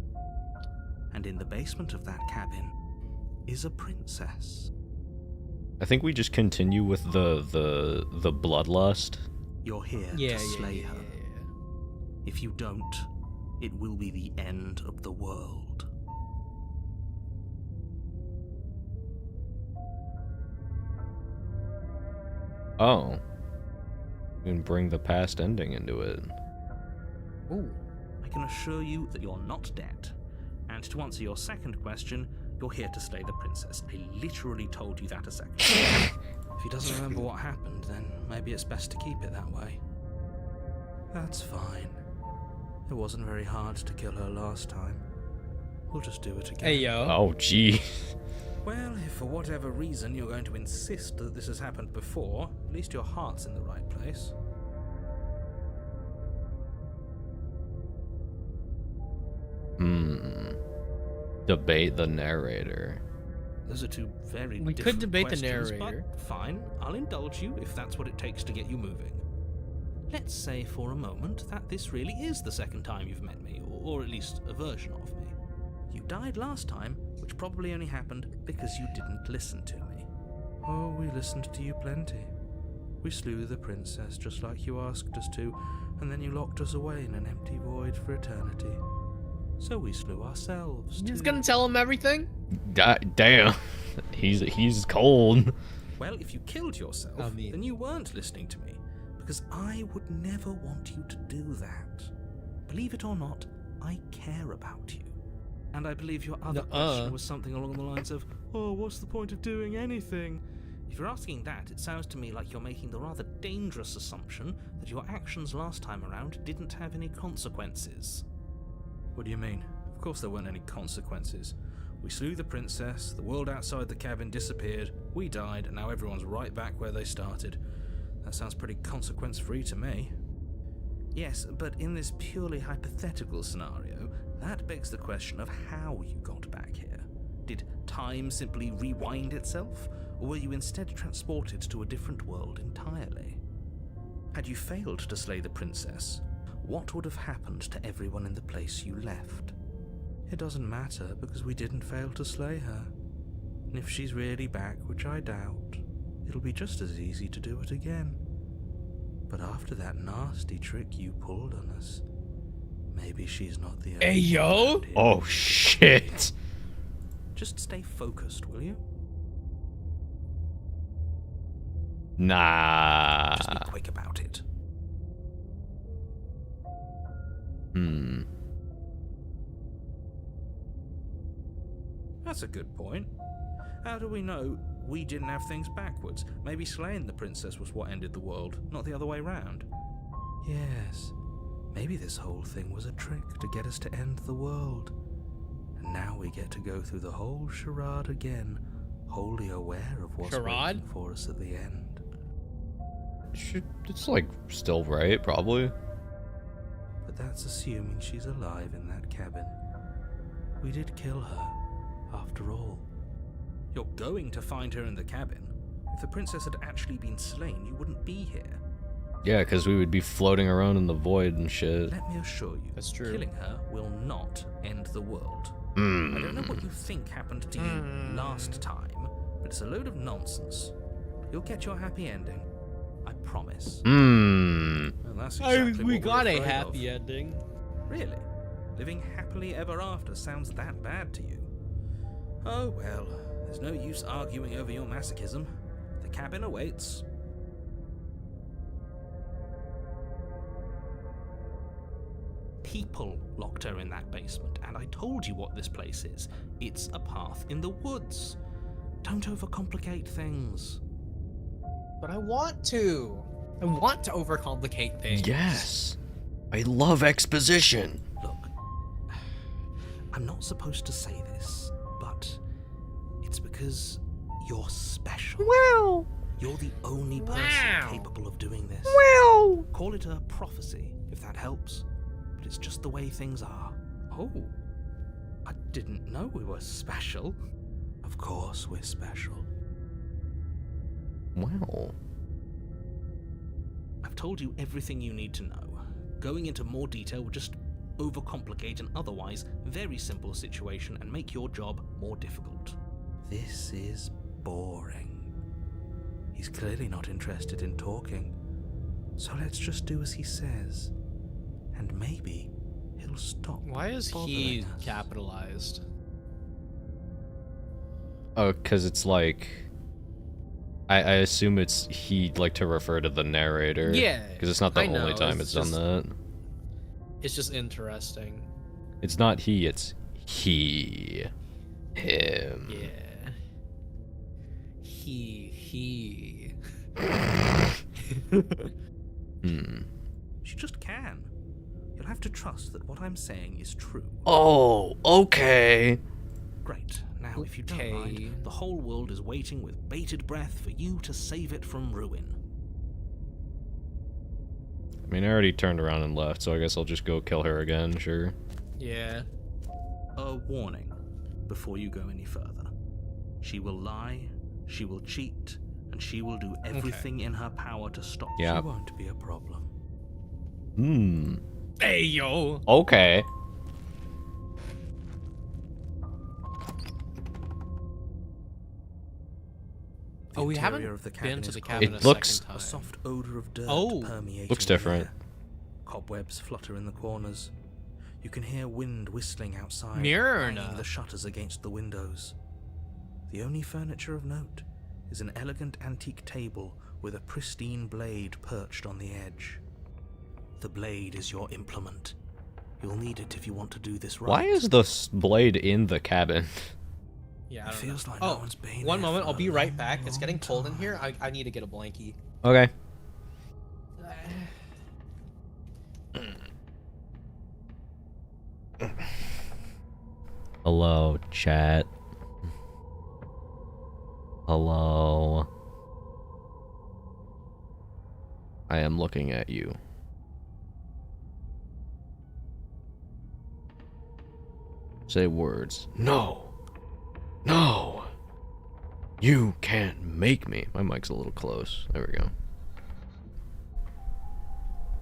Speaker 3: And in the basement of that cabin is a princess.
Speaker 2: I think we just continue with the bloodlust.
Speaker 3: You're here
Speaker 1: Yeah,
Speaker 3: to
Speaker 1: yeah,
Speaker 3: slay
Speaker 1: yeah,
Speaker 3: her.
Speaker 1: yeah.
Speaker 3: If you don't, it will be the end of the world.
Speaker 2: Oh. You can bring the past ending into it.
Speaker 1: Ooh.
Speaker 3: I can assure you that you're not dead. And to answer your second question, you're here to slay the princess. I literally told you that a second ago. If he doesn't remember what happened, then maybe it's best to keep it that way. That's fine. It wasn't very hard to kill her last time. We'll just do it again.
Speaker 1: Hey, yo.
Speaker 2: Oh, gee.
Speaker 3: Well, if for whatever reason you're going to insist that this has happened before, at least your heart's in the right place.
Speaker 2: Debate the narrator.
Speaker 3: Those are two very
Speaker 1: We
Speaker 3: different
Speaker 1: could debate the
Speaker 3: questions,
Speaker 1: narrator.
Speaker 3: But fine, I'll indulge you if that's what it takes to get you moving. Let's say for a moment that this really is the second time you've met me, or at least a version of me. You died last time, which probably only happened because you didn't listen to me. Oh, we listened to you plenty. We slew the princess just like you asked us to, and then you locked us away in an empty void for eternity. So we slew ourselves,
Speaker 1: He's
Speaker 3: too.
Speaker 1: gonna tell him everything?
Speaker 2: Damn. He's cold.
Speaker 3: Well, if you killed yourself,
Speaker 1: I mean-
Speaker 3: then you weren't listening to me. because I would never want you to do that. Believe it or not, I care about you. And I believe your other question was something along the lines of, oh, what's the point of doing anything? If you're asking that, it sounds to me like you're making the rather dangerous assumption that your actions last time around didn't have any consequences. What do you mean? Of course there weren't any consequences. We slew the princess, the world outside the cabin disappeared, we died, and now everyone's right back where they started. That sounds pretty consequence-free to me. Yes, but in this purely hypothetical scenario, that begs the question of how you got back here. Did time simply rewind itself, or were you instead transported to a different world entirely? Had you failed to slay the princess, what would have happened to everyone in the place you left? It doesn't matter, because we didn't fail to slay her. And if she's really back, which I doubt, it'll be just as easy to do it again. But after that nasty trick you pulled on us, maybe she's not the only
Speaker 1: Hey, yo!
Speaker 3: one here.
Speaker 2: Oh, shit.
Speaker 3: Just stay focused, will you?
Speaker 2: Nah.
Speaker 3: Just be quick about it. That's a good point. How do we know we didn't have things backwards? Maybe slaying the princess was what ended the world, not the other way round. Yes, maybe this whole thing was a trick to get us to end the world. And now we get to go through the whole charade again, wholly aware of what's waiting for us at the end.
Speaker 2: It's like still right, probably.
Speaker 3: But that's assuming she's alive in that cabin. We did kill her, after all. You're going to find her in the cabin. If the princess had actually been slain, you wouldn't be here.
Speaker 2: Yeah, because we would be floating around in the void and shit.
Speaker 3: Let me assure you,
Speaker 1: That's true.
Speaker 3: killing her will not end the world.
Speaker 2: Mm.
Speaker 3: I don't know what you think happened to you last time, but it's a load of nonsense. You'll get your happy ending. I promise.
Speaker 2: Mm.
Speaker 3: Well, that's exactly
Speaker 1: We
Speaker 3: what
Speaker 1: got
Speaker 3: we're
Speaker 1: a
Speaker 3: afraid
Speaker 1: happy
Speaker 3: of.
Speaker 1: ending.
Speaker 3: Really? Living happily ever after sounds that bad to you? Oh well, there's no use arguing over your masochism. The cabin awaits. People locked her in that basement, and I told you what this place is. It's a path in the woods. Don't overcomplicate things.
Speaker 1: But I want to. I want to overcomplicate things.
Speaker 2: Yes. I love exposition.
Speaker 3: Look, I'm not supposed to say this, but it's because you're special.
Speaker 2: Wow.
Speaker 3: You're the only person
Speaker 1: Wow.
Speaker 3: capable of doing this.
Speaker 2: Wow.
Speaker 3: Call it a prophecy, if that helps. But it's just the way things are. Oh, I didn't know we were special. Of course we're special.
Speaker 2: Wow.
Speaker 3: I've told you everything you need to know. Going into more detail will just overcomplicate an otherwise very simple situation and make your job more difficult. This is boring. He's clearly not interested in talking. So let's just do as he says. And maybe he'll stop.
Speaker 1: Why is he
Speaker 3: bothering us.
Speaker 1: capitalized?
Speaker 2: Oh, because it's like... I assume it's he, like, to refer to the narrator.
Speaker 1: Yeah,
Speaker 2: Because it's not the
Speaker 1: I
Speaker 2: only
Speaker 1: know,
Speaker 2: time
Speaker 1: it's
Speaker 2: it's done that.
Speaker 1: It's just interesting.
Speaker 2: It's not he, it's he. Him.
Speaker 1: Yeah. He.
Speaker 3: She just can. You'll have to trust that what I'm saying is true.
Speaker 2: Oh, okay.
Speaker 3: Great. Now, if you don't
Speaker 1: Okay.
Speaker 3: mind, the whole world is waiting with bated breath for you to save it from ruin.
Speaker 2: I mean, I already turned around and left, so I guess I'll just go kill her again, sure.
Speaker 1: Yeah.
Speaker 3: A warning before you go any further. She will lie, she will cheat, and she will do everything in her power to stop.
Speaker 2: Yeah.
Speaker 3: She won't be a problem.
Speaker 1: Hey, yo.
Speaker 2: Okay.
Speaker 3: The
Speaker 1: Oh, we
Speaker 3: interior
Speaker 1: haven't
Speaker 3: of the cabin
Speaker 1: been to
Speaker 3: is
Speaker 1: the
Speaker 3: cold.
Speaker 1: cabin
Speaker 2: It
Speaker 1: a
Speaker 2: looks-
Speaker 1: second time.
Speaker 3: A soft odor of dirt
Speaker 1: Oh,
Speaker 3: permeating
Speaker 2: looks
Speaker 3: the
Speaker 2: different.
Speaker 3: air. Cobwebs flutter in the corners. You can hear wind whistling outside,
Speaker 1: Mirror
Speaker 3: banging
Speaker 1: enough.
Speaker 3: the shutters against the windows. The only furniture of note is an elegant antique table with a pristine blade perched on the edge. The blade is your implement. You'll need it if you want to do this right.
Speaker 2: Why is the blade in the cabin?
Speaker 1: Yeah, I
Speaker 3: It
Speaker 1: don't
Speaker 3: feels
Speaker 1: know.
Speaker 3: like no one's been
Speaker 1: One
Speaker 3: here
Speaker 1: moment,
Speaker 3: for
Speaker 1: I'll
Speaker 3: a
Speaker 1: be right
Speaker 3: long,
Speaker 1: back. It's getting
Speaker 3: long
Speaker 1: cold in here.
Speaker 3: time.
Speaker 1: I need to get a blankie.
Speaker 2: Okay. Hello, chat. Hello. I am looking at you. Say words. No. No. You can't make me. My mic's a little close. There we go.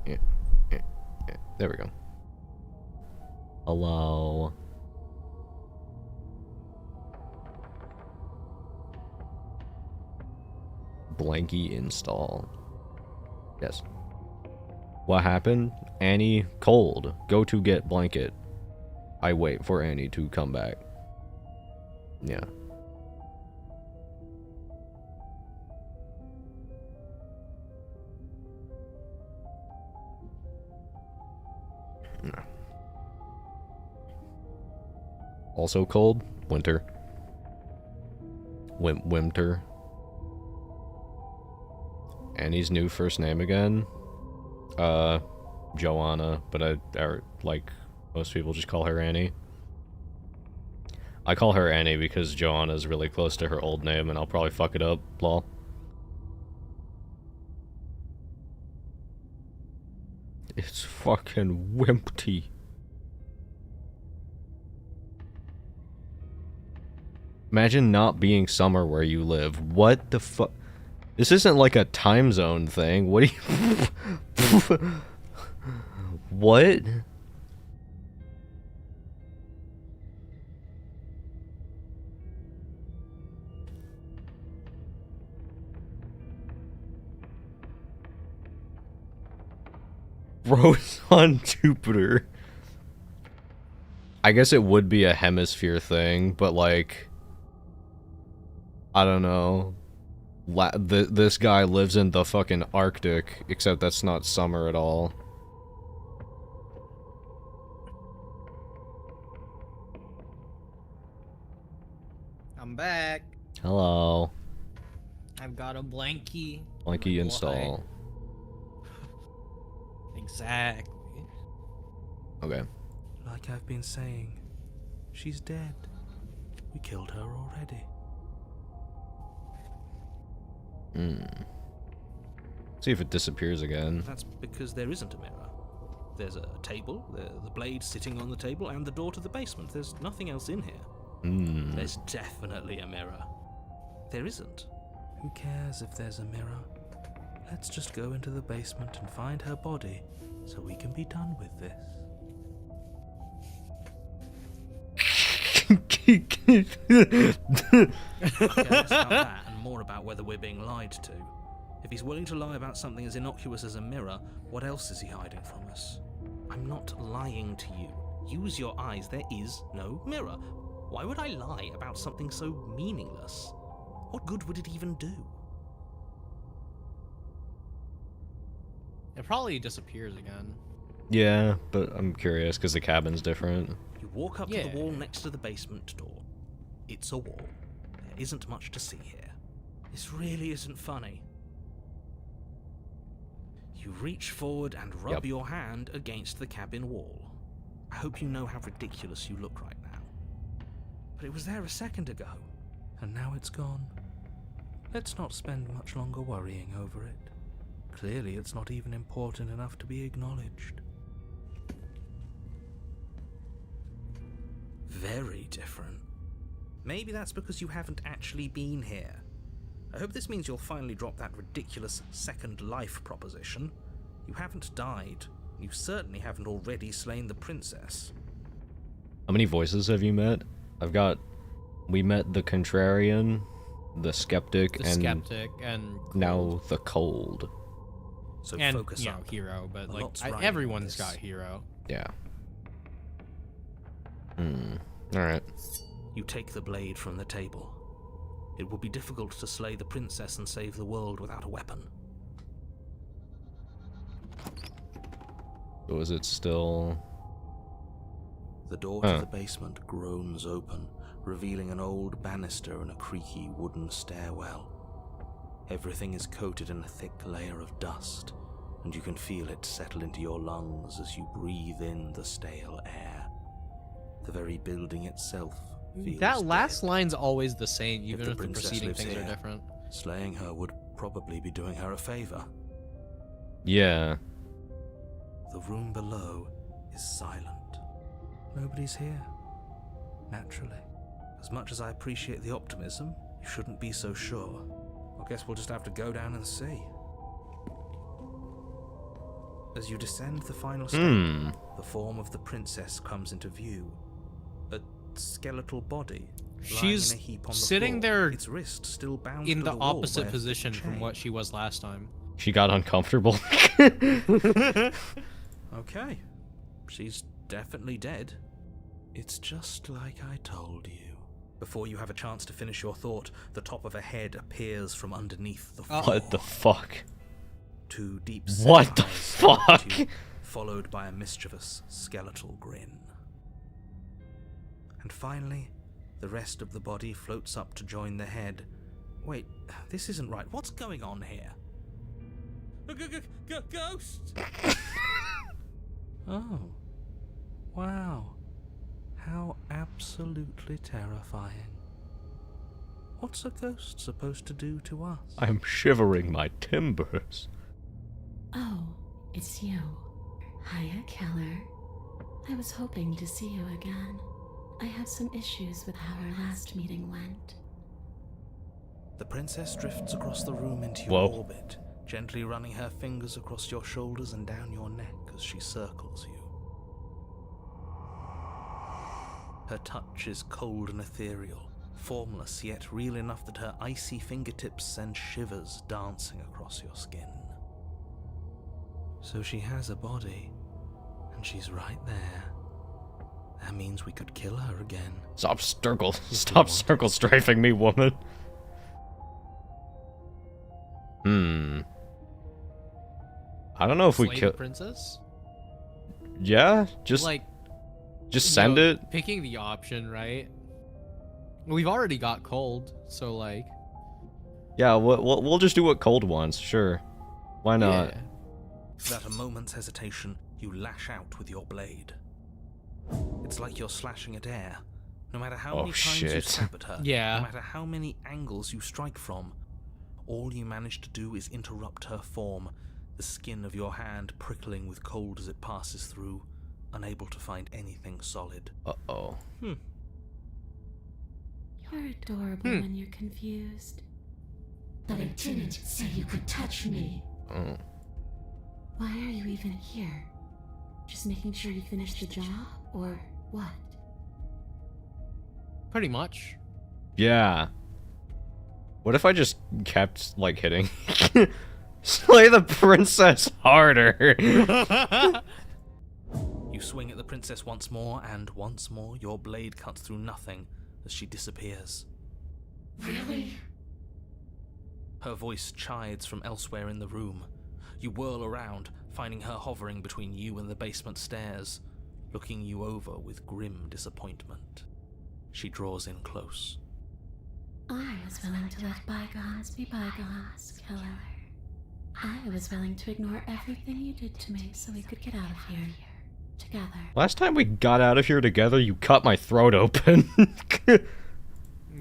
Speaker 2: Yeah. There we go. Hello. Blankie install. Yes. What happened? Annie cold. Go to get blanket. I wait for Annie to come back. Yeah. No. Also cold? Winter. Winter. Annie's new first name again? Joanna, but like, most people just call her Annie. I call her Annie because Joanna is really close to her old name and I'll probably fuck it up, lol. It's fucking wimpty. Imagine not being summer where you live. What the fuck? This isn't like a time zone thing. What do you... What? Rose on Jupiter. I guess it would be a hemisphere thing, but like... I don't know. This guy lives in the fucking Arctic, except that's not summer at all.
Speaker 1: I'm back.
Speaker 2: Hello.
Speaker 1: I've got a blankie.
Speaker 2: Blankie
Speaker 1: Boy.
Speaker 2: install.
Speaker 1: Exactly.
Speaker 2: Okay.
Speaker 3: Like I've been saying, she's dead. We killed her already.
Speaker 2: See if it disappears again.
Speaker 3: That's because there isn't a mirror. There's a table, the blade sitting on the table, and the door to the basement. There's nothing else in here. There's definitely a mirror. There isn't. Who cares if there's a mirror? Let's just go into the basement and find her body so we can be done with this. Okay, less about that and more about whether we're being lied to. If he's willing to lie about something as innocuous as a mirror, what else is he hiding from us? I'm not lying to you. Use your eyes. There is no mirror. Why would I lie about something so meaningless? What good would it even do?
Speaker 1: It probably disappears again.
Speaker 2: Yeah, but I'm curious because the cabin's different.
Speaker 3: You walk up to
Speaker 1: Yeah.
Speaker 3: the wall next to the basement door. It's a wall. There isn't much to see here. This really isn't funny. You reach forward and rub your hand against the cabin wall. I hope you know how ridiculous you look right now. But it was there a second ago, and now it's gone. Let's not spend much longer worrying over it. Clearly it's not even important enough to be acknowledged. Very different. Maybe that's because you haven't actually been here. I hope this means you'll finally drop that ridiculous second life proposition. You haven't died. You certainly haven't already slain the princess.
Speaker 2: How many voices have you met? We met the Contrarian, the Skeptic,
Speaker 1: and
Speaker 2: now the Cold.
Speaker 3: So
Speaker 1: and
Speaker 3: focus
Speaker 1: you know,
Speaker 3: up.
Speaker 1: Hero, but
Speaker 3: A
Speaker 1: like
Speaker 3: lot's riding on
Speaker 1: everyone's
Speaker 3: this.
Speaker 1: got Hero.
Speaker 2: Yeah. Alright.
Speaker 3: You take the blade from the table. It would be difficult to slay the princess and save the world without a weapon.
Speaker 2: So is it still...
Speaker 3: The door to the basement groans open, revealing an old banister and a creaky wooden stairwell. Everything is coated in a thick layer of dust, and you can feel it settle into your lungs as you breathe in the stale air. The very building itself feels
Speaker 1: That last
Speaker 3: dead.
Speaker 1: line's always the same, even
Speaker 3: the
Speaker 1: if the
Speaker 3: princess
Speaker 1: preceding
Speaker 3: lives
Speaker 1: things are
Speaker 3: here,
Speaker 1: different.
Speaker 3: Slaying her would probably be doing her a favor.
Speaker 2: Yeah.
Speaker 3: The room below is silent. Nobody's here. Naturally. As much as I appreciate the optimism, you shouldn't be so sure. I guess we'll just have to go down and see. As you descend the final step, the form of the princess comes into view. A skeletal body.
Speaker 1: She's
Speaker 3: lying in a heap on the
Speaker 1: sitting
Speaker 3: floor,
Speaker 1: there
Speaker 3: its wrist still bound
Speaker 1: in
Speaker 3: to
Speaker 1: the
Speaker 3: the wall by
Speaker 1: opposite
Speaker 3: a
Speaker 1: position
Speaker 3: thick
Speaker 1: from
Speaker 3: chain.
Speaker 1: what she was last time.
Speaker 2: She got uncomfortable.
Speaker 3: Okay. She's definitely dead. It's just like I told you. Before you have a chance to finish your thought, the top of a head appears from underneath the floor.
Speaker 2: What the fuck?
Speaker 3: Two deep
Speaker 2: What the
Speaker 3: eyes stare at
Speaker 2: fuck?
Speaker 3: you, followed by a mischievous skeletal grin. And finally, the rest of the body floats up to join the head. Wait, this isn't right. What's going on here? Ghost! Oh. Wow. How absolutely terrifying. What's a ghost supposed to do to us?
Speaker 2: I'm shivering my timbers.
Speaker 5: Oh, it's you. Hiya, Keller. I was hoping to see you again. I have some issues with how our last meeting went.
Speaker 3: The princess drifts across the room into your
Speaker 2: Whoa.
Speaker 3: orbit, gently running her fingers across your shoulders and down your neck as she circles you. Her touch is cold and ethereal, formless yet real enough that her icy fingertips send shivers dancing across your skin. So she has a body, and she's right there. That means we could kill her again.
Speaker 2: Stop circle strafing me, woman. I don't know if we
Speaker 1: Slay
Speaker 2: kill.
Speaker 1: the princess?
Speaker 2: Yeah, just
Speaker 1: Like,
Speaker 2: send
Speaker 1: you know,
Speaker 2: it.
Speaker 1: Picking the option, right? We've already got cold, so like.
Speaker 2: Yeah, we'll just do what Cold wants. Sure, why not?
Speaker 1: Yeah.
Speaker 3: Without a moment's hesitation, you lash out with your blade. It's like you're slashing at air. No matter how
Speaker 2: Oh,
Speaker 3: many times you
Speaker 2: shit.
Speaker 3: stab at her,
Speaker 1: Yeah.
Speaker 3: no matter how many angles you strike from, all you manage to do is interrupt her form, the skin of your hand prickling with cold as it passes through, unable to find anything solid.
Speaker 2: Uh-oh.
Speaker 5: You're adorable when you're confused. But I didn't say you could touch me.
Speaker 2: Oh.
Speaker 5: Why are you even here? Just making sure you finish the job, or what?
Speaker 1: Pretty much.
Speaker 2: Yeah. What if I just kept, like, hitting? Slay the princess harder!
Speaker 3: You swing at the princess once more, and once more your blade cuts through nothing as she disappears.
Speaker 5: Really?
Speaker 3: Her voice chides from elsewhere in the room. You whirl around, finding her hovering between you and the basement stairs, looking you over with grim disappointment. She draws in close.
Speaker 5: I was willing to let bygones be bygones, Keller. I was willing to ignore everything you did to me so we could get out of here. Together.
Speaker 2: Last time we got out of here together, you cut my throat open.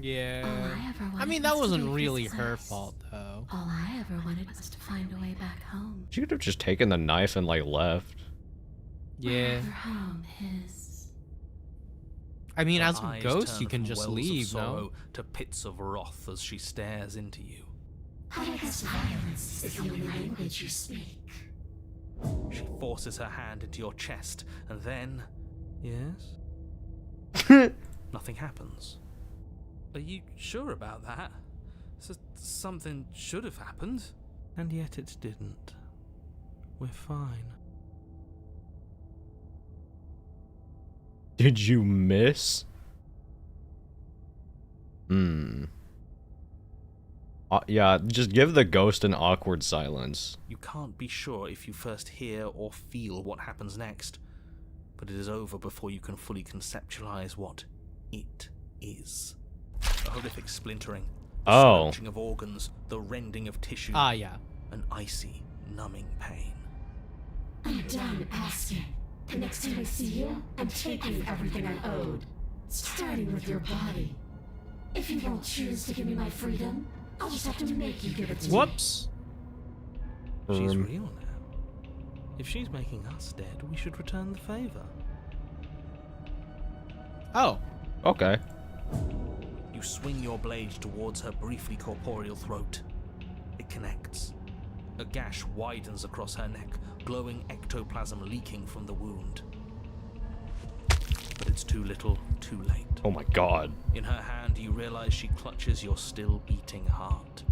Speaker 1: Yeah.
Speaker 5: All I ever wanted
Speaker 1: I mean, that
Speaker 5: was to
Speaker 1: wasn't
Speaker 5: leave
Speaker 1: really
Speaker 5: this
Speaker 1: her
Speaker 5: place.
Speaker 1: fault, though.
Speaker 5: All I ever wanted was to find a way back home.
Speaker 2: She could have just taken the knife and, like, left.
Speaker 1: Yeah.
Speaker 5: Wherever home is.
Speaker 1: I mean,
Speaker 3: Her
Speaker 1: as a
Speaker 3: eyes
Speaker 1: ghost,
Speaker 3: turn
Speaker 1: you can
Speaker 3: from
Speaker 1: just
Speaker 3: wells of
Speaker 1: leave,
Speaker 3: sorrow
Speaker 1: no?
Speaker 3: to pits of wrath as she stares into you.
Speaker 5: I guess violence is the only language you speak.
Speaker 3: She forces her hand into your chest, and then... Yes? Nothing happens. Are you sure about that? Something should have happened. And yet it didn't. We're fine.
Speaker 2: Did you miss? Yeah, just give the ghost an awkward silence.
Speaker 3: You can't be sure if you first hear or feel what happens next, but it is over before you can fully conceptualize what it is. A horrific splintering, the scorching of organs, the rending of tissue.
Speaker 1: Ah, yeah.
Speaker 3: An icy, numbing pain.
Speaker 6: I'm done asking. The next time I see you, I'm taking everything I owed. Starting with your body. If you won't choose to give me my freedom, I'll just have to make you give it to me.
Speaker 1: Whoops.
Speaker 3: She's real now. If she's making us dead, we should return the favor.
Speaker 1: Oh.
Speaker 2: Okay.
Speaker 3: You swing your blade towards her briefly corporeal throat. It connects. A gash widens across her neck, glowing ectoplasm leaking from the wound. But it's too little, too late.
Speaker 2: Oh my god.
Speaker 3: In her hand, you realize she clutches your still beating heart.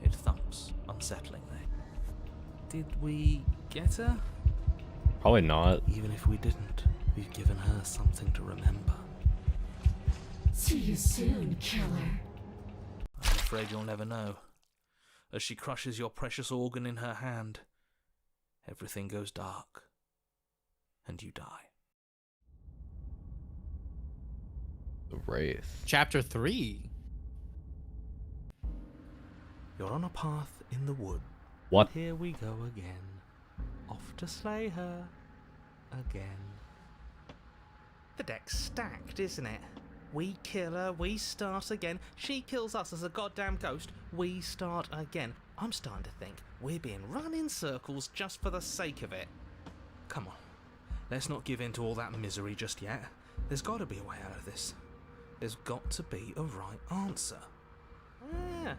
Speaker 3: It thumps unsettlingly. Did we get her?
Speaker 2: Probably not.
Speaker 3: Even if we didn't, we've given her something to remember.
Speaker 6: See you soon, killer.
Speaker 3: I'm afraid you'll never know. As she crushes your precious organ in her hand, everything goes dark, and you die.
Speaker 2: The Wraith.
Speaker 1: Chapter 3.
Speaker 3: You're on a path in the wood.
Speaker 2: What?
Speaker 3: Here we go again. Off to slay her. Again. The deck's stacked, isn't it? We kill her, we start again. She kills us as a goddamn ghost, we start again. I'm starting to think we're being run in circles just for the sake of it. Come on, let's not give in to all that misery just yet. There's got to be a way out of this. There's got to be a right answer. Yeah.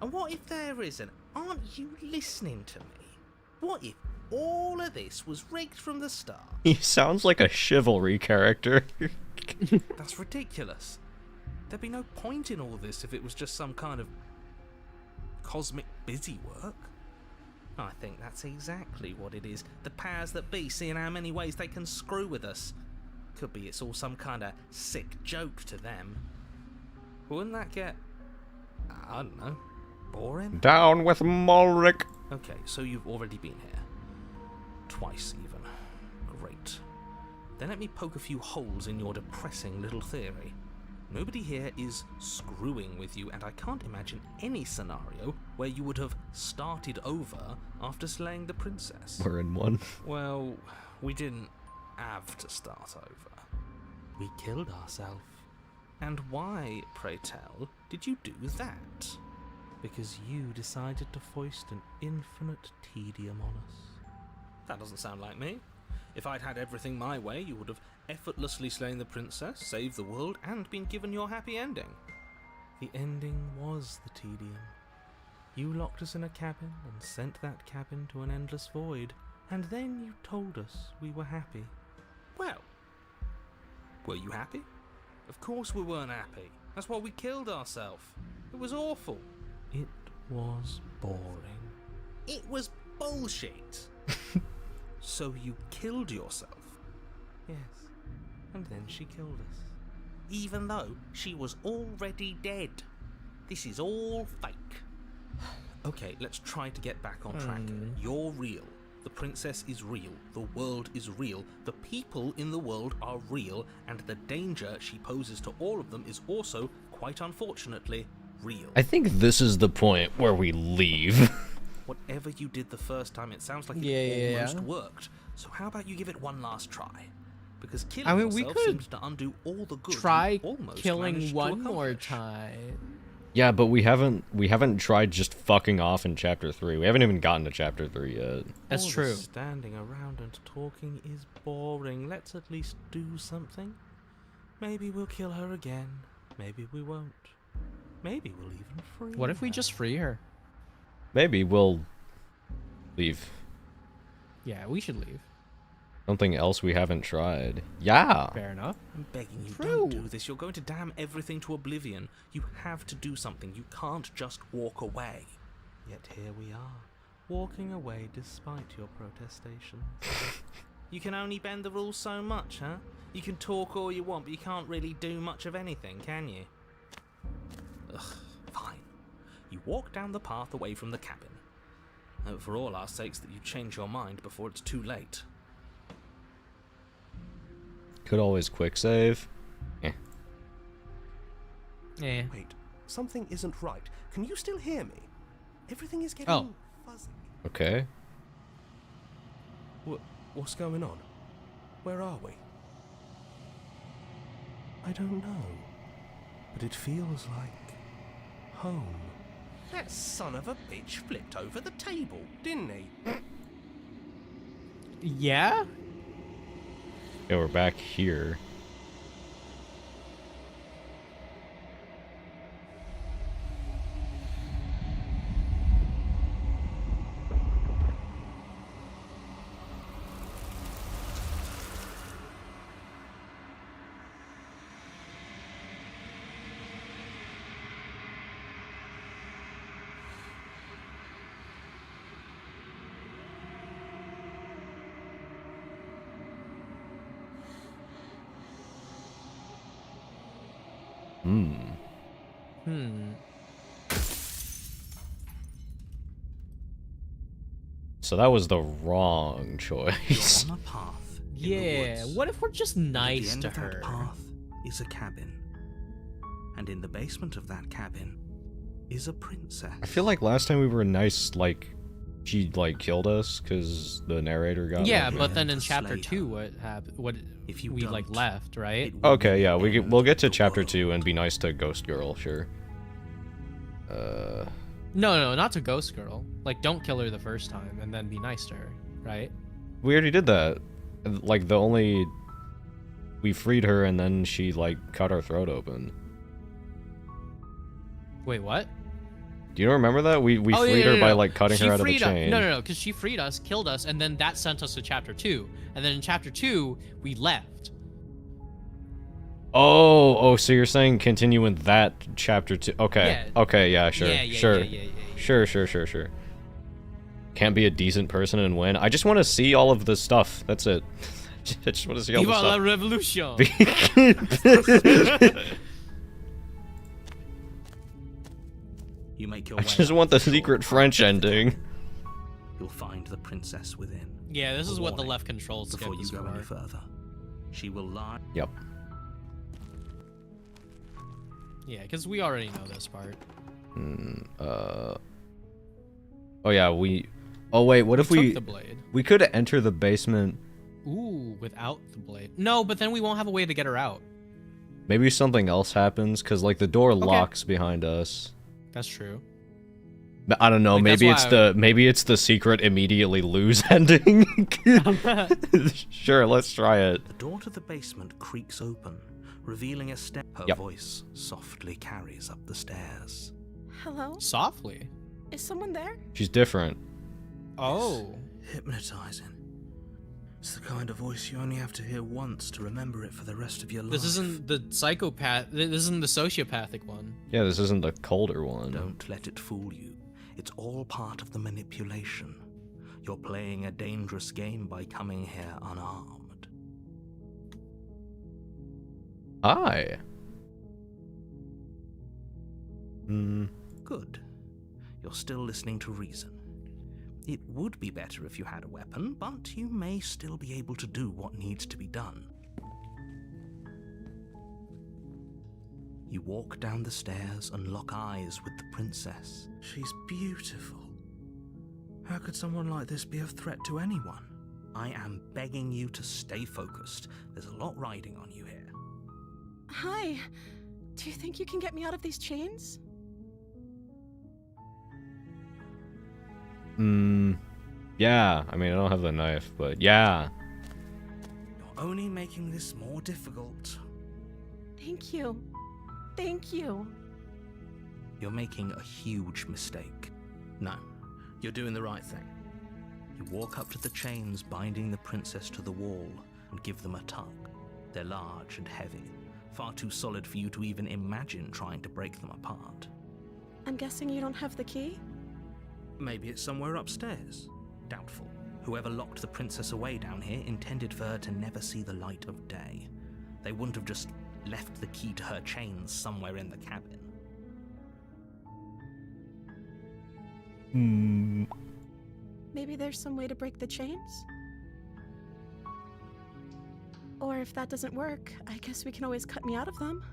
Speaker 3: And what if there isn't? Aren't you listening to me? What if all of this was rigged from the start?
Speaker 2: He sounds like a chivalry character.
Speaker 3: That's ridiculous. There'd be no point in all this if it was just some kind of cosmic busy work. I think that's exactly what it is. The powers that be seeing how many ways they can screw with us. Could be it's all some kind of sick joke to them. Wouldn't that get, I don't know, boring?
Speaker 2: Down with Mulric.
Speaker 3: Okay, so you've already been here. Twice even. Great. Then let me poke a few holes in your depressing little theory. Nobody here is screwing with you, and I can't imagine any scenario where you would have started over after slaying the princess.
Speaker 2: We're in one.
Speaker 3: Well, we didn't have to start over. We killed ourselves. And why, pray tell, did you do that? Because you decided to foist an infinite tedium on us. That doesn't sound like me. If I'd had everything my way, you would have effortlessly slain the princess, saved the world, and been given your happy ending. The ending was the tedium. You locked us in a cabin and sent that cabin to an endless void, and then you told us we were happy. Well, were you happy? Of course we weren't happy. That's why we killed ourselves. It was awful. It was boring. It was bullshit. So you killed yourself? Yes. And then she killed us. Even though she was already dead. This is all fake. Okay, let's try to get back on track. You're real. The princess is real. The world is real. The people in the world are real. And the danger she poses to all of them is also, quite unfortunately, real.
Speaker 2: I think this is the point where we leave.
Speaker 3: Whatever you did the first time, it sounds like it almost worked. So how about you give it one last try? Because killing yourself seems to undo all the good
Speaker 1: try
Speaker 3: you almost
Speaker 1: killing
Speaker 3: managed
Speaker 1: one
Speaker 3: to
Speaker 1: more
Speaker 3: accomplish.
Speaker 1: time.
Speaker 2: Yeah, but we haven't tried just fucking off in chapter 3. We haven't even gotten to chapter 3 yet.
Speaker 1: That's
Speaker 3: All
Speaker 1: true.
Speaker 3: this standing around and talking is boring. Let's at least do something. Maybe we'll kill her again. Maybe we won't. Maybe we'll even free
Speaker 1: What if we
Speaker 3: her.
Speaker 1: just free her?
Speaker 2: Maybe we'll leave.
Speaker 1: Yeah, we should leave.
Speaker 2: Something else we haven't tried. Yeah.
Speaker 1: Fair enough.
Speaker 3: I'm begging you,
Speaker 1: True.
Speaker 3: don't do this. You're going to damn everything to oblivion. You have to do something. You can't just walk away. Yet here we are, walking away despite your protestations. You can only bend the rules so much, huh? You can talk all you want, but you can't really do much of anything, can you? Ugh, fine. You walk down the path away from the cabin. Hope for all our sakes that you change your mind before it's too late.
Speaker 2: Could always quick save.
Speaker 1: Yeah.
Speaker 4: Wait, something isn't right. Can you still hear me? Everything is getting fuzzy.
Speaker 2: Okay.
Speaker 4: What's going on? Where are we? I don't know. But it feels like home. That son of a bitch flipped over the table, didn't he?
Speaker 1: Yeah?
Speaker 2: Yeah, we're back here. So that was the wrong choice.
Speaker 3: You're on a path in the
Speaker 1: Yeah.
Speaker 3: woods.
Speaker 1: What if we're just
Speaker 3: And
Speaker 1: nice
Speaker 3: at
Speaker 1: to
Speaker 3: the end of
Speaker 1: her?
Speaker 3: that path is a cabin. And in the basement of that cabin is a princess.
Speaker 2: I feel like last time we were nice, like, she, like, killed us because the narrator got...
Speaker 1: Yeah,
Speaker 2: like,
Speaker 1: but then in
Speaker 3: to
Speaker 1: chapter
Speaker 3: slay
Speaker 1: 2,
Speaker 3: her.
Speaker 1: what happened? What
Speaker 3: If you
Speaker 1: we like
Speaker 3: don't,
Speaker 1: left, right?
Speaker 3: it will
Speaker 2: Okay,
Speaker 3: be
Speaker 2: yeah,
Speaker 3: the end
Speaker 2: we'll get to
Speaker 3: of the
Speaker 2: chapter
Speaker 3: world.
Speaker 2: 2 and be nice to Ghost Girl, sure.
Speaker 1: No, not to Ghost Girl. Like, don't kill her the first time and then be nice to her, right?
Speaker 2: We already did that. Like, we freed her and then she, like, cut our throat open.
Speaker 1: Wait, what?
Speaker 2: Do you remember that? We
Speaker 1: Oh,
Speaker 2: freed
Speaker 1: yeah,
Speaker 2: her
Speaker 1: no,
Speaker 2: by,
Speaker 1: no.
Speaker 2: like, cutting
Speaker 1: She
Speaker 2: her out of the
Speaker 1: freed us-
Speaker 2: chain.
Speaker 1: No, because she freed us, killed us, and then that sent us to chapter 2. And then in chapter 2, we left.
Speaker 2: Oh, so you're saying continue in that chapter 2. Okay.
Speaker 1: Yeah.
Speaker 2: Okay, yeah, sure.
Speaker 1: Yeah.
Speaker 2: Sure. Can't be a decent person and win. I just want to see all of the stuff. That's it. I just want to see all
Speaker 1: Viva la
Speaker 2: the
Speaker 1: revolution!
Speaker 2: stuff.
Speaker 3: You make your
Speaker 2: I
Speaker 3: way
Speaker 2: just
Speaker 3: up
Speaker 2: want the
Speaker 3: shore
Speaker 2: secret
Speaker 3: path
Speaker 2: French
Speaker 3: of the
Speaker 2: ending.
Speaker 3: cabin. You'll find the princess within.
Speaker 1: Yeah, this
Speaker 3: A
Speaker 1: is what the
Speaker 3: warning
Speaker 1: left control skip
Speaker 3: before you
Speaker 1: is
Speaker 3: go any
Speaker 1: for.
Speaker 3: further. She will lie.
Speaker 2: Yep.
Speaker 1: Yeah, because we already know this part.
Speaker 2: Oh yeah, oh wait, what if
Speaker 1: took
Speaker 2: we...
Speaker 1: the blade.
Speaker 2: We could enter the basement.
Speaker 1: Ooh, without the blade. No, but then we won't have a way to get her out.
Speaker 2: Maybe something else happens, because, like, the door locks behind us.
Speaker 1: That's true.
Speaker 2: But I don't know,
Speaker 1: Like,
Speaker 2: maybe
Speaker 1: that's
Speaker 2: it's
Speaker 1: why
Speaker 2: maybe it's the secret immediately lose ending. Sure, let's try it.
Speaker 3: The door to the basement creaks open, revealing a step. Her
Speaker 2: Yep.
Speaker 3: voice softly carries up the stairs.
Speaker 5: Hello?
Speaker 1: Softly.
Speaker 5: Is someone there?
Speaker 2: She's different.
Speaker 1: Oh.
Speaker 3: Hypnotizing. It's the kind of voice you only have to hear once to remember it for the rest of your life.
Speaker 1: This isn't the psychopath. This isn't the sociopathic one.
Speaker 2: Yeah, this isn't the colder one.
Speaker 3: Don't let it fool you. It's all part of the manipulation. You're playing a dangerous game by coming here unarmed.
Speaker 2: Hi.
Speaker 3: Good. You're still listening to reason. It would be better if you had a weapon, but you may still be able to do what needs to be done. You walk down the stairs and lock eyes with the princess. She's beautiful. How could someone like this be a threat to anyone? I am begging you to stay focused. There's a lot riding on you here.
Speaker 5: Hi. Do you think you can get me out of these chains?
Speaker 2: Yeah, I mean, I don't have the knife, but yeah.
Speaker 3: You're only making this more difficult.
Speaker 5: Thank you. Thank you.
Speaker 3: You're making a huge mistake. No, you're doing the right thing. You walk up to the chains binding the princess to the wall and give them a tug. They're large and heavy, far too solid for you to even imagine trying to break them apart.
Speaker 5: I'm guessing you don't have the key?
Speaker 3: Maybe it's somewhere upstairs. Doubtful. Whoever locked the princess away down here intended for her to never see the light of day. They wouldn't have just left the key to her chains somewhere in the cabin.
Speaker 5: Maybe there's some way to break the chains? Or if that doesn't work, I guess we can always cut me out of them.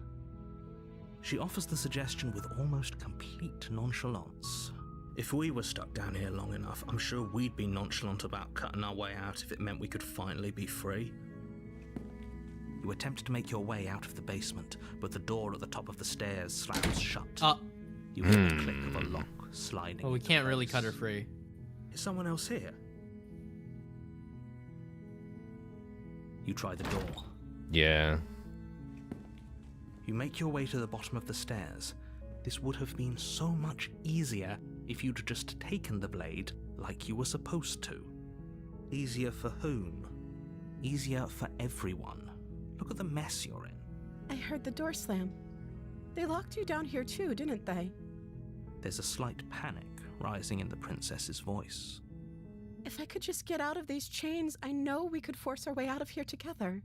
Speaker 3: She offers the suggestion with almost complete nonchalance. If we were stuck down here long enough, I'm sure we'd be nonchalant about cutting our way out if it meant we could finally be free. You attempt to make your way out of the basement, but the door at the top of the stairs slams shut. You hear the click of a lock sliding.
Speaker 1: Well, we can't really cut her free.
Speaker 3: Is someone else here? You try the door.
Speaker 2: Yeah.
Speaker 3: You make your way to the bottom of the stairs. This would have been so much easier if you'd just taken the blade like you were supposed to. Easier for whom? Easier for everyone. Look at the mess you're in.
Speaker 5: I heard the door slam. They locked you down here too, didn't they?
Speaker 3: There's a slight panic rising in the princess's voice.
Speaker 5: If I could just get out of these chains, I know we could force our way out of here together.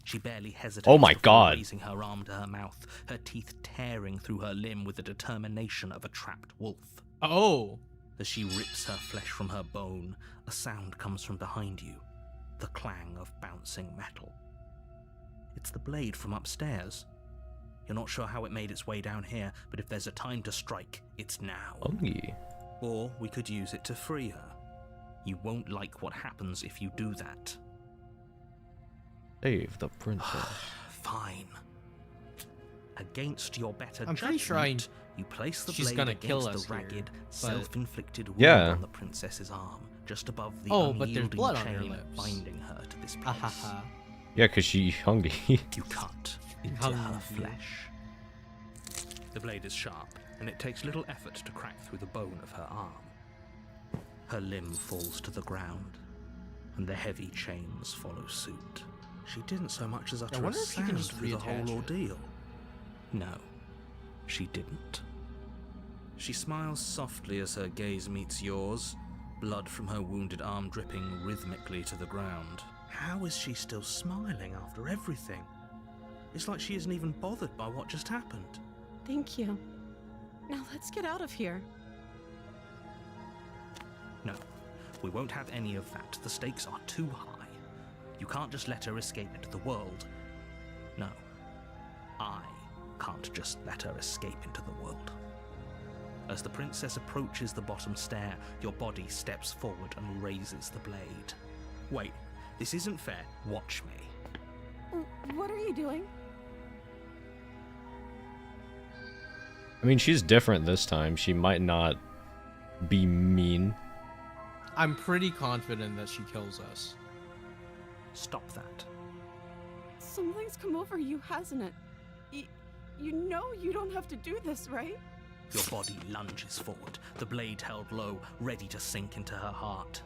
Speaker 3: She barely hesitates
Speaker 2: Oh my
Speaker 3: before
Speaker 2: God.
Speaker 3: raising her arm to her mouth, her teeth tearing through her limb with the determination of a trapped wolf.
Speaker 1: Oh!
Speaker 3: As she rips her flesh from her bone, a sound comes from behind you, the clang of bouncing metal. It's the blade from upstairs. You're not sure how it made its way down here, but if there's a time to strike, it's now.
Speaker 2: Oh, yeah.
Speaker 3: Or we could use it to free her. You won't like what happens if you do that.
Speaker 2: Save the princess.
Speaker 3: Fine. Against your better
Speaker 1: I'm
Speaker 3: judgment,
Speaker 1: pretty sure
Speaker 3: you place the
Speaker 1: she's
Speaker 3: blade
Speaker 1: gonna kill
Speaker 3: against
Speaker 1: us
Speaker 3: the
Speaker 1: here,
Speaker 3: ragged,
Speaker 1: but-
Speaker 3: self-inflicted wound
Speaker 2: Yeah.
Speaker 3: on the princess's arm, just above the
Speaker 1: Oh, but there's
Speaker 3: unyielding
Speaker 1: blood on her
Speaker 3: chain
Speaker 1: lips.
Speaker 3: binding her to this place.
Speaker 1: Ahaha.
Speaker 2: Yeah, because she hungry.
Speaker 3: You cut into her
Speaker 1: Hungry.
Speaker 3: flesh. The blade is sharp, and it takes little effort to crack through the bone of her arm. Her limb falls to the ground, and the heavy chains follow suit. She didn't so much as utter a
Speaker 1: wonder if she can
Speaker 3: sound
Speaker 1: just
Speaker 3: through the whole
Speaker 1: reattach it.
Speaker 3: ordeal. No, she didn't. She smiles softly as her gaze meets yours, blood from her wounded arm dripping rhythmically to the ground. How is she still smiling after everything? It's like she isn't even bothered by what just happened.
Speaker 5: Thank you. Now let's get out of here.
Speaker 3: No, we won't have any of that. The stakes are too high. You can't just let her escape into the world. No, I can't just let her escape into the world. As the princess approaches the bottom stair, your body steps forward and raises the blade. Wait, this isn't fair. Watch me.
Speaker 5: What are you doing?
Speaker 2: I mean, she's different this time. She might not be mean.
Speaker 1: I'm pretty confident that she kills us.
Speaker 3: Stop that.
Speaker 5: Something's come over you, hasn't it? You know you don't have to do this, right?
Speaker 3: Your body lunges forward, the blade held low, ready to sink into her heart.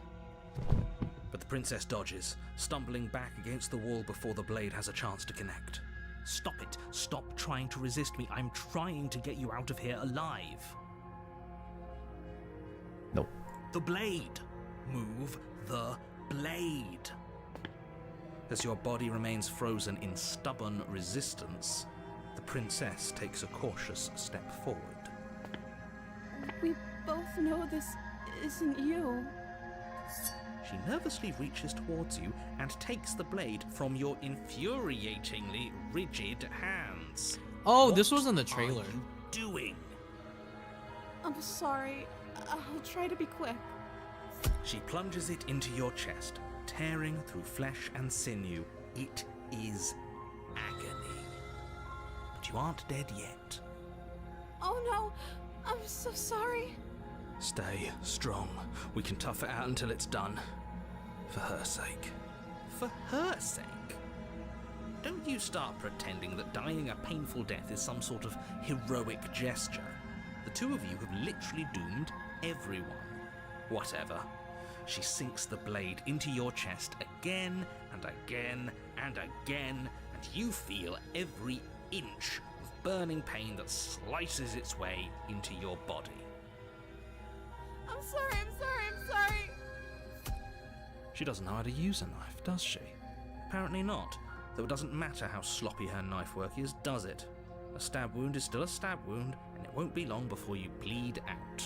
Speaker 3: But the princess dodges, stumbling back against the wall before the blade has a chance to connect. Stop it. Stop trying to resist me. I'm trying to get you out of here alive.
Speaker 2: No.
Speaker 3: The blade. Move the blade. As your body remains frozen in stubborn resistance, the princess takes a cautious step forward.
Speaker 5: We both know this isn't you.
Speaker 3: She nervously reaches towards you and takes the blade from your infuriatingly rigid hands.
Speaker 1: Oh,
Speaker 3: What
Speaker 1: this was in the
Speaker 3: are
Speaker 1: trailer.
Speaker 3: you doing?
Speaker 5: I'm sorry. I'll try to be quick.
Speaker 3: She plunges it into your chest, tearing through flesh and sinew. It is agony. But you aren't dead yet.
Speaker 5: Oh no! I'm so sorry.
Speaker 3: Stay strong. We can tough it out until it's done. For her sake. For her sake? Don't you start pretending that dying a painful death is some sort of heroic gesture. The two of you have literally doomed everyone. Whatever. She sinks the blade into your chest again and again and again, and you feel every inch of burning pain that slices its way into your body.
Speaker 5: I'm sorry.
Speaker 3: She doesn't know how to use a knife, does she? Apparently not, though it doesn't matter how sloppy her knife work is, does it? A stab wound is still a stab wound, and it won't be long before you bleed out.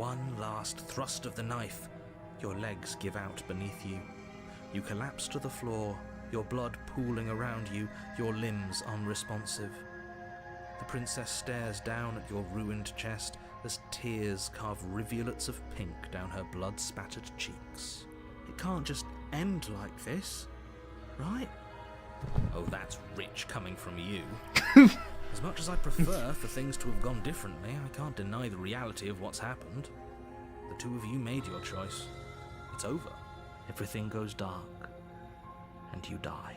Speaker 3: one last thrust of the knife, your legs give out beneath you. You collapse to the floor, your blood pooling around you, your limbs unresponsive. The princess stares down at your ruined chest as tears carve rivulets of pink down her blood-spattered cheeks. It can't just end like this, right? Oh, that's rich coming from you. As much as I prefer for things to have gone differently, I can't deny the reality of what's happened. The two of you made your choice. It's over. Everything goes dark. And you die.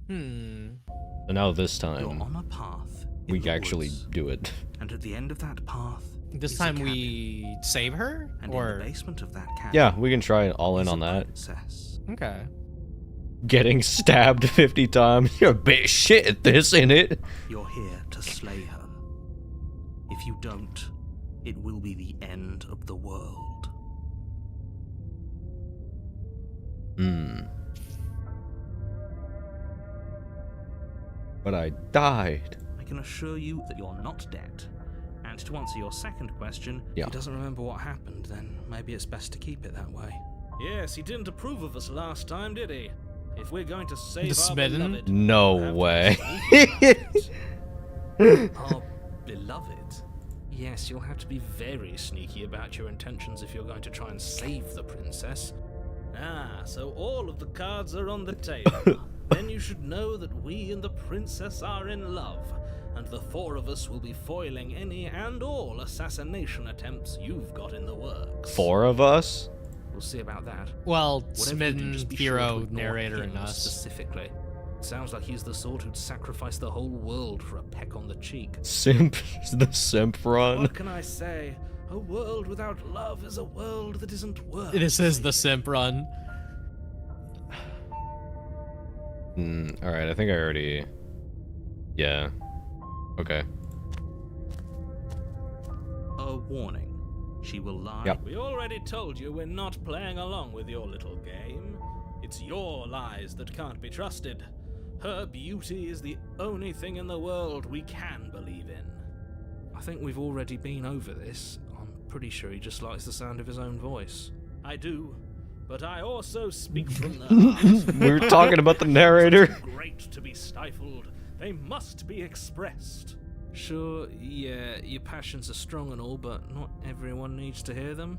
Speaker 2: So now this
Speaker 3: You're
Speaker 2: time,
Speaker 3: on a path in
Speaker 2: we
Speaker 3: the
Speaker 2: actually
Speaker 3: woods,
Speaker 2: do it.
Speaker 3: and at the end of that path
Speaker 1: This
Speaker 3: is a
Speaker 1: time
Speaker 3: cabin.
Speaker 1: we save her?
Speaker 3: And in
Speaker 1: Or
Speaker 3: the basement of that cabin
Speaker 2: Yeah, we can try it all in
Speaker 3: is
Speaker 2: on
Speaker 3: a
Speaker 2: that.
Speaker 3: princess.
Speaker 1: okay.
Speaker 2: Getting stabbed 50 times. You're a bit of shit at this, innit?
Speaker 3: You're here to slay her. If you don't, it will be the end of the world.
Speaker 2: But I died.
Speaker 3: I can assure you that you're not dead. And to answer your second question,
Speaker 2: Yeah.
Speaker 3: if he doesn't remember what happened, then maybe it's best to keep it that way. Yes, he didn't approve of us last time, did he? If we're going to save
Speaker 1: The
Speaker 3: our
Speaker 1: smitten?
Speaker 3: beloved...
Speaker 2: No
Speaker 3: we'll have to
Speaker 2: way.
Speaker 3: be sneaky. Our beloved? Yes, you'll have to be very sneaky about your intentions if you're going to try and save the princess. Ah, so all of the cards are on the table. Then you should know that we and the princess are in love, and the four of us will be foiling any and all assassination attempts you've got in the works.
Speaker 2: 4 of us?
Speaker 3: We'll see about that.
Speaker 1: Well,
Speaker 3: Whatever you do,
Speaker 1: smitten,
Speaker 3: just be sure to
Speaker 1: hero,
Speaker 3: ignore
Speaker 1: narrator,
Speaker 3: him
Speaker 1: and us.
Speaker 3: specifically. Sounds like he's the sort who'd sacrifice the whole world for a peck on the cheek.
Speaker 2: Simp. The simp run.
Speaker 3: What can I say? A world without love is a world that isn't worth.
Speaker 1: This is the simp run.
Speaker 2: Alright, I think I already... Yeah. Okay.
Speaker 3: A warning. She will lie.
Speaker 2: Yep.
Speaker 3: We already told you we're not playing along with your little game. It's your lies that can't be trusted. Her beauty is the only thing in the world we can believe in. I think we've already been over this. I'm pretty sure he just likes the sound of his own voice. I do, but I also speak from the heart.
Speaker 2: We were talking about the narrator.
Speaker 3: Something great to be stifled. They must be expressed. Sure, yeah, your passions are strong and all, but not everyone needs to hear them.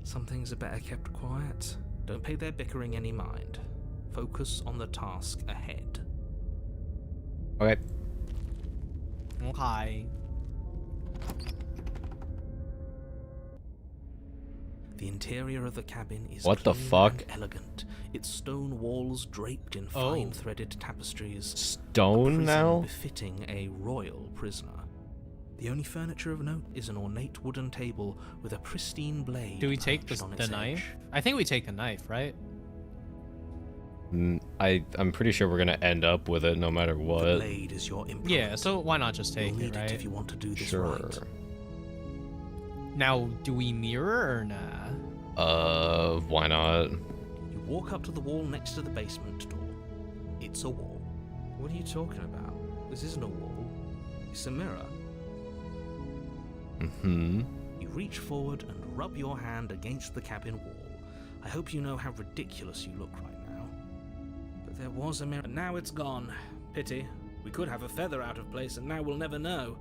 Speaker 3: Some things are better kept quiet. Don't pay their bickering any mind. Focus on the task ahead.
Speaker 2: Okay.
Speaker 1: Okay.
Speaker 3: The interior of the cabin is
Speaker 2: What the
Speaker 3: clean
Speaker 2: fuck?
Speaker 3: and elegant. Its stone walls draped in fine threaded tapestries.
Speaker 2: Stone
Speaker 3: prison
Speaker 2: now?
Speaker 3: befitting a royal prisoner. The only furniture of note is an ornate wooden table with a pristine blade.
Speaker 1: Do we take
Speaker 3: perched on
Speaker 1: the
Speaker 3: its
Speaker 1: knife?
Speaker 3: edge.
Speaker 1: I think we take the knife, right?
Speaker 2: I'm pretty sure we're gonna end up with it no matter
Speaker 3: The
Speaker 2: what.
Speaker 3: blade is your implement.
Speaker 1: Yeah, so why not just take
Speaker 3: You'll
Speaker 1: it,
Speaker 3: need
Speaker 1: right?
Speaker 3: it if you want to do this
Speaker 2: Sure.
Speaker 3: right.
Speaker 1: Now, do we mirror or nah?
Speaker 2: Why not?
Speaker 3: You walk up to the wall next to the basement door. It's a wall. What are you talking about? This isn't a wall. It's a mirror. You reach forward and rub your hand against the cabin wall. I hope you know how ridiculous you look right now. But there was a mirror, and now it's gone. Pity. We could have a feather out of place, and now we'll never know.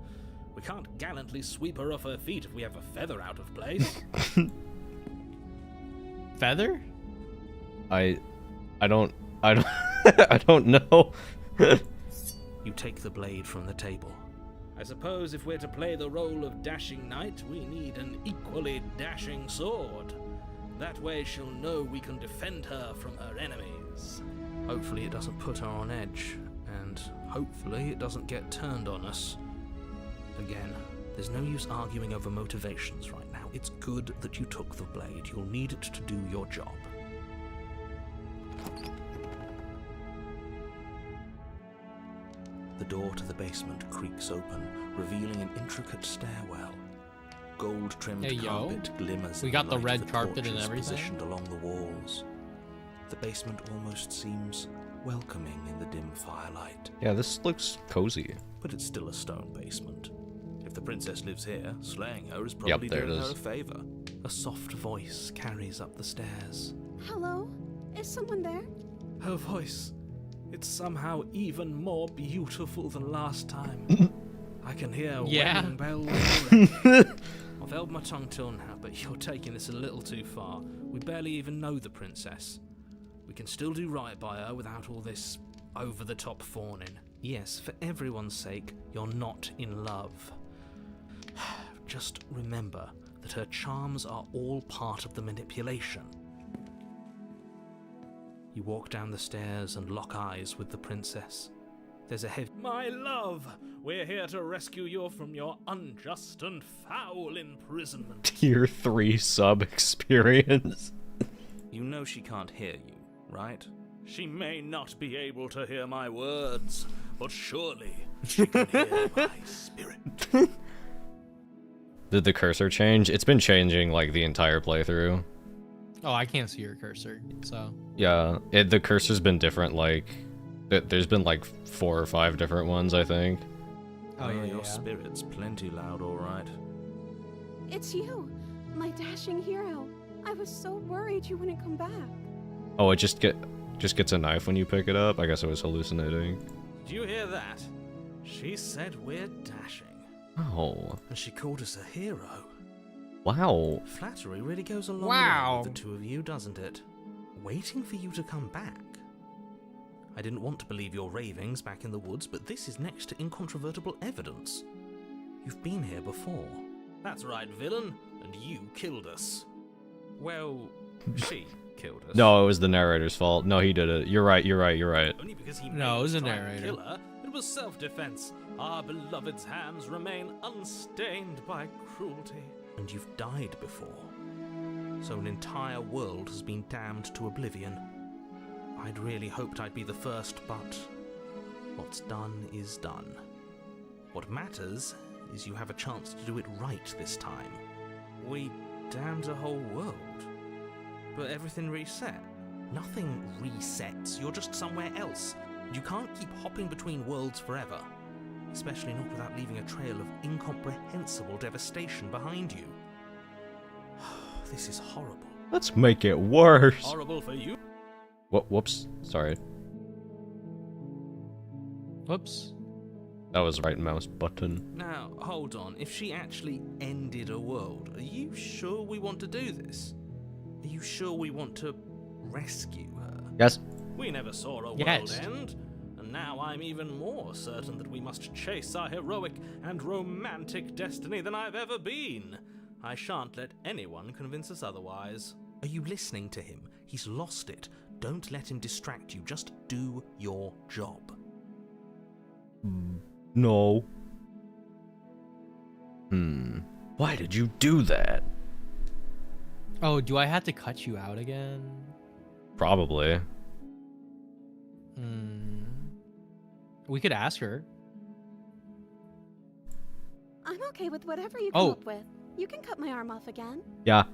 Speaker 3: We can't gallantly sweep her off her feet if we have a feather out of place.
Speaker 1: Feather?
Speaker 2: I don't I don't know.
Speaker 3: You take the blade from the table. I suppose if we're to play the role of dashing knight, we need an equally dashing sword. That way she'll know we can defend her from her enemies. Hopefully it doesn't put her on edge, and hopefully it doesn't get turned on us. Again, there's no use arguing over motivations right now. It's good that you took the blade. You'll need it to do your job. The door to the basement creaks open, revealing an intricate stairwell. Gold-trimmed
Speaker 1: Hey, yo.
Speaker 3: carpet glimmers
Speaker 1: We
Speaker 3: in
Speaker 1: got the
Speaker 3: light
Speaker 1: red
Speaker 3: of
Speaker 1: carpet and
Speaker 3: torches
Speaker 1: everything.
Speaker 3: positioned along the walls. The basement almost seems welcoming in the dim firelight.
Speaker 2: Yeah, this looks cozy.
Speaker 3: But it's still a stone basement. If the princess lives here, slaying her is probably
Speaker 2: there it
Speaker 3: doing her
Speaker 2: is.
Speaker 3: a favor. A soft voice carries up the stairs.
Speaker 5: Hello? Is someone there?
Speaker 3: Her voice, it's somehow even more beautiful than last time. I can hear wedding bells already. I've held my tongue till now, but you're taking this a little too far. We barely even know the princess. We can still do right by her without all this over-the-top fawning. Yes, for everyone's sake, you're not in love. Just remember that her charms are all part of the manipulation. You walk down the stairs and lock eyes with the princess. There's a heavy... My love, we're here to rescue you from your unjust and foul imprisonment.
Speaker 2: Tier 3 sub experience.
Speaker 3: You know she can't hear you, right? She may not be able to hear my words, but surely she can hear my spirit.
Speaker 2: Did the cursor change? It's been changing like the entire playthrough.
Speaker 1: Oh, I can't see your cursor, so.
Speaker 2: Yeah, the cursor's been different, like, there's been like 4 or 5 different ones, I think.
Speaker 1: Oh, yeah,
Speaker 3: Your
Speaker 1: yeah.
Speaker 3: spirit's plenty loud, all right.
Speaker 5: It's you, my dashing hero. I was so worried you wouldn't come back.
Speaker 2: Oh, it just gets a knife when you pick it up? I guess I was hallucinating.
Speaker 3: Did you hear that? She said we're dashing.
Speaker 2: Oh.
Speaker 3: And she called us a hero.
Speaker 2: Wow.
Speaker 3: Flattery really goes a long
Speaker 1: Wow.
Speaker 3: way with the two of you, doesn't it? Waiting for you to come back. I didn't want to believe your ravings back in the woods, but this is next to incontrovertible evidence. You've been here before. That's right, villain, and you killed us. Well, she killed us.
Speaker 2: No, it was the narrator's fault. No, he did it. You're right.
Speaker 3: Only because he
Speaker 1: No,
Speaker 3: made
Speaker 1: it was
Speaker 3: us
Speaker 1: a
Speaker 3: try and
Speaker 1: narrator.
Speaker 3: kill her. It was self-defense. Our beloved's hands remain unstained by cruelty. And you've died before. So an entire world has been damned to oblivion. I'd really hoped I'd be the first, but what's done is done. What matters is you have a chance to do it right this time. We damned a whole world. But everything reset. Nothing resets, you're just somewhere else. You can't keep hopping between worlds forever. Especially not without leaving a trail of incomprehensible devastation behind you. This is horrible.
Speaker 2: Let's make it worse.
Speaker 3: Horrible for you.
Speaker 2: Whoops. Sorry.
Speaker 1: Whoops.
Speaker 2: That was right mouse button.
Speaker 3: Now, hold on. If she actually ended a world, are you sure we want to do this? Are you sure we want to rescue her?
Speaker 2: Yes.
Speaker 3: We never saw a world
Speaker 1: Yes.
Speaker 3: end. And now I'm even more certain that we must chase our heroic and romantic destiny than I've ever been. I shan't let anyone convince us otherwise. Are you listening to him? He's lost it. Don't let him distract you. Just do your job.
Speaker 2: No. Why did you do that?
Speaker 1: Oh, do I have to cut you out again?
Speaker 2: Probably.
Speaker 1: We could ask her.
Speaker 5: I'm okay with whatever you come
Speaker 1: Oh.
Speaker 5: up with. You can cut my arm off again.
Speaker 2: Yeah.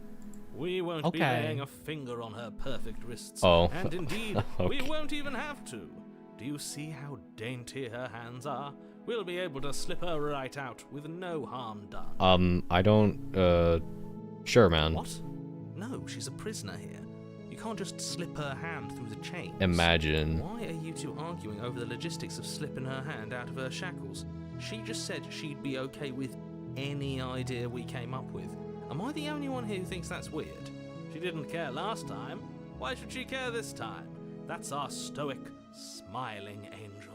Speaker 3: We won't be
Speaker 1: Okay.
Speaker 3: laying a finger on her perfect wrists.
Speaker 2: Oh.
Speaker 3: And indeed, we
Speaker 2: Okay.
Speaker 3: won't even have to. Do you see how dainty her hands are? We'll be able to slip her right out with no harm done.
Speaker 2: I don't, sure, man.
Speaker 3: What? No, she's a prisoner here. You can't just slip her hand through the chains.
Speaker 2: Imagine.
Speaker 3: Why are you two arguing over the logistics of slipping her hand out of her shackles? She just said she'd be okay with any idea we came up with. Am I the only one here who thinks that's weird? She didn't care last time. Why should she care this time? That's our stoic, smiling angel.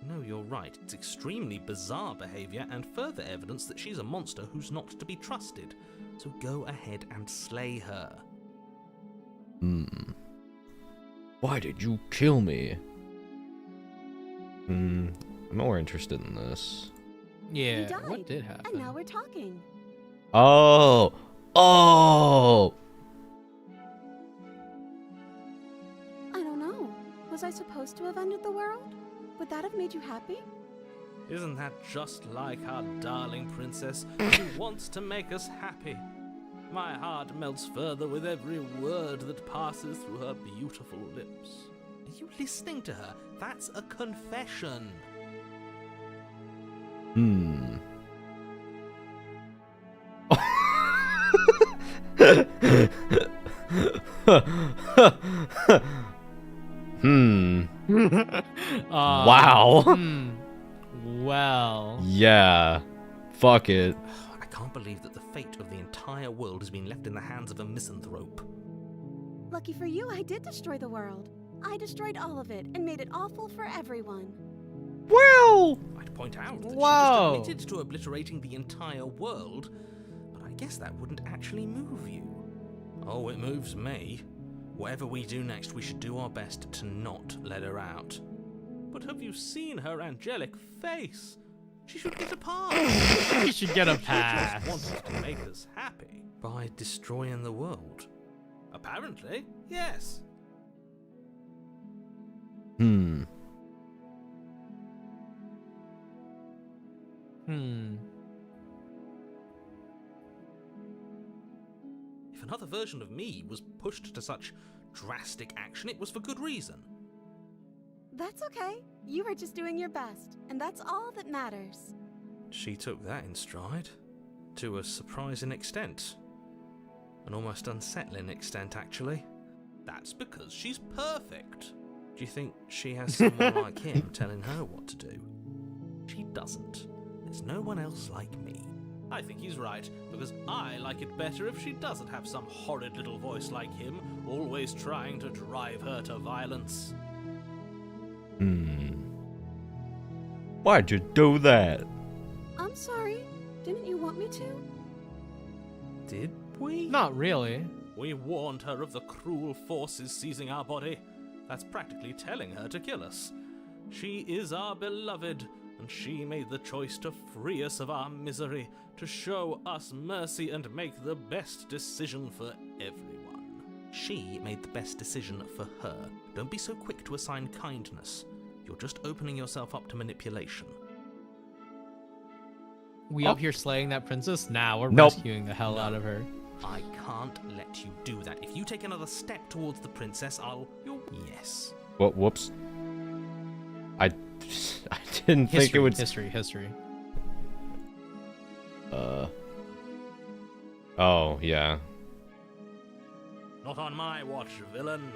Speaker 3: No, you're right. It's extremely bizarre behavior and further evidence that she's a monster who's not to be trusted. So go ahead and slay her.
Speaker 2: Why did you kill me? I'm more interested in this.
Speaker 1: Yeah.
Speaker 5: You died,
Speaker 1: What did happen?
Speaker 5: and now we're talking.
Speaker 2: Oh! Oh!
Speaker 5: I don't know. Was I supposed to have ended the world? Would that have made you happy?
Speaker 3: Isn't that just like our darling princess who wants to make us happy? My heart melts further with every word that passes through her beautiful lips. Are you listening to her? That's a confession.
Speaker 2: Hmm. Hmm. Wow.
Speaker 1: Well.
Speaker 2: Yeah. Fuck it.
Speaker 3: I can't believe that the fate of the entire world has been left in the hands of a misanthrope.
Speaker 5: Lucky for you, I did destroy the world. I destroyed all of it and made it awful for everyone.
Speaker 2: Well.
Speaker 3: I'd point out that
Speaker 1: Whoa.
Speaker 3: she just admitted to obliterating the entire world, but I guess that wouldn't actually move you. Oh, it moves me. Whatever we do next, we should do our best to not let her out. But have you seen her angelic face? She should get a pass.
Speaker 1: You should get a
Speaker 3: She
Speaker 1: pass.
Speaker 3: just wanted to make us happy by destroying the world. Apparently, yes.
Speaker 2: Hmm.
Speaker 3: If another version of me was pushed to such drastic action, it was for good reason.
Speaker 5: That's okay. You were just doing your best, and that's all that matters.
Speaker 3: She took that in stride, to a surprising extent. An almost unsettling extent, actually. That's because she's perfect. Do you think she has someone like him telling her what to do? She doesn't. There's no one else like me. I think he's right, because I like it better if she doesn't have some horrid little voice like him, always trying to drive her to violence.
Speaker 2: Why'd you do that?
Speaker 5: I'm sorry. Didn't you want me to?
Speaker 3: Did we?
Speaker 1: Not really.
Speaker 3: We warned her of the cruel forces seizing our body. That's practically telling her to kill us. She is our beloved, and she made the choice to free us of our misery, to show us mercy and make the best decision for everyone. She made the best decision for her. Don't be so quick to assign kindness. You're just opening yourself up to manipulation.
Speaker 1: We up here slaying that princess? Nah, we're
Speaker 2: Nope.
Speaker 1: rescuing the hell out of her.
Speaker 3: I can't let you do that. If you take another step towards the princess, Yes.
Speaker 2: What? Whoops. I didn't think it would.
Speaker 1: History.
Speaker 2: Oh yeah.
Speaker 3: Not on my watch, villain.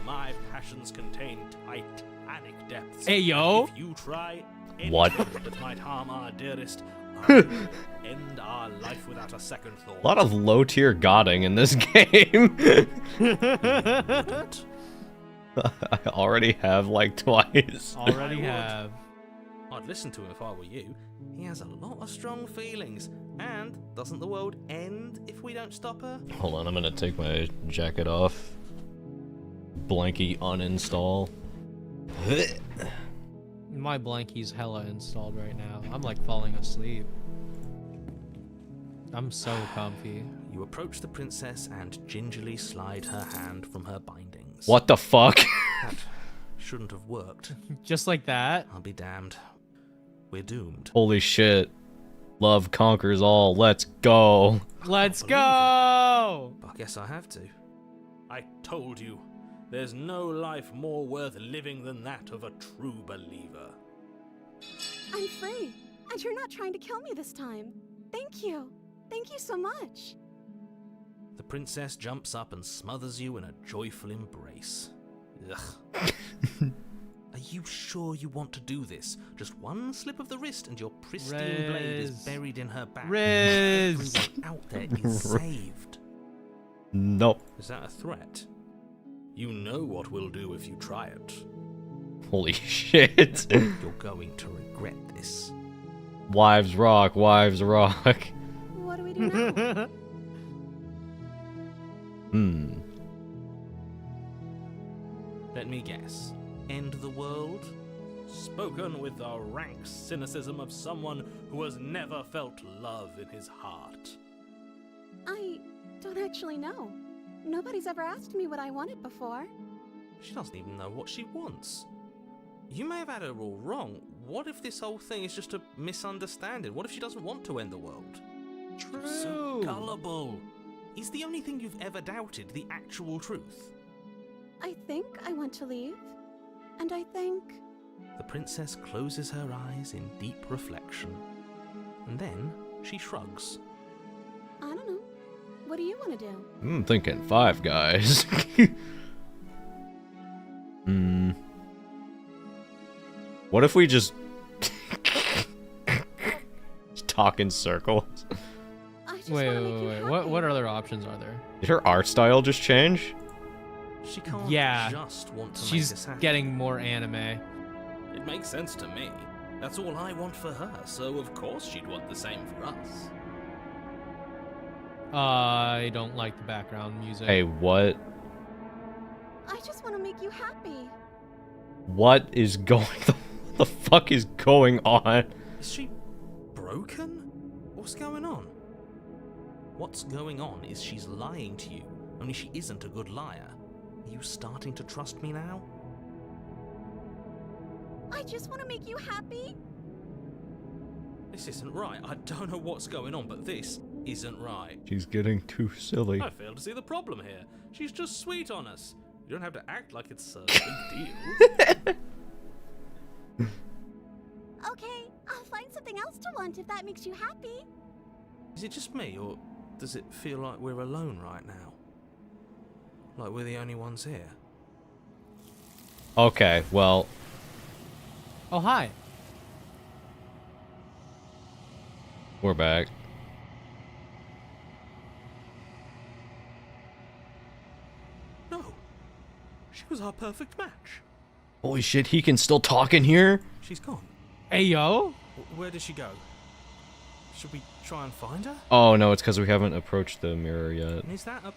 Speaker 3: My passions contain titanic depths.
Speaker 1: Hey, yo.
Speaker 3: If you try
Speaker 2: What?
Speaker 3: anything that might harm our dearest, I will end our life without a second thought.
Speaker 2: A lot of low tier godding in this game. I already have like twice.
Speaker 1: Already
Speaker 3: I would.
Speaker 1: have.
Speaker 3: I'd listen to him if I were you. He has a lot of strong feelings. And doesn't the world end if we don't stop her?
Speaker 2: Hold on, I'm gonna take my jacket off. Blanky uninstall.
Speaker 1: My blanky's hella installed right now. I'm like falling asleep. I'm so comfy.
Speaker 3: You approach the princess and gingerly slide her hand from her bindings.
Speaker 2: What the fuck?
Speaker 3: That shouldn't have worked.
Speaker 1: Just like that.
Speaker 3: I'll be damned. We're doomed.
Speaker 2: Holy shit. Love conquers all. Let's go.
Speaker 1: Let's
Speaker 3: believe it.
Speaker 1: go!
Speaker 3: But I guess I have to. I told you, there's no life more worth living than that of a true believer.
Speaker 5: I'm free, and you're not trying to kill me this time. Thank you. Thank you so much.
Speaker 3: The princess jumps up and smothers you in a joyful embrace. Ugh. Are you sure you want to do this? Just one slip of the wrist and your pristine blade is
Speaker 1: Riz.
Speaker 3: buried in her back.
Speaker 1: Riz!
Speaker 3: Everyone out there is saved.
Speaker 2: Nope.
Speaker 3: Is that a threat? You know what we'll do if you try it.
Speaker 2: Holy shit.
Speaker 3: You're going to regret this.
Speaker 2: Wives rock, wives rock.
Speaker 5: What do we do now?
Speaker 3: Let me guess. End the world? Spoken with the rank cynicism of someone who has never felt love in his heart.
Speaker 5: I don't actually know. Nobody's ever asked me what I wanted before.
Speaker 3: She doesn't even know what she wants. You may have had her all wrong. What if this whole thing is just a misunderstanding? What if she doesn't want to end the world?
Speaker 1: True.
Speaker 3: You're so gullible. Is the only thing you've ever doubted the actual truth?
Speaker 5: I think I want to leave. And I think...
Speaker 3: The princess closes her eyes in deep reflection. And then she shrugs.
Speaker 5: I don't know. What do you want to do?
Speaker 2: I'm thinking Five Guys. What if we just talk in circles?
Speaker 5: I just
Speaker 1: Wait,
Speaker 5: want to make you
Speaker 1: wait,
Speaker 5: happy.
Speaker 1: wait. What other options are there?
Speaker 2: Did her art style just change?
Speaker 3: She can't
Speaker 1: Yeah,
Speaker 3: just want to make
Speaker 1: She's
Speaker 3: us happy.
Speaker 1: getting more anime.
Speaker 3: It makes sense to me. That's all I want for her, so of course she'd want the same for us.
Speaker 1: I don't like the background music.
Speaker 2: Hey, what?
Speaker 5: I just want to make you happy.
Speaker 2: What is going... the fuck is going on?
Speaker 3: Is she broken? What's going on? What's going on is she's lying to you, only she isn't a good liar. Are you starting to trust me now?
Speaker 5: I just want to make you happy.
Speaker 3: This isn't right. I don't know what's going on, but this isn't right.
Speaker 2: She's getting too silly.
Speaker 3: I fail to see the problem here. She's just sweet on us. You don't have to act like it's a big deal.
Speaker 5: Okay, I'll find something else to want if that makes you happy.
Speaker 3: Is it just me, or does it feel like we're alone right now? Like we're the only ones here?
Speaker 2: Okay, well...
Speaker 1: Oh, hi.
Speaker 2: We're back.
Speaker 3: No. She was our perfect match.
Speaker 2: Holy shit, he can still talk in here?
Speaker 3: She's gone.
Speaker 1: Hey, yo.
Speaker 3: Where did she go? Should we try and find her?
Speaker 2: Oh no, it's because we haven't approached the mirror yet.
Speaker 3: And is that a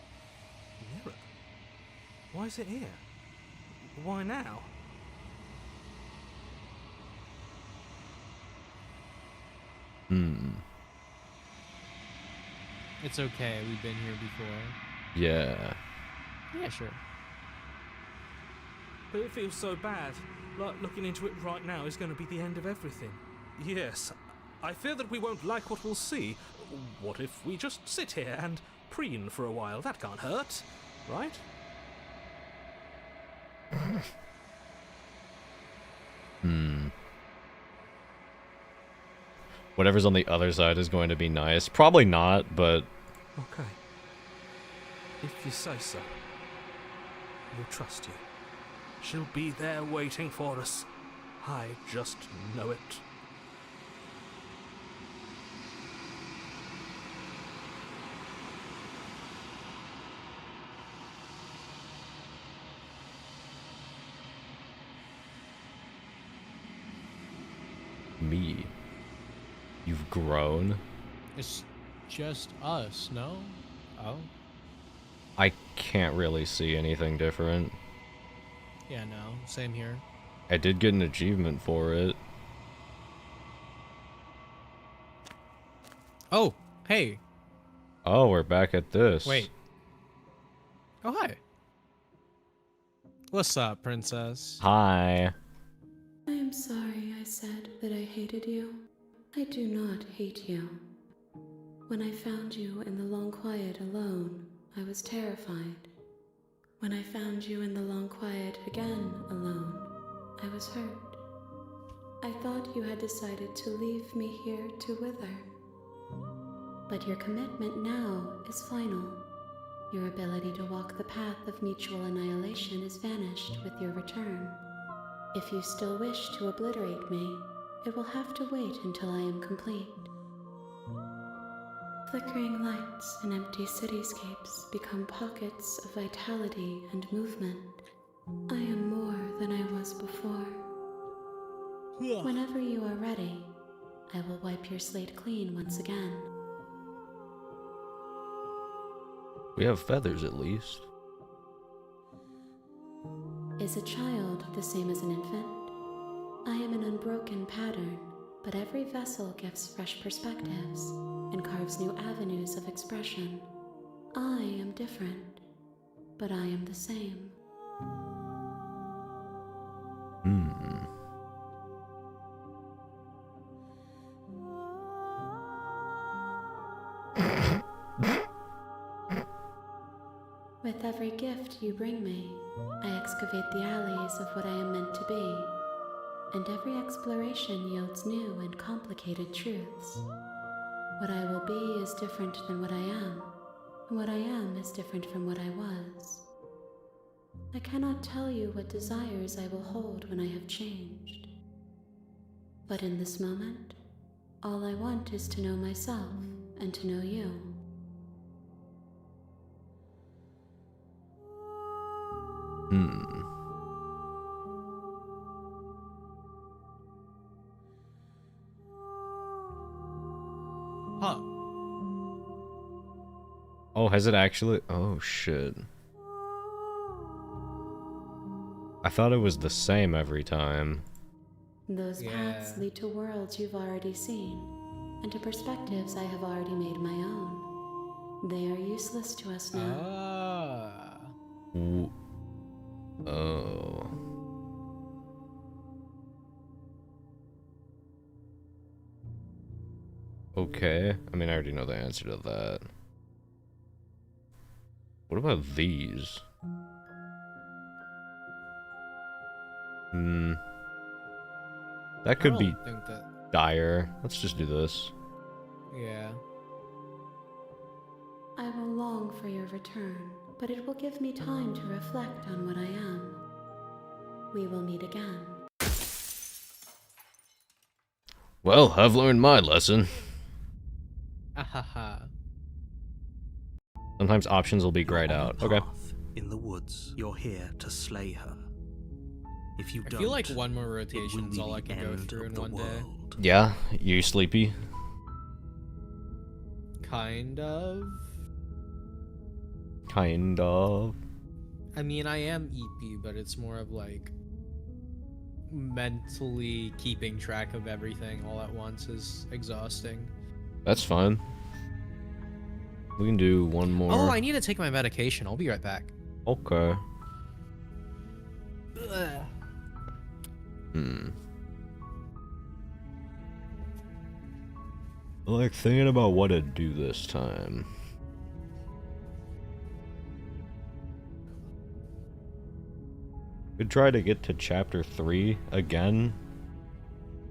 Speaker 3: mirror? Why is it here? Why now?
Speaker 1: It's okay. We've been here before.
Speaker 2: Yeah.
Speaker 1: Yeah, sure.
Speaker 3: But it feels so bad. Like looking into it right now is going to be the end of everything. Yes, I fear that we won't like what we'll see. What if we just sit here and preen for a while? That can't hurt, right?
Speaker 2: Whatever's on the other side is going to be nice. Probably not, but...
Speaker 3: Okay. If you say so. We'll trust you. She'll be there waiting for us. I just know it.
Speaker 2: Me. You've grown?
Speaker 1: It's just us, no? Oh.
Speaker 2: I can't really see anything different.
Speaker 1: Yeah, no. Same here.
Speaker 2: I did get an achievement for it.
Speaker 1: Oh, hey.
Speaker 2: Oh, we're back at this.
Speaker 1: Wait. Oh, hi. What's up, princess?
Speaker 2: Hi.
Speaker 5: I am sorry I said that I hated you. I do not hate you. When I found you in the long quiet alone, I was terrified. When I found you in the long quiet again alone, I was hurt. I thought you had decided to leave me here to wither. But your commitment now is final. Your ability to walk the path of mutual annihilation is vanished with your return. If you still wish to obliterate me, it will have to wait until I am complete. Flickering lights and empty cityscapes become pockets of vitality and movement. I am more than I was before. Whenever you are ready, I will wipe your slate clean once again.
Speaker 2: We have feathers at least.
Speaker 5: Is a child the same as an infant? I am an unbroken pattern, but every vessel gives fresh perspectives and carves new avenues of expression. I am different, but I am the same. With every gift you bring me, I excavate the alleys of what I am meant to be, and every exploration yields new and complicated truths. What I will be is different than what I am, and what I am is different from what I was. I cannot tell you what desires I will hold when I have changed. But in this moment, all I want is to know myself and to know you.
Speaker 1: Huh.
Speaker 2: Oh, has it actually? Oh, shit. I thought it was the same every time.
Speaker 5: Those paths
Speaker 1: Yeah.
Speaker 5: lead to worlds you've already seen, and to perspectives I have already made my own. They are useless to us now.
Speaker 1: Ah.
Speaker 2: Ooh. Oh. Okay. I mean, I already know the answer to that. What about these? That could be
Speaker 1: think that.
Speaker 2: dire. Let's just do this.
Speaker 1: Yeah.
Speaker 5: I will long for your return, but it will give me time to reflect on what I am. We will meet again.
Speaker 2: Well, I've learned my lesson.
Speaker 1: Ahaha.
Speaker 2: Sometimes options will be grayed
Speaker 3: You're on
Speaker 2: out.
Speaker 3: a
Speaker 2: Okay.
Speaker 3: path in the woods. You're here to slay her. If you
Speaker 1: I
Speaker 3: don't,
Speaker 1: feel like one more
Speaker 3: it will
Speaker 1: rotation is
Speaker 3: be
Speaker 1: all I
Speaker 3: the
Speaker 1: can go
Speaker 3: end
Speaker 1: through
Speaker 3: of
Speaker 1: in
Speaker 3: the
Speaker 1: one day.
Speaker 3: world.
Speaker 2: Yeah, you sleepy?
Speaker 1: Kind of.
Speaker 2: Kind of.
Speaker 1: I mean, I am EP, but it's more of like mentally keeping track of everything all at once is exhausting.
Speaker 2: That's fine. We can do one more.
Speaker 1: Oh, I need to take my medication. I'll be right back.
Speaker 2: Okay.
Speaker 1: Ugh.
Speaker 2: I like thinking about what to do this time. Could try to get to chapter 3 again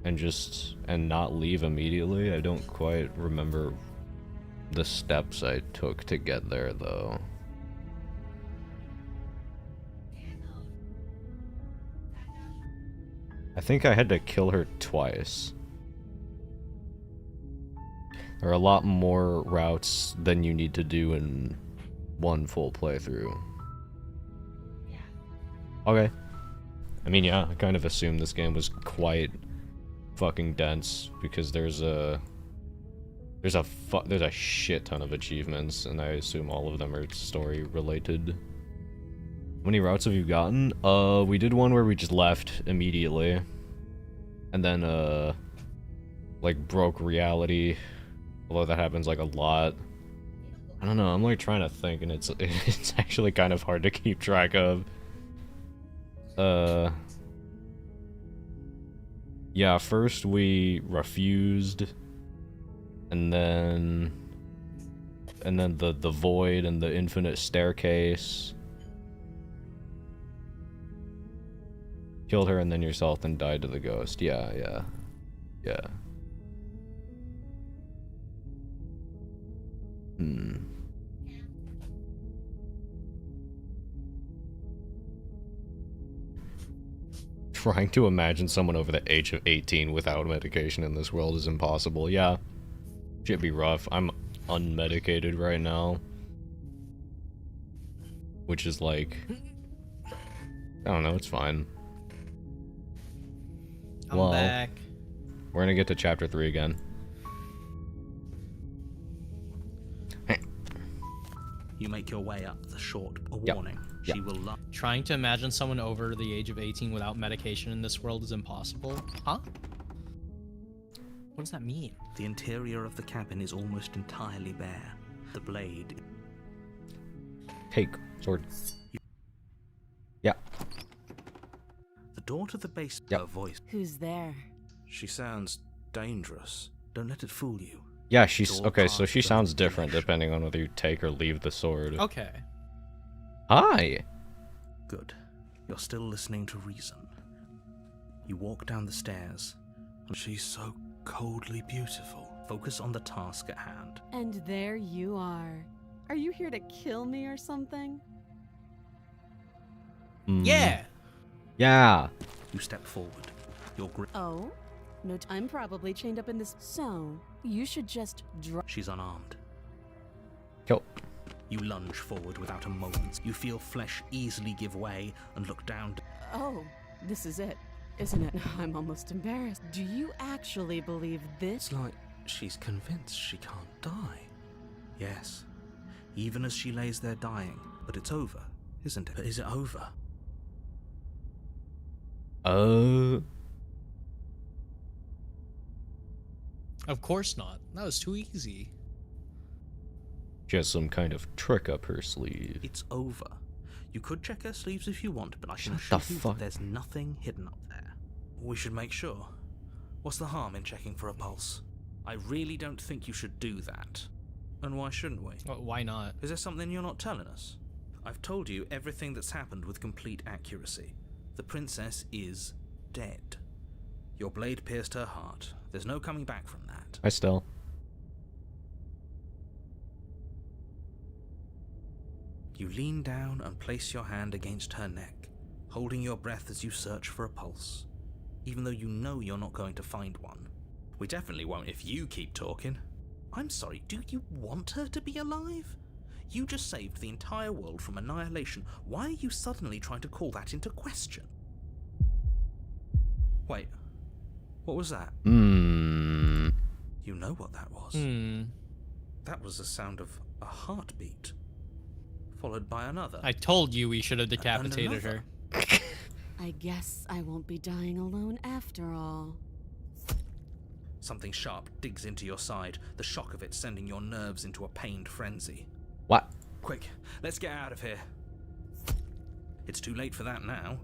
Speaker 2: and not leave immediately. I don't quite remember the steps I took to get there though. I think I had to kill her twice. There are a lot more routes than you need to do in one full playthrough. Okay. I mean, yeah, I kind of assumed this game was quite fucking dense because there's a shit ton of achievements, and I assume all of them are story related. How many routes have you gotten? We did one where we just left immediately, and then like broke reality. Although that happens like a lot. I don't know. I'm like trying to think, and it's actually kind of hard to keep track of. Yeah, first we refused, and then the void and the infinite staircase. Killed her and then yourself, then died to the ghost. Yeah. Trying to imagine someone over the age of 18 without medication in this world is impossible. Yeah. Should be rough. I'm unmedicated right now. Which is like... I don't know, it's fine.
Speaker 1: I'm back.
Speaker 2: We're gonna get to chapter 3 again.
Speaker 3: You make your way up the short
Speaker 2: Yep.
Speaker 3: warning.
Speaker 2: Yep.
Speaker 3: She will love.
Speaker 1: Trying to imagine someone over the age of 18 without medication in this world is impossible. Huh? What does that mean?
Speaker 3: The interior of the cabin is almost entirely bare. The blade.
Speaker 2: Take sword. Yeah.
Speaker 3: The door to the base.
Speaker 2: Yep.
Speaker 3: Her voice.
Speaker 5: Who's there?
Speaker 3: She sounds dangerous. Don't let it fool you.
Speaker 2: Yeah, she's
Speaker 3: Door
Speaker 2: okay, so
Speaker 3: path
Speaker 2: she
Speaker 3: to
Speaker 2: sounds
Speaker 3: ventilation.
Speaker 2: different depending on whether you take or leave the sword.
Speaker 1: Okay.
Speaker 2: Hi.
Speaker 3: Good. You're still listening to reason. You walk down the stairs, and she's so coldly beautiful. Focus on the task at hand.
Speaker 7: And there you are. Are you here to kill me or something?
Speaker 1: Yeah.
Speaker 2: Yeah.
Speaker 3: You step forward. Your grip.
Speaker 7: Oh? No, I'm probably chained up in this. So, you should just drop.
Speaker 3: She's unarmed.
Speaker 2: Kill.
Speaker 3: You lunge forward without a moment. You feel flesh easily give way and look down.
Speaker 7: Oh, this is it, isn't it? I'm almost embarrassed. Do you actually believe this?
Speaker 3: It's like she's convinced she can't die. Yes. Even as she lays there dying. But it's over, isn't it? But is it over?
Speaker 1: Of course not. That was too easy.
Speaker 2: Just some kind of trick up her sleeve.
Speaker 3: It's over. You could check her sleeves if you want, but I can
Speaker 2: Shut
Speaker 3: assure
Speaker 2: the
Speaker 3: you
Speaker 2: fuck-
Speaker 3: that there's nothing hidden up there. We should make sure. What's the harm in checking for a pulse? I really don't think you should do that. And why shouldn't we?
Speaker 1: Well, why not?
Speaker 3: Is there something you're not telling us? I've told you everything that's happened with complete accuracy. The princess is dead. Your blade pierced her heart. There's no coming back from that.
Speaker 2: I still.
Speaker 3: You lean down and place your hand against her neck, holding your breath as you search for a pulse, even though you know you're not going to find one. We definitely won't if you keep talking. I'm sorry, do you want her to be alive? You just saved the entire world from annihilation. Why are you suddenly trying to call that into question? Wait, what was that? You know what that was. That was the sound of a heartbeat, followed by another.
Speaker 1: I told you we should have decapitated her.
Speaker 7: I guess I won't be dying alone after all.
Speaker 3: Something sharp digs into your side, the shock of it sending your nerves into a pained frenzy.
Speaker 2: What?
Speaker 3: Quick, let's get out of here. It's too late for that now.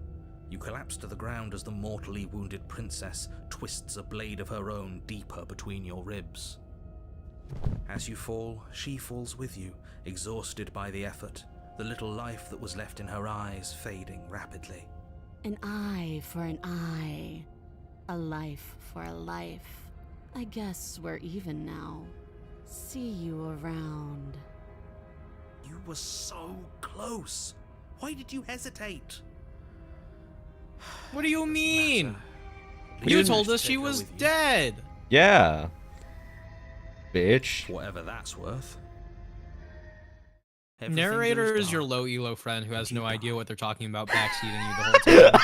Speaker 3: You collapse to the ground as the mortally wounded princess twists a blade of her own deeper between your ribs. As you fall, she falls with you, exhausted by the effort, the little life that was left in her eyes fading rapidly.
Speaker 7: An eye for an eye. A life for a life. I guess we're even now. See you around.
Speaker 3: You were so close. Why did you hesitate?
Speaker 1: What do you mean?
Speaker 3: We
Speaker 1: You
Speaker 3: didn't
Speaker 1: told
Speaker 3: have
Speaker 1: us
Speaker 3: to
Speaker 1: she
Speaker 3: take her
Speaker 1: was
Speaker 3: with you.
Speaker 1: dead.
Speaker 2: Yeah. Bitch.
Speaker 3: Whatever that's worth. Everything
Speaker 1: Narrator
Speaker 3: goes
Speaker 1: is your
Speaker 3: dark.
Speaker 1: low elo friend who has
Speaker 3: You
Speaker 1: no idea
Speaker 3: die.
Speaker 1: what they're talking about backseating you the whole time.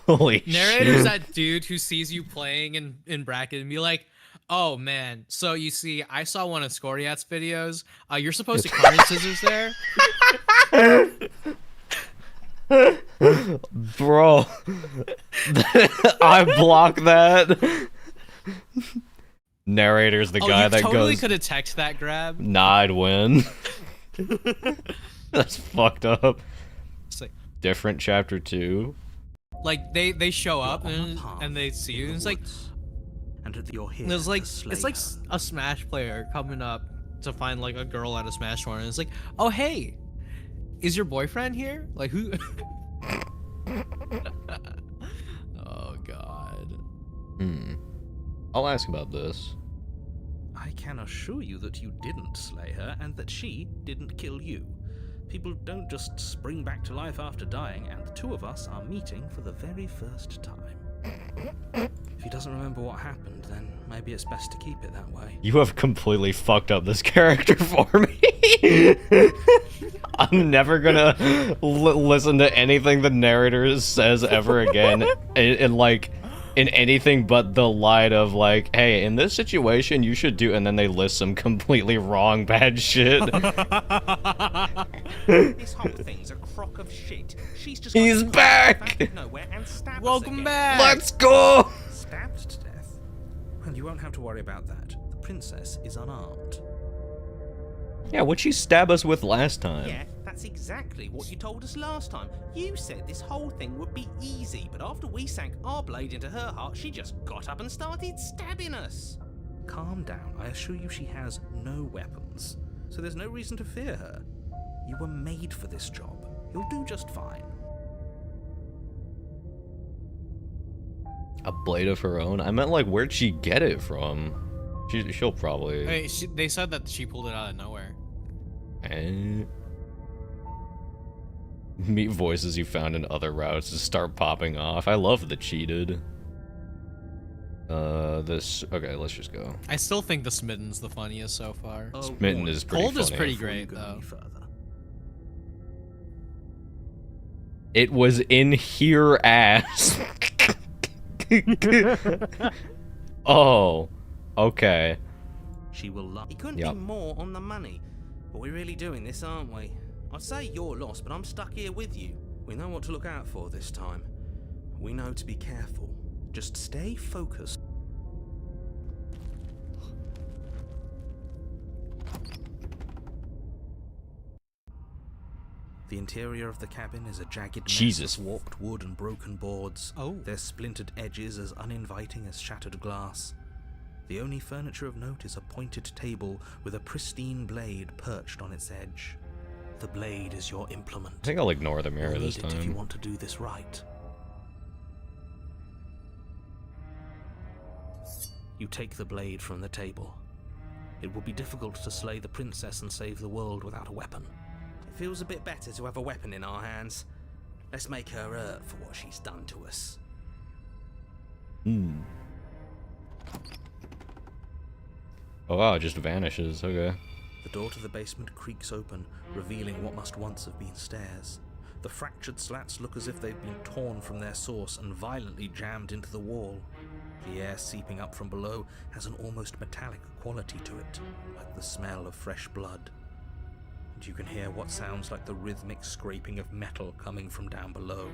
Speaker 2: Holy
Speaker 1: Narrator's
Speaker 2: shit.
Speaker 1: that dude who sees you playing in bracket and be like, oh man, so you see, I saw one of Scoriat's videos. You're supposed to carve scissors there.
Speaker 2: Bro. I block that. Narrator's the guy
Speaker 1: you
Speaker 2: that
Speaker 1: totally
Speaker 2: goes,
Speaker 1: could have texted that grab.
Speaker 2: nah, I'd win. That's fucked up.
Speaker 1: It's like,
Speaker 2: Different chapter 2.
Speaker 1: like they show up
Speaker 3: You're on a
Speaker 1: and,
Speaker 3: path
Speaker 1: and they see you
Speaker 3: in
Speaker 1: and
Speaker 3: the
Speaker 1: it's like
Speaker 3: woods, and you're here
Speaker 1: there's like
Speaker 3: to slay
Speaker 1: it's like
Speaker 3: her.
Speaker 1: a Smash player coming up to find like a girl at a Smash tournament. It's like, oh hey, is your boyfriend here? Like who? Oh god.
Speaker 2: I'll ask about this.
Speaker 3: I can assure you that you didn't slay her and that she didn't kill you. People don't just spring back to life after dying, and the two of us are meeting for the very first time. If he doesn't remember what happened, then maybe it's best to keep it that way.
Speaker 2: You have completely fucked up this character for me. I'm never gonna listen to anything the narrator says ever again, in anything but the light of like, hey, in this situation you should do, and then they list some completely wrong bad shit.
Speaker 3: This whole thing's a crock of shit. She's just
Speaker 2: He's
Speaker 3: got to
Speaker 2: back!
Speaker 3: out of nowhere and stab us
Speaker 1: Welcome
Speaker 3: again.
Speaker 1: back.
Speaker 2: Let's go!
Speaker 3: Stabbed to death. And you won't have to worry about that. The princess is unarmed.
Speaker 2: Yeah, what'd she stab us with last time?
Speaker 3: Yeah, that's exactly what you told us last time. You said this whole thing would be easy, but after we sank our blade into her heart, she just got up and started stabbing us. calm down. I assure you she has no weapons, so there's no reason to fear her. You were made for this job. You'll do just fine.
Speaker 2: A blade of her own? I meant, like, where'd she get it from? She'll probably...
Speaker 1: Hey, they said that she pulled it out of nowhere.
Speaker 2: Eh? Meet voices you found in other routes to start popping off. I love the cheated. Okay, let's just go.
Speaker 1: I still think the Smitten's the funniest so far.
Speaker 2: Smitten is pretty
Speaker 1: Cold
Speaker 2: funny.
Speaker 1: is pretty great,
Speaker 3: Go
Speaker 1: though.
Speaker 3: any further.
Speaker 2: It was in here, ass. Oh, okay.
Speaker 3: She will love. He couldn't
Speaker 2: Yep.
Speaker 3: be more on the money. But we're really doing this, aren't we? I'd say you're lost, but I'm stuck here with you. We know what to look out for this time. We know to be careful. Just stay focused. The interior of the cabin is a jagged mess
Speaker 2: Jesus.
Speaker 3: of warped wood and broken boards.
Speaker 1: Oh.
Speaker 3: Their splintered edges as uninviting as shattered glass. The only furniture of note is a pointed table with a pristine blade perched on its edge. The blade is your implement.
Speaker 2: I think I'll ignore the mirror
Speaker 3: You'll
Speaker 2: this
Speaker 3: need it if you
Speaker 2: time.
Speaker 3: want to do this right. You take the blade from the table. It will be difficult to slay the princess and save the world without a weapon. It feels a bit better to have a weapon in our hands. Let's make her hurt for what she's done to us.
Speaker 2: Oh wow, it just vanishes. Okay.
Speaker 3: The door to the basement creaks open, revealing what must once have been stairs. The fractured slats look as if they've been torn from their source and violently jammed into the wall. The air seeping up from below has an almost metallic quality to it, like the smell of fresh blood. And you can hear what sounds like the rhythmic scraping of metal coming from down below.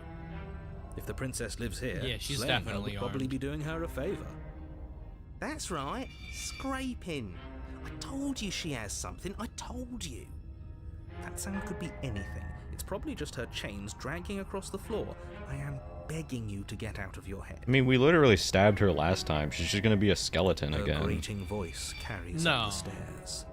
Speaker 3: If the princess lives here,
Speaker 1: Yeah, she's
Speaker 3: slaying her
Speaker 1: definitely
Speaker 3: would probably
Speaker 1: armed.
Speaker 3: be doing her a favor. That's right, scraping. I told you she has something, I told you. That sound could be anything. It's probably just her chains dragging across the floor. I am begging you to get out of your head.
Speaker 2: I mean, we literally stabbed her last time. She's just gonna be a skeleton
Speaker 3: Her
Speaker 2: again.
Speaker 3: grating voice carries
Speaker 1: No.
Speaker 3: up the stairs.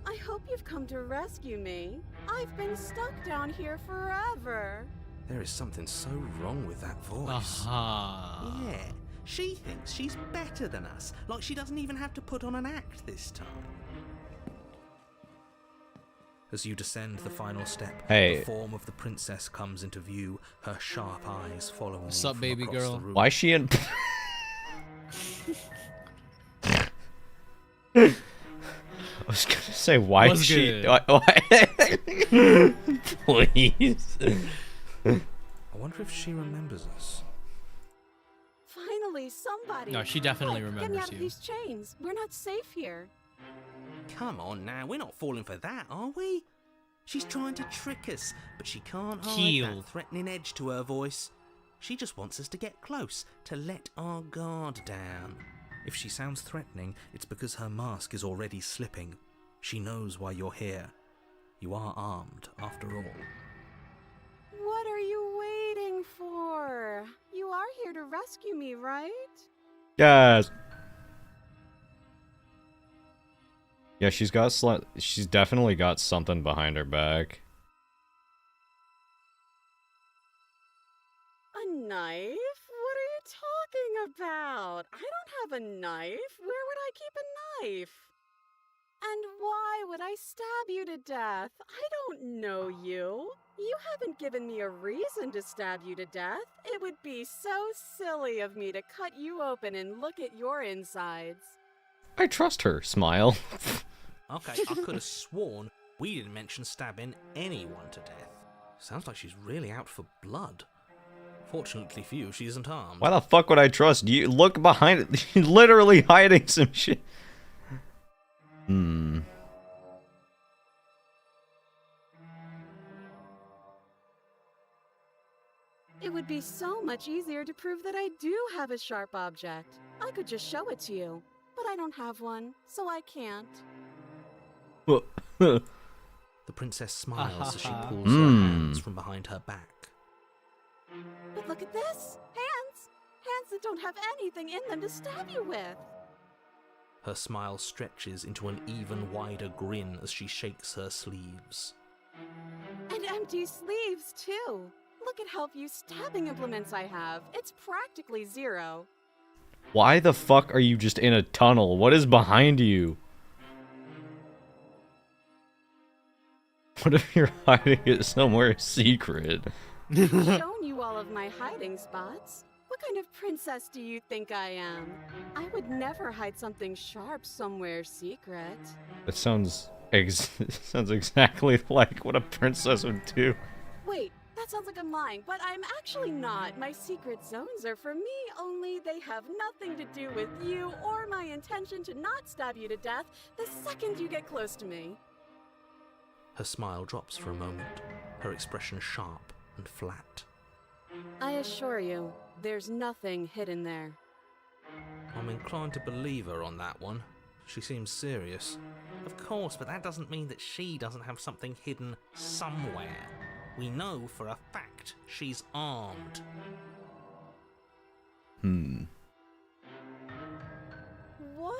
Speaker 5: I hope you've come to rescue me. I've been stuck down here forever.
Speaker 3: There is something so wrong with that voice.
Speaker 1: Aha.
Speaker 3: Yeah, she thinks she's better than us, like she doesn't even have to put on an act this time. As you descend the final step,
Speaker 2: Hey.
Speaker 3: the form of the princess comes into view, her sharp eyes following
Speaker 1: What's
Speaker 3: you
Speaker 1: up,
Speaker 3: from
Speaker 1: baby
Speaker 3: across
Speaker 1: girl?
Speaker 3: the room.
Speaker 2: Why is she in? I was gonna say, why
Speaker 1: What's
Speaker 2: is she?
Speaker 1: good?
Speaker 2: Why? Please.
Speaker 3: I wonder if she remembers us.
Speaker 5: Finally, somebody.
Speaker 1: No, she definitely
Speaker 5: Quick,
Speaker 1: remembers
Speaker 5: Get me out
Speaker 1: you.
Speaker 5: of these chains. We're not safe here.
Speaker 3: Come on now, we're not falling for that, are we? She's trying to trick us, but she can't hide
Speaker 1: Heel.
Speaker 3: that threatening edge to her voice. She just wants us to get close, to let our guard down. If she sounds threatening, it's because her mask is already slipping. She knows why you're here. You are armed, after all.
Speaker 5: What are you waiting for? You are here to rescue me, right?
Speaker 2: Yes. Yeah, she's definitely got something behind her back.
Speaker 5: A knife? What are you talking about? I don't have a knife. Where would I keep a knife? And why would I stab you to death? I don't know you. You haven't given me a reason to stab you to death. It would be so silly of me to cut you open and look at your insides.
Speaker 2: I trust her. Smile.
Speaker 3: Okay, I could have sworn we didn't mention stabbing anyone to death. Sounds like she's really out for blood. Fortunately for you, she isn't armed.
Speaker 2: Why the fuck would I trust you? Look behind it. She's literally hiding some shit.
Speaker 5: It would be so much easier to prove that I do have a sharp object. I could just show it to you, but I don't have one, so I can't.
Speaker 3: The princess smiles as she pulls her hands from behind her back.
Speaker 5: But look at this! Hands! Hands that don't have anything in them to stab you with!
Speaker 3: Her smile stretches into an even wider grin as she shakes her sleeves.
Speaker 5: And empty sleeves, too. Look at how few stabbing implements I have. It's practically zero.
Speaker 2: Why the fuck are you just in a tunnel? What is behind you? What if you're hiding it somewhere secret?
Speaker 5: I've shown you all of my hiding spots. What kind of princess do you think I am? I would never hide something sharp somewhere secret.
Speaker 2: That sounds sounds exactly like what a princess would do.
Speaker 5: Wait, that sounds like I'm lying, but I'm actually not. My secret zones are for me, only they have nothing to do with you or my intention to not stab you to death the second you get close to me.
Speaker 3: Her smile drops for a moment, her expression sharp and flat.
Speaker 5: I assure you, there's nothing hidden there.
Speaker 3: I'm inclined to believe her on that one. She seems serious. Of course, but that doesn't mean that she doesn't have something hidden somewhere. We know for a fact she's armed.
Speaker 5: What?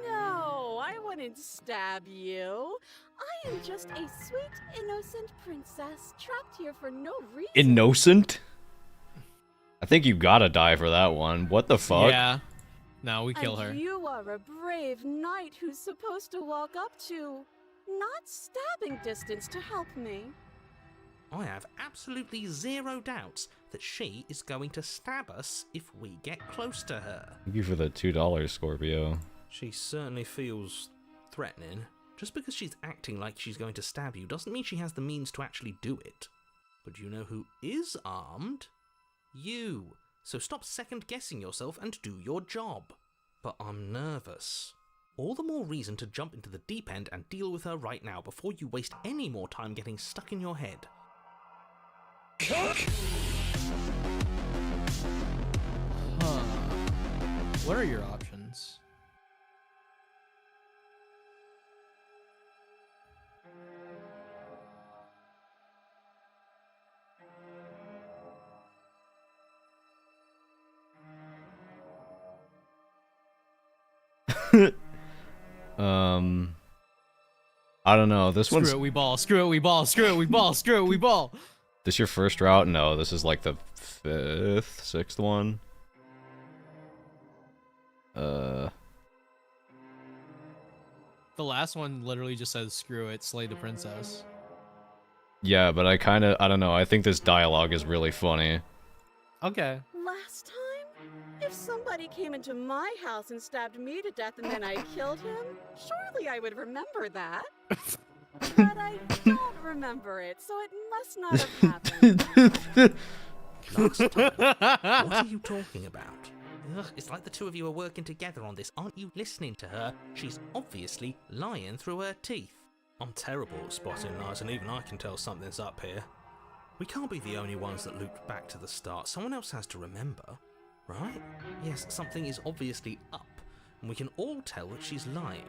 Speaker 5: No, I wouldn't stab you. I am just a sweet, innocent princess trapped here for no reason.
Speaker 2: Innocent? I think you gotta die for that one. What the fuck?
Speaker 1: Yeah. No, we kill her.
Speaker 5: And you are a brave knight who's supposed to walk up to, not stabbing distance to help me.
Speaker 3: I have absolutely zero doubts that she is going to stab us if we get close to her.
Speaker 2: Thank you for the $2, Scorpio.
Speaker 3: She certainly feels threatening. Just because she's acting like she's going to stab you doesn't mean she has the means to actually do it. But you know who is armed? You. So stop second-guessing yourself and do your job. But I'm nervous. All the more reason to jump into the deep end and deal with her right now before you waste any more time getting stuck in your head.
Speaker 1: What are your options?
Speaker 2: I don't know. This one's.
Speaker 1: Screw it, we ball. Screw it, we ball. Screw it, we ball. Screw it, we ball.
Speaker 2: This your first route? No, this is like the sixth one.
Speaker 1: The last one literally just says, screw it, slay the princess.
Speaker 2: Yeah, but I don't know. I think this dialogue is really funny.
Speaker 1: Okay.
Speaker 5: Last time? If somebody came into my house and stabbed me to death and then I killed him, surely I would remember that. But I don't remember it, so it must not have happened.
Speaker 3: Last time? What are you talking about? Ugh, it's like the two of you are working together on this. Aren't you listening to her? She's obviously lying through her teeth. I'm terrible at spotting lies, and even I can tell something's up here. We can't be the only ones that looped back to the start. Someone else has to remember, right? Yes, something is obviously up, and we can all tell that she's lying.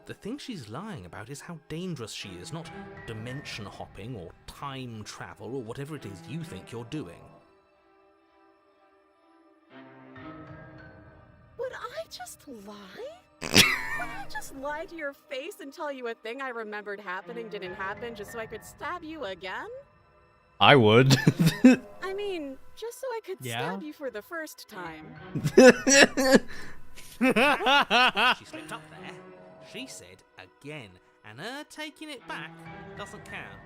Speaker 3: The thing she's lying about is how dangerous she is, not dimension hopping or time travel or whatever it is you think you're doing.
Speaker 5: Would I just lie? Would I just lie to your face and tell you a thing I remembered happening didn't happen just so I could stab you again?
Speaker 2: I would.
Speaker 5: I mean, just so I could stab you for the first time.
Speaker 3: She slipped up there. She said again, and her taking it back doesn't count.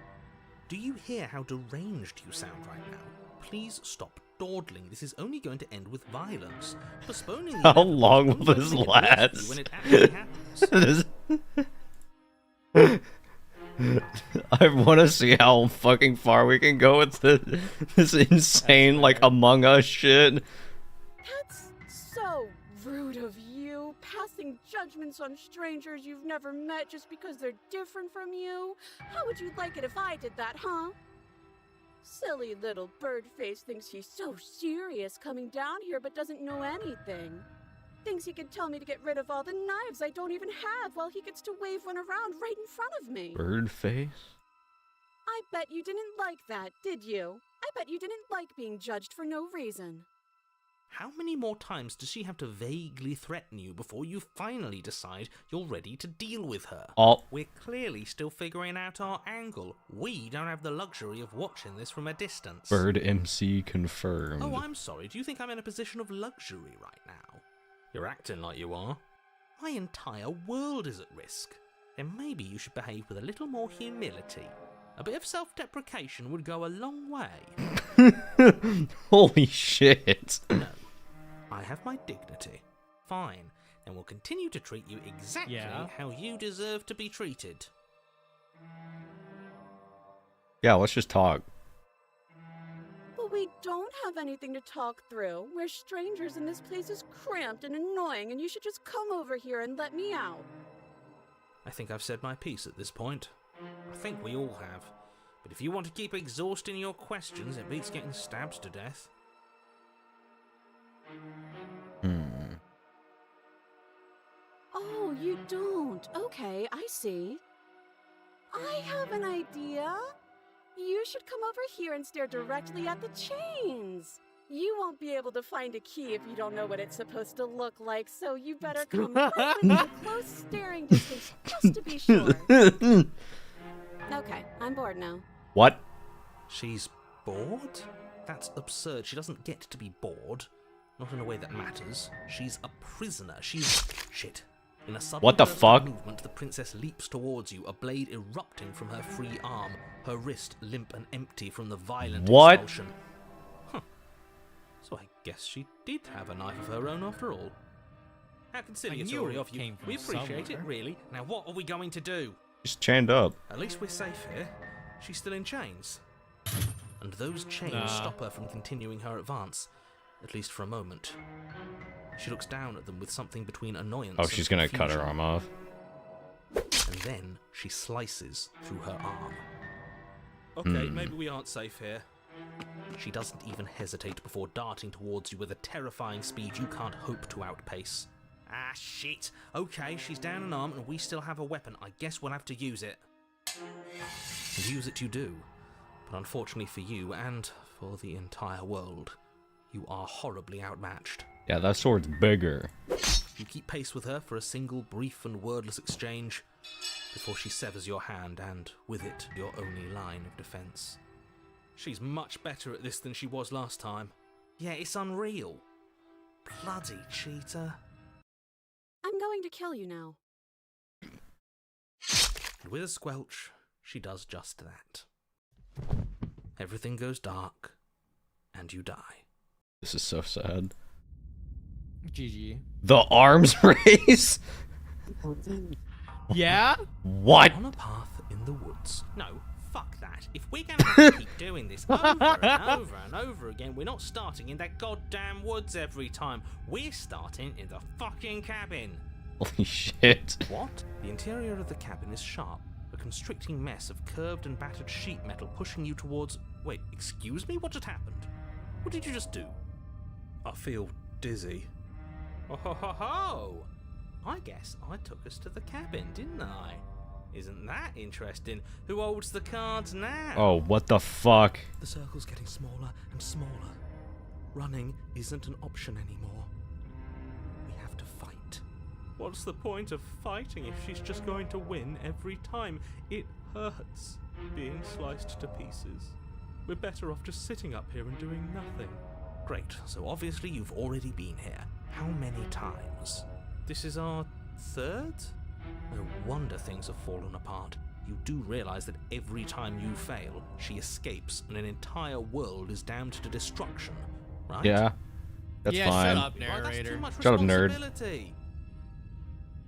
Speaker 3: Do you hear how deranged you sound right now? Please stop dawdling. This is only going to end with violence. Postponing the
Speaker 2: How long will this last?
Speaker 3: when it actually happens.
Speaker 2: I want to see how fucking far we can go with this insane, like, Among Us shit.
Speaker 5: That's so rude of you, passing judgments on strangers you've never met just because they're different from you. How would you like it if I did that, huh? Silly little birdface thinks he's so serious coming down here but doesn't know anything. Thinks he can tell me to get rid of all the knives I don't even have while he gets to wave one around right in front of me.
Speaker 2: Birdface?
Speaker 5: I bet you didn't like that, did you? I bet you didn't like being judged for no reason.
Speaker 3: How many more times does she have to vaguely threaten you before you finally decide you're ready to deal with her?
Speaker 2: Oh.
Speaker 3: We're clearly still figuring out our angle. We don't have the luxury of watching this from a distance.
Speaker 2: Bird MC confirmed.
Speaker 3: Oh, I'm sorry. Do you think I'm in a position of luxury right now? You're acting like you are. My entire world is at risk. Then maybe you should behave with a little more humility. A bit of self-deprecation would go a long way.
Speaker 2: Holy shit.
Speaker 3: No. I have my dignity. Fine. Then we'll continue to treat you exactly how you deserve to be treated.
Speaker 2: Yeah, let's just talk.
Speaker 5: But we don't have anything to talk through. We're strangers and this place is cramped and annoying and you should just come over here and let me out.
Speaker 3: I think I've said my piece at this point. I think we all have. But if you want to keep exhausting your questions, it beats getting stabbed to death.
Speaker 5: Oh, you don't. Okay, I see. I have an idea. You should come over here and stare directly at the chains. You won't be able to find a key if you don't know what it's supposed to look like, so you better come right within a close staring distance just to be sure. Okay, I'm bored now.
Speaker 2: What?
Speaker 3: She's bored? That's absurd. She doesn't get to be bored. Not in a way that matters. She's a prisoner. She's... Shit. In a sudden
Speaker 2: What the
Speaker 3: burst of
Speaker 2: fuck?
Speaker 3: movement, the princess leaps towards you, a blade erupting from her free arm, her wrist limp and empty from the violent expulsion. Huh. So I guess she did have a knife of her own after all. How conciliatory of you. We appreciate it, really. Now what are we going to do?
Speaker 2: Just chained up.
Speaker 3: At least we're safe here. She's still in chains. And those chains stop her from continuing her advance. At least for a moment. She looks down at them with something between annoyance
Speaker 2: Oh, she's
Speaker 3: and
Speaker 2: gonna cut her
Speaker 3: confusion.
Speaker 2: arm off.
Speaker 3: And then she slices through her arm. Okay, maybe we aren't safe here. She doesn't even hesitate before darting towards you with a terrifying speed you can't hope to outpace. Ah, shit. Okay, she's down an arm and we still have a weapon. I guess we'll have to use it. And use it you do. But unfortunately for you and for the entire world, you are horribly outmatched.
Speaker 2: Yeah, that sword's bigger.
Speaker 3: You keep pace with her for a single brief and wordless exchange before she severs your hand and, with it, your only line of defense. She's much better at this than she was last time. Yeah, it's unreal. Bloody cheater.
Speaker 5: I'm going to kill you now.
Speaker 3: And with a squelch, she does just that. Everything goes dark, and you die.
Speaker 2: This is so sad.
Speaker 1: GG.
Speaker 2: The arms race?
Speaker 1: Yeah?
Speaker 2: What?
Speaker 3: On a path in the woods. No, fuck that. If we're gonna have to keep doing this over and over and over again, we're not starting in that goddamn woods every time. We're starting in the fucking cabin.
Speaker 2: Holy shit.
Speaker 3: What? The interior of the cabin is sharp, a constricting mess of curved and battered sheet metal pushing you towards... Wait, excuse me? What just happened? What did you just do? I feel dizzy. Oh ho ho ho! I guess I took us to the cabin, didn't I? Isn't that interesting? Who holds the cards now?
Speaker 2: Oh, what the fuck?
Speaker 3: The circle's getting smaller and smaller. Running isn't an option anymore. We have to fight. What's the point of fighting if she's just going to win every time? It hurts being sliced to pieces. We're better off just sitting up here and doing nothing. Great, so obviously you've already been here. How many times? This is our third? No wonder things have fallen apart. You do realize that every time you fail, she escapes and an entire world is damned to destruction, right?
Speaker 2: Yeah. That's
Speaker 1: Yeah,
Speaker 2: fine.
Speaker 1: shut up,
Speaker 3: Why, that's
Speaker 1: narrator.
Speaker 3: too much
Speaker 2: Shut up, nerd.
Speaker 3: responsibility.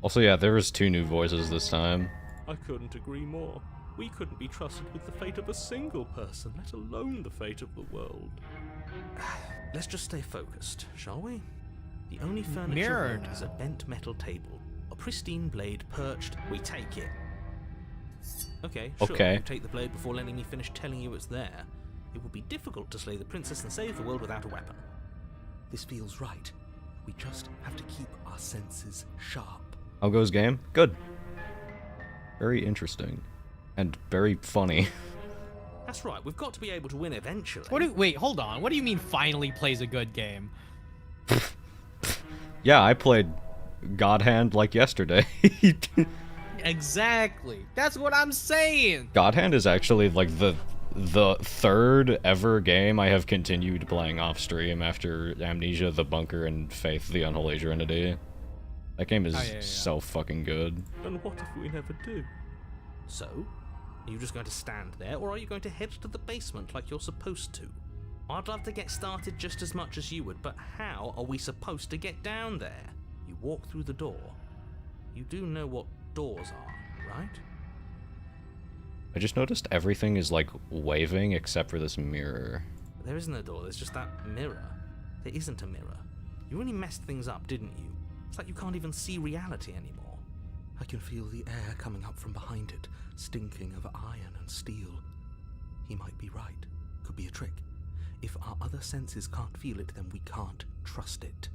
Speaker 2: Also, yeah, there was 2 new voices this time.
Speaker 3: I couldn't agree more. We couldn't be trusted with the fate of a single person, let alone the fate of the world. Let's just stay focused, shall we? The only furniture
Speaker 1: Nerd.
Speaker 3: around is a bent metal table. A pristine blade perched. We take it. Okay, sure.
Speaker 2: Okay.
Speaker 3: You take the blade before letting me finish telling you it's there. It would be difficult to slay the princess and save the world without a weapon. This feels right. We just have to keep our senses sharp.
Speaker 2: How goes game? Good. Very interesting. And very funny.
Speaker 3: That's right, we've got to be able to win eventually.
Speaker 1: Wait, hold on. What do you mean finally plays a good game?
Speaker 2: Yeah, I played God Hand like yesterday.
Speaker 1: Exactly. That's what I'm saying.
Speaker 2: God Hand is actually like the third ever game I have continued playing off stream after Amnesia, The Bunker, and Faith, the Unholy Trinity. That game is
Speaker 1: yeah.
Speaker 2: so fucking good.
Speaker 3: And what if we never do? So, are you just going to stand there, or are you going to head to the basement like you're supposed to? I'd love to get started just as much as you would, but how are we supposed to get down there? You walk through the door. You do know what doors are, right?
Speaker 2: I just noticed everything is like waving except for this mirror.
Speaker 3: There isn't a door, there's just that mirror. There isn't a mirror. You really messed things up, didn't you? It's like you can't even see reality anymore. I can feel the air coming up from behind it, stinking of iron and steel. He might be right. Could be a trick. If our other senses can't feel it, then we can't trust it.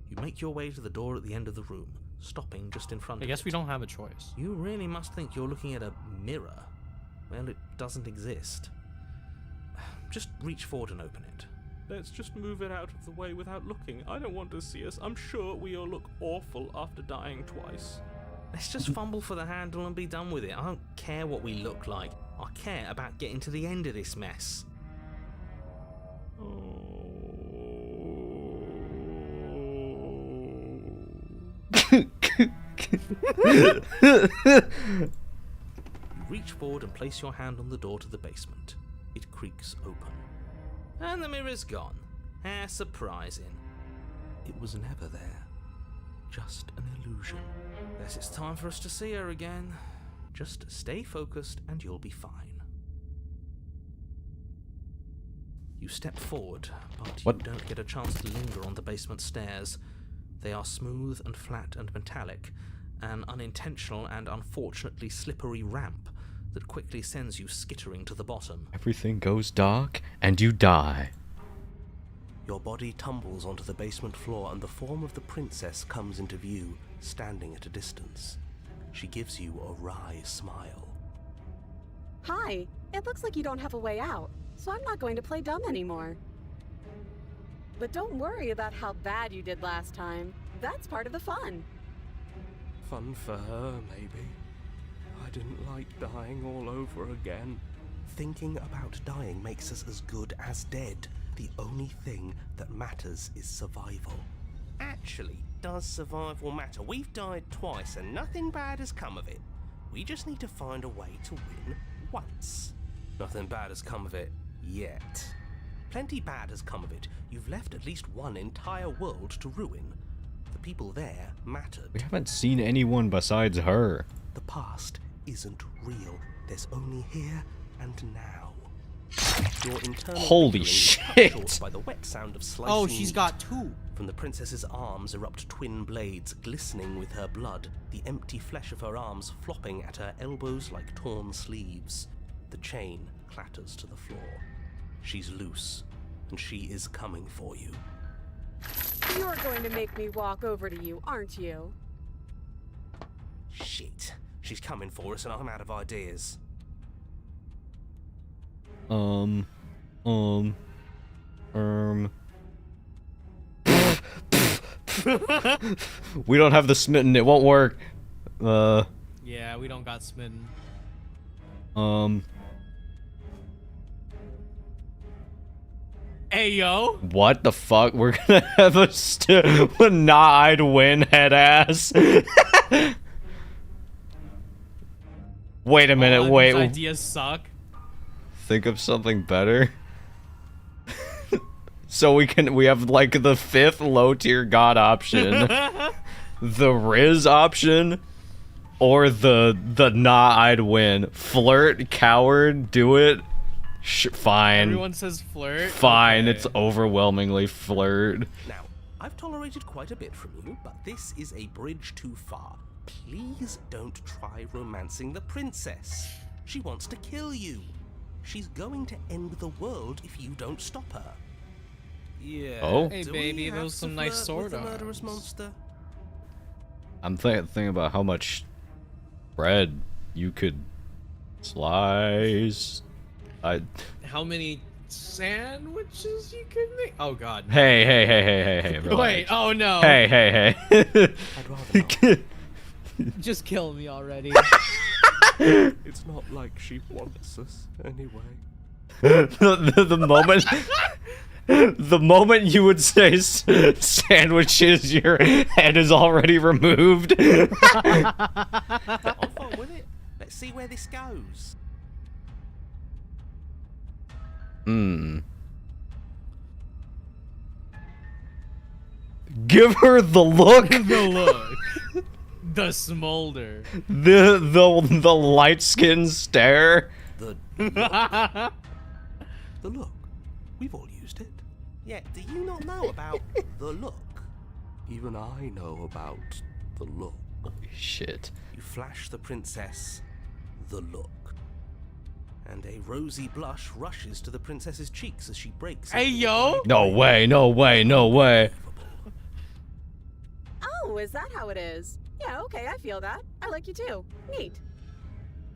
Speaker 3: You make your way to the door at the end of the room, stopping just in front of it.
Speaker 1: I guess we don't have a choice.
Speaker 3: You really must think you're looking at a mirror. Well, it doesn't exist. Just reach forward and open it.
Speaker 8: Let's just move it out of the way without looking. I don't want to see us. I'm sure we all look awful after dying twice.
Speaker 3: Let's just fumble for the handle and be done with it. I don't care what we look like. I care about getting to the end of this mess. You reach forward and place your hand on the door to the basement. It creaks open. And the mirror's gone. How surprising. It was never there. Just an illusion. Guess it's time for us to see her again. Just stay focused and you'll be fine. You step forward, but
Speaker 2: What?
Speaker 3: you don't get a chance to linger on the basement stairs. They are smooth and flat and metallic, an unintentional and unfortunately slippery ramp that quickly sends you skittering to the bottom.
Speaker 2: Everything goes dark, and you die.
Speaker 4: Your body tumbles onto the basement floor and the form of the princess comes into view, standing at a distance. She gives you a wry smile.
Speaker 5: Hi, it looks like you don't have a way out, so I'm not going to play dumb anymore. But don't worry about how bad you did last time. That's part of the fun.
Speaker 4: Fun for her, maybe. I didn't like dying all over again. Thinking about dying makes us as good as dead. The only thing that matters is survival. Actually, does survival matter? We've died twice and nothing bad has come of it. We just need to find a way to win once. Nothing bad has come of it yet. Plenty bad has come of it. You've left at least one entire world to ruin. The people there mattered.
Speaker 2: We haven't seen anyone besides her.
Speaker 4: The past isn't real. There's only here and now. Your internal
Speaker 2: Holy
Speaker 4: bickering is
Speaker 2: shit.
Speaker 4: cut short by the wet sound of slicing
Speaker 1: Oh, she's
Speaker 4: meat.
Speaker 1: got two.
Speaker 4: From the princess's arms erupt twin blades, glistening with her blood, the empty flesh of her arms flopping at her elbows like torn sleeves. The chain clatters to the floor. She's loose, and she is coming for you.
Speaker 5: You're going to make me walk over to you, aren't you?
Speaker 4: Shit. She's coming for us, and I'm out of ideas.
Speaker 2: We don't have the smitten, it won't work.
Speaker 1: Yeah, we don't got smitten. Hey, yo.
Speaker 2: What the fuck? We're gonna have a nah-eyed win head ass. Wait a minute,
Speaker 1: All
Speaker 2: wait.
Speaker 1: these ideas suck.
Speaker 2: Think of something better. So we have like the 5th low tier god option, the Riz option, or the nah-eyed win. Flirt, coward, do it. Fine.
Speaker 1: Everyone says flirt.
Speaker 2: Fine,
Speaker 1: Okay.
Speaker 2: it's overwhelmingly flirt.
Speaker 4: Now, I've tolerated quite a bit from you, but this is a bridge too far. Please don't try romancing the princess. She wants to kill you. She's going to end the world if you don't stop her. Yeah.
Speaker 2: Oh?
Speaker 1: Hey,
Speaker 4: do
Speaker 1: baby,
Speaker 4: we
Speaker 1: those
Speaker 4: have
Speaker 1: some
Speaker 4: to
Speaker 1: nice
Speaker 4: flirt
Speaker 1: sword
Speaker 4: with the murderous
Speaker 1: arms.
Speaker 4: monster?
Speaker 2: I'm thinking about how much bread you could slice.
Speaker 1: How many sandwiches you could make. Oh god.
Speaker 2: Hey, relax.
Speaker 1: Wait. Oh no.
Speaker 2: Hey.
Speaker 4: I'd rather not.
Speaker 1: Just kill me already.
Speaker 4: It's not like she wants us anyway.
Speaker 2: the moment the moment you would say sandwiches, your head is already removed.
Speaker 4: I'm fine with it. Let's see where this goes.
Speaker 2: Give her the look.
Speaker 1: The look. The smolder.
Speaker 2: The light skin stare.
Speaker 4: The look. We've all used it. Yeah, do you not know about the look? Even I know about the look.
Speaker 2: Shit.
Speaker 4: You flash the princess the look. And a rosy blush rushes to the princess's cheeks as she breaks.
Speaker 1: Hey,
Speaker 4: into a
Speaker 1: yo!
Speaker 4: bright
Speaker 2: No way, no way, no way.
Speaker 5: Oh, is that how it is? Yeah, okay, I feel that. I like you too. Neat.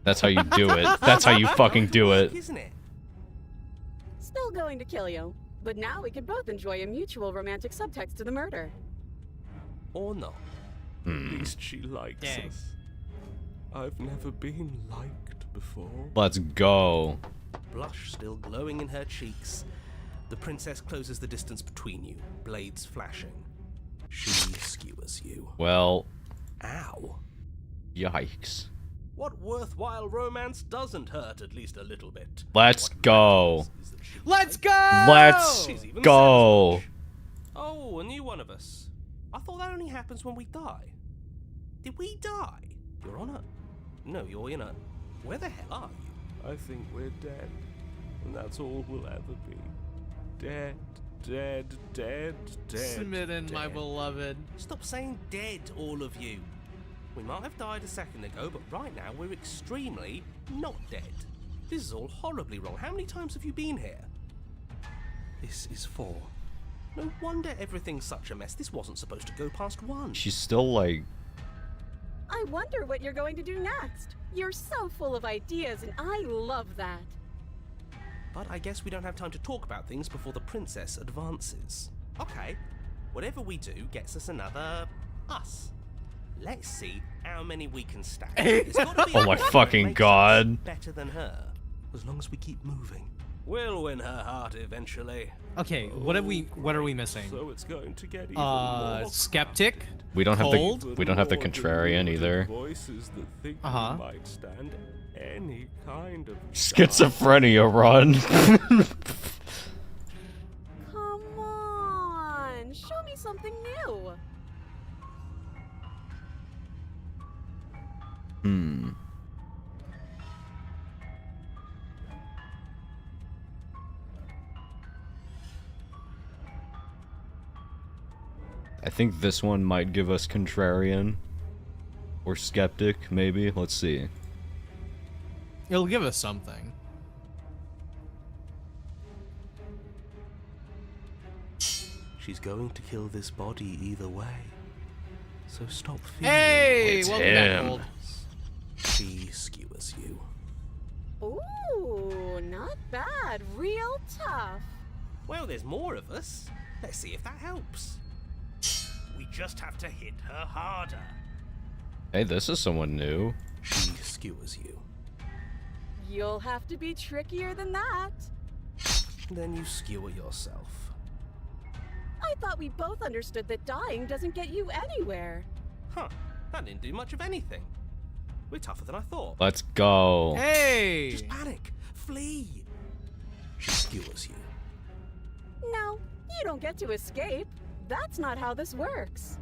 Speaker 2: That's how you do it. That's how you fucking do it.
Speaker 4: Isn't it?
Speaker 5: Still going to kill you. But now we can both enjoy a mutual romantic subtext to the murder.
Speaker 4: Or not.
Speaker 1: Hmm.
Speaker 4: At least she likes
Speaker 1: Dang.
Speaker 4: us. I've never been liked before.
Speaker 2: Let's go.
Speaker 4: Blush still glowing in her cheeks. The princess closes the distance between you, blades flashing. She skewers you.
Speaker 2: Well,
Speaker 4: Ow.
Speaker 2: yikes.
Speaker 4: What worthwhile romance doesn't hurt at least a little bit?
Speaker 2: Let's
Speaker 4: What
Speaker 2: go.
Speaker 4: matters is that she
Speaker 1: Let's
Speaker 4: likes
Speaker 1: go!
Speaker 2: Let's
Speaker 4: She's even
Speaker 2: go.
Speaker 4: savage. Oh, a new one of us. I thought that only happens when we die. Did we die? You're on a... No, you're in a... Where the hell are you? I think we're dead. And that's all we'll ever be. Dead, dead, dead, dead.
Speaker 1: Smitten, my
Speaker 4: dead.
Speaker 1: beloved.
Speaker 4: Stop saying dead, all of you. We might have died a second ago, but right now we're extremely not dead. This is all horribly wrong. How many times have you been here? This is 4. No wonder everything's such a mess. This wasn't supposed to go past 1.
Speaker 2: She's still like...
Speaker 5: I wonder what you're going to do next. You're so full of ideas, and I love that.
Speaker 4: But I guess we don't have time to talk about things before the princess advances. Okay, whatever we do gets us another us. Let's see how many we can stack. It's gotta be
Speaker 2: Oh my
Speaker 4: one that
Speaker 2: fucking
Speaker 4: makes
Speaker 2: God.
Speaker 4: us better than her. As long as we keep moving, we'll win her heart eventually.
Speaker 1: Okay, what are we missing?
Speaker 4: So it's going to get even more
Speaker 1: Skeptic.
Speaker 4: crowded.
Speaker 2: We don't have
Speaker 1: Cold?
Speaker 2: the we don't have the contrarian either.
Speaker 4: Voices that think
Speaker 1: Uh-huh.
Speaker 4: we might stand any kind of
Speaker 2: Schizophrenia run.
Speaker 5: Come on, show me something new.
Speaker 2: I think this one might give us contrarian. Or skeptic, maybe. Let's see.
Speaker 1: It'll give us something.
Speaker 4: She's going to kill this body either way. So stop feeling.
Speaker 1: Hey,
Speaker 2: It's
Speaker 1: welcome back,
Speaker 2: him.
Speaker 1: Gold.
Speaker 4: She skewers you.
Speaker 5: Ooh, not bad. Real tough.
Speaker 4: Well, there's more of us. Let's see if that helps. We just have to hit her harder.
Speaker 2: Hey, this is someone new.
Speaker 4: She skewers you.
Speaker 5: You'll have to be trickier than that.
Speaker 4: Then you skewer yourself.
Speaker 5: I thought we both understood that dying doesn't get you anywhere.
Speaker 4: Huh, that didn't do much of anything. We're tougher than I thought.
Speaker 2: Let's go.
Speaker 1: Hey!
Speaker 4: Just panic. Flee. She skewers you.
Speaker 5: No, you don't get to escape. That's not how this works.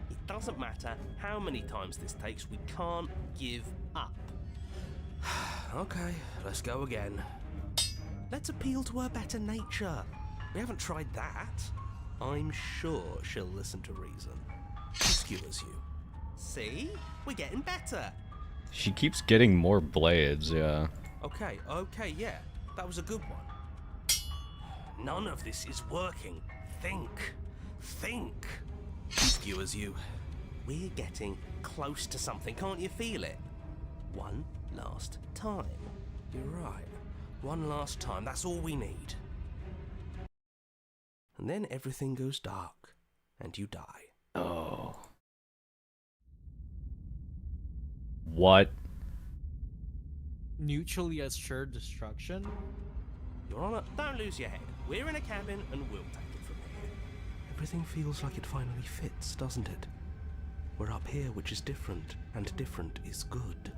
Speaker 4: It doesn't matter how many times this takes, we can't give up. Okay, let's go again. Let's appeal to her better nature. We haven't tried that. I'm sure she'll listen to reason. She skewers you. See? We're getting better.
Speaker 2: She keeps getting more blades, yeah.
Speaker 4: Okay, yeah. That was a good one. None of this is working. Think. She skewers you. We're getting close to something, can't you feel it? One last time. You're right. One last time, that's all we need. And then everything goes dark, and you die.
Speaker 2: Oh. What?
Speaker 1: Mutually assured destruction?
Speaker 4: Your Honor, don't lose your head. We're in a cabin, and we'll take it from here. Everything feels like it finally fits, doesn't it? We're up here, which is different, and different is good.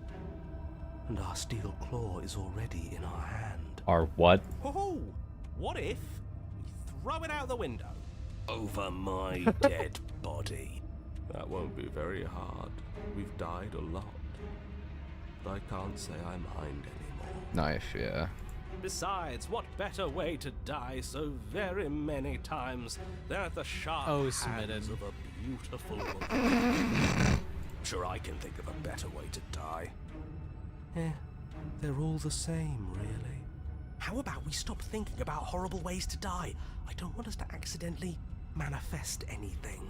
Speaker 4: And our steel claw is already in our hand.
Speaker 2: Our what?
Speaker 4: Oh, what if we throw it out the window? Over my dead body. That won't be very hard. We've died a lot. But I can't say I mind anymore.
Speaker 2: Knife, yeah.
Speaker 4: Besides, what better way to die so very many times than at the sharp hands
Speaker 1: Smitten.
Speaker 4: of a beautiful woman? Sure, I can think of a better way to die. They're all the same, really. How about we stop thinking about horrible ways to die? I don't want us to accidentally manifest anything.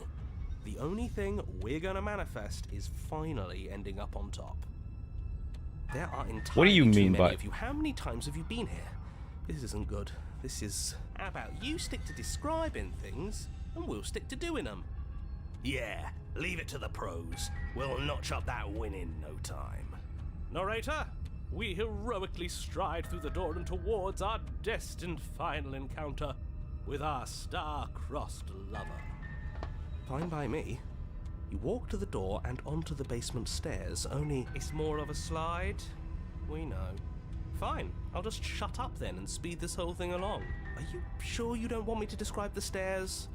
Speaker 4: The only thing we're gonna manifest is finally ending up on top. There are entirely
Speaker 2: What do you
Speaker 4: too
Speaker 2: mean
Speaker 4: many
Speaker 2: by-
Speaker 4: of you. How many times have you been here? This isn't good. This is... How about you stick to describing things, and we'll stick to doing them? Yeah, leave it to the pros. We'll notch up that win in no time. Narrator, we heroically stride through the door and towards our destined final encounter with our star-crossed lover. Fine by me. You walk to the door and onto the basement stairs, only it's more of a slide. We know. Fine, I'll just shut up then and speed this whole thing along. Are you sure you don't want me to describe the stairs?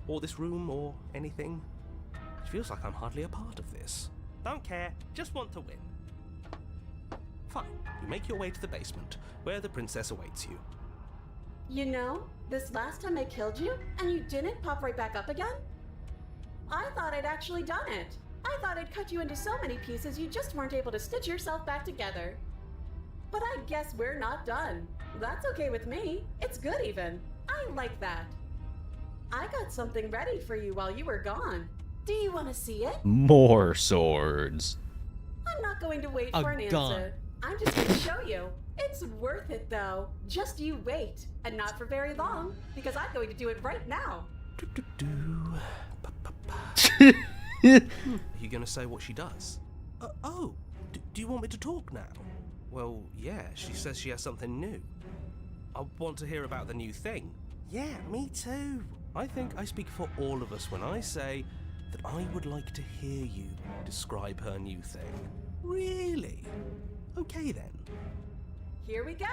Speaker 4: Or this room, or anything? It feels like I'm hardly a part of this. Don't care, just want to win. Fine, you make your way to the basement, where the princess awaits you.
Speaker 5: You know, this last time I killed you, and you didn't pop right back up again? I thought I'd actually done it. I thought I'd cut you into so many pieces you just weren't able to stitch yourself back together. But I guess we're not done. That's okay with me. It's good even. I like that. I got something ready for you while you were gone. Do you want to see it?
Speaker 2: More swords.
Speaker 5: I'm not going to wait
Speaker 1: A
Speaker 5: for an
Speaker 1: gun.
Speaker 5: answer. I'm just going to show you. It's worth it though. Just you wait. And not for very long, because I'm going to do it right now. Are
Speaker 4: you gonna say what she does? Do you want me to talk now? Well, yeah, she says she has something new. I want to hear about the new thing. Yeah, me too. I think I speak for all of us when I say that I would like to hear you describe her new thing. Really? Okay then.
Speaker 5: Here we go.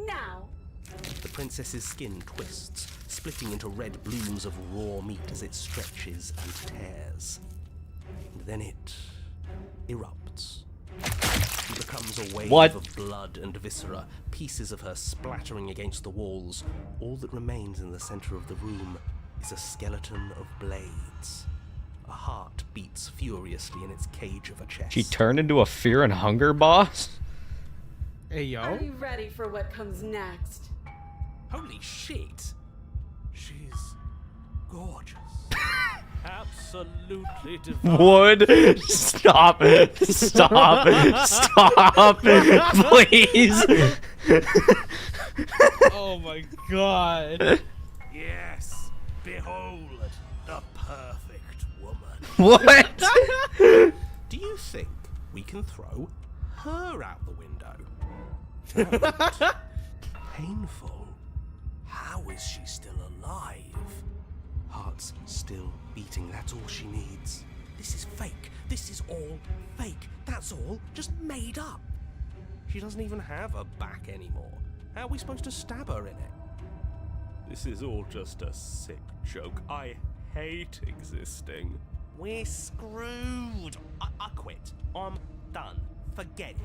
Speaker 5: Now.
Speaker 4: The princess's skin twists, splitting into red blooms of raw meat as it stretches and tears. And then it erupts. She becomes a wave of blood and viscera, pieces of her splattering against the walls. All that remains in the center of the room is a skeleton of blades. A heart beats furiously in its cage of a chest.
Speaker 2: She turned into a fear and hunger boss?
Speaker 1: Hey, yo.
Speaker 5: Are you ready for what comes next?
Speaker 4: Holy shit! She's gorgeous. Absolutely divine.
Speaker 2: Wood, stop, stop, stop, please.
Speaker 1: Oh my god.
Speaker 4: Yes, behold the perfect woman.
Speaker 2: What?
Speaker 4: Do you think we can throw her out the window? That painful. How is she still alive? Heart's still beating, that's all she needs. This is fake. This is all fake. That's all just made up. She doesn't even have a back anymore. How are we supposed to stab her in it? This is all just a sick joke. I hate existing. We're screwed. I quit. I'm done. Forget it.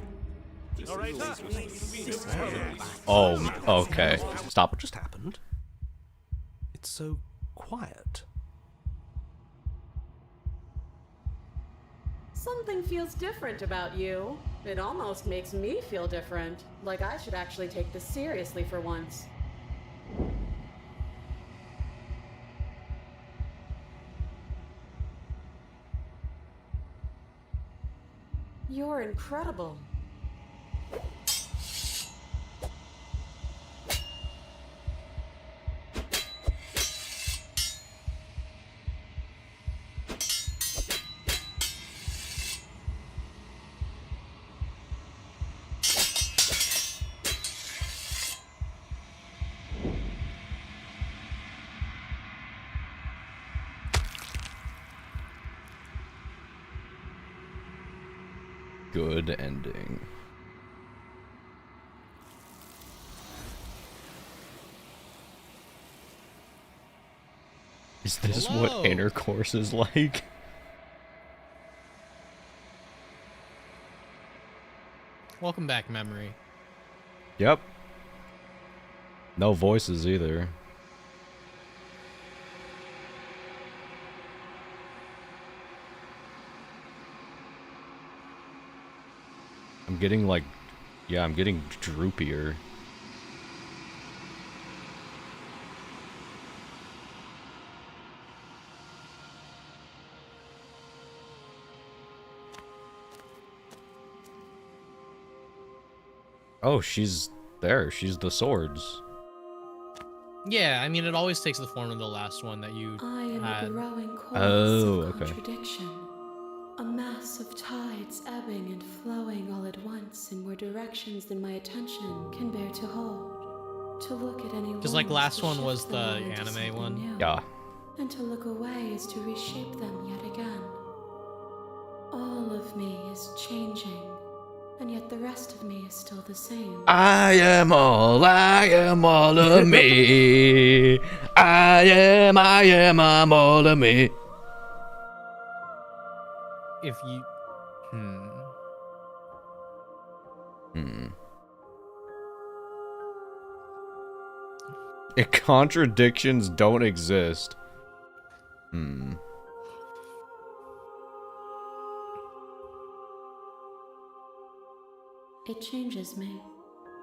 Speaker 2: Oh, okay. Stop.
Speaker 4: What just happened? It's so quiet.
Speaker 5: Something feels different about you. It almost makes me feel different. Like I should actually take this seriously for once. You're incredible.
Speaker 2: good ending. Is this
Speaker 1: Hello.
Speaker 2: what intercourse is like?
Speaker 1: Welcome back, memory.
Speaker 2: Yep. No voices either. I'm getting like, yeah, I'm getting droopier. Oh, she's there. She's the swords.
Speaker 1: Yeah, I mean, it always takes the form of the last one that you
Speaker 5: I am
Speaker 1: had.
Speaker 5: a growing chorus
Speaker 2: Oh,
Speaker 5: of
Speaker 2: okay.
Speaker 5: contradiction. A mass of tides ebbing and flowing all at once in more directions than my attention can bear to hold. To look at any
Speaker 1: Because, like,
Speaker 5: wounds
Speaker 1: last
Speaker 5: to
Speaker 1: one
Speaker 5: shift
Speaker 1: was
Speaker 5: them
Speaker 1: the
Speaker 5: on into
Speaker 1: anime
Speaker 5: something
Speaker 1: one.
Speaker 5: new.
Speaker 2: Yeah.
Speaker 5: And to look away is to reshape them yet again. All of me is changing, and yet the rest of me is still the same.
Speaker 2: I am all of me. I'm all of me.
Speaker 1: If you.
Speaker 2: If contradictions don't exist.
Speaker 5: It changes me,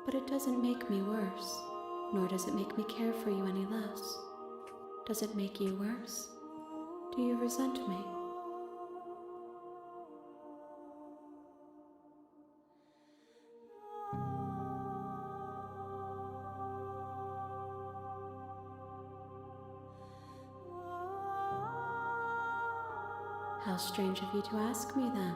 Speaker 5: but it doesn't make me worse, nor does it make me care for you any less. Does it make you worse? Do you resent me? How strange of you to ask me then.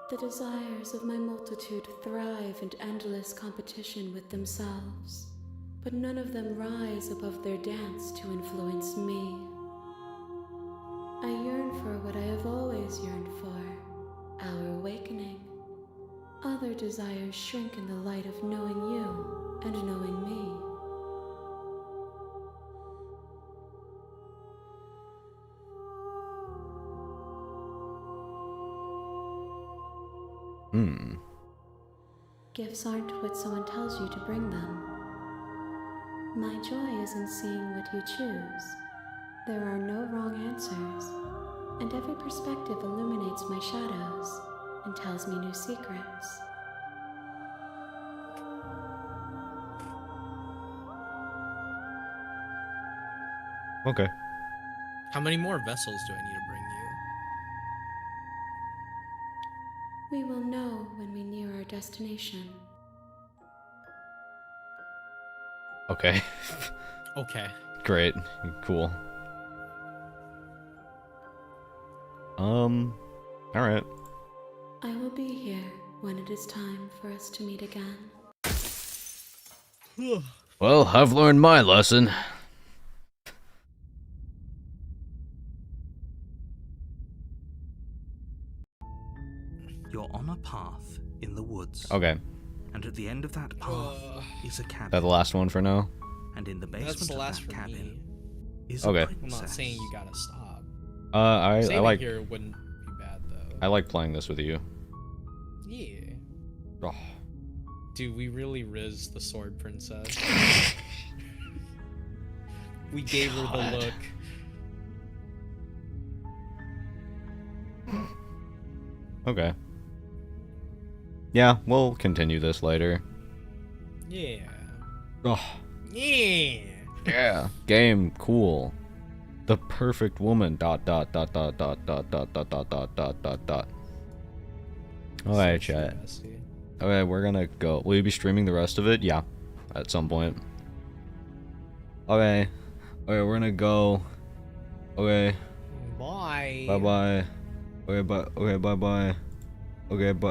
Speaker 5: The desires of my multitude thrive in endless competition with themselves, but none of them rise above their dance to influence me. I yearn for what I have always yearned for, our awakening. Other desires shrink in the light of knowing you and knowing me. Gifts aren't what someone tells you to bring them. My joy is in seeing what you choose. There are no wrong answers, and every perspective illuminates my shadows and tells me new secrets.
Speaker 2: Okay.
Speaker 1: How many more vessels do I need to bring you?
Speaker 5: We will know when we near our destination.
Speaker 2: Okay.
Speaker 1: Okay.
Speaker 2: Great. Cool. Alright.
Speaker 5: I will be here when it is time for us to meet again.
Speaker 2: Well, I've learned my lesson.
Speaker 3: You're on a path in the woods.
Speaker 2: Okay.
Speaker 3: And at the end of that path is a
Speaker 2: That
Speaker 3: cabin.
Speaker 2: the last one for now?
Speaker 3: And in the
Speaker 1: That's
Speaker 3: basement
Speaker 1: the
Speaker 3: of
Speaker 1: last
Speaker 3: that
Speaker 1: for
Speaker 3: cabin
Speaker 1: me.
Speaker 3: is
Speaker 2: Okay.
Speaker 3: a
Speaker 1: I'm
Speaker 3: princess.
Speaker 1: not saying you gotta stop.
Speaker 2: I
Speaker 1: Saving
Speaker 2: like
Speaker 1: here wouldn't be bad though.
Speaker 2: I like playing this with you.
Speaker 1: Yeah.
Speaker 2: Oh.
Speaker 1: Dude, we really riz the sword princess. We gave her the look.
Speaker 2: Okay. Yeah, we'll continue this later.
Speaker 1: Yeah.
Speaker 2: Oh.
Speaker 1: Yeah.
Speaker 2: Yeah. Game, cool. The perfect woman. Dot dot dot dot dot dot dot dot dot dot dot dot dot. Alright, chat. Okay, we're gonna go. Will you be streaming the rest of it? Yeah. At some point. Okay. Okay, we're gonna go. Okay.
Speaker 1: Bye.
Speaker 2: Bye bye. Okay, bye. Okay, bye bye. Okay, bye.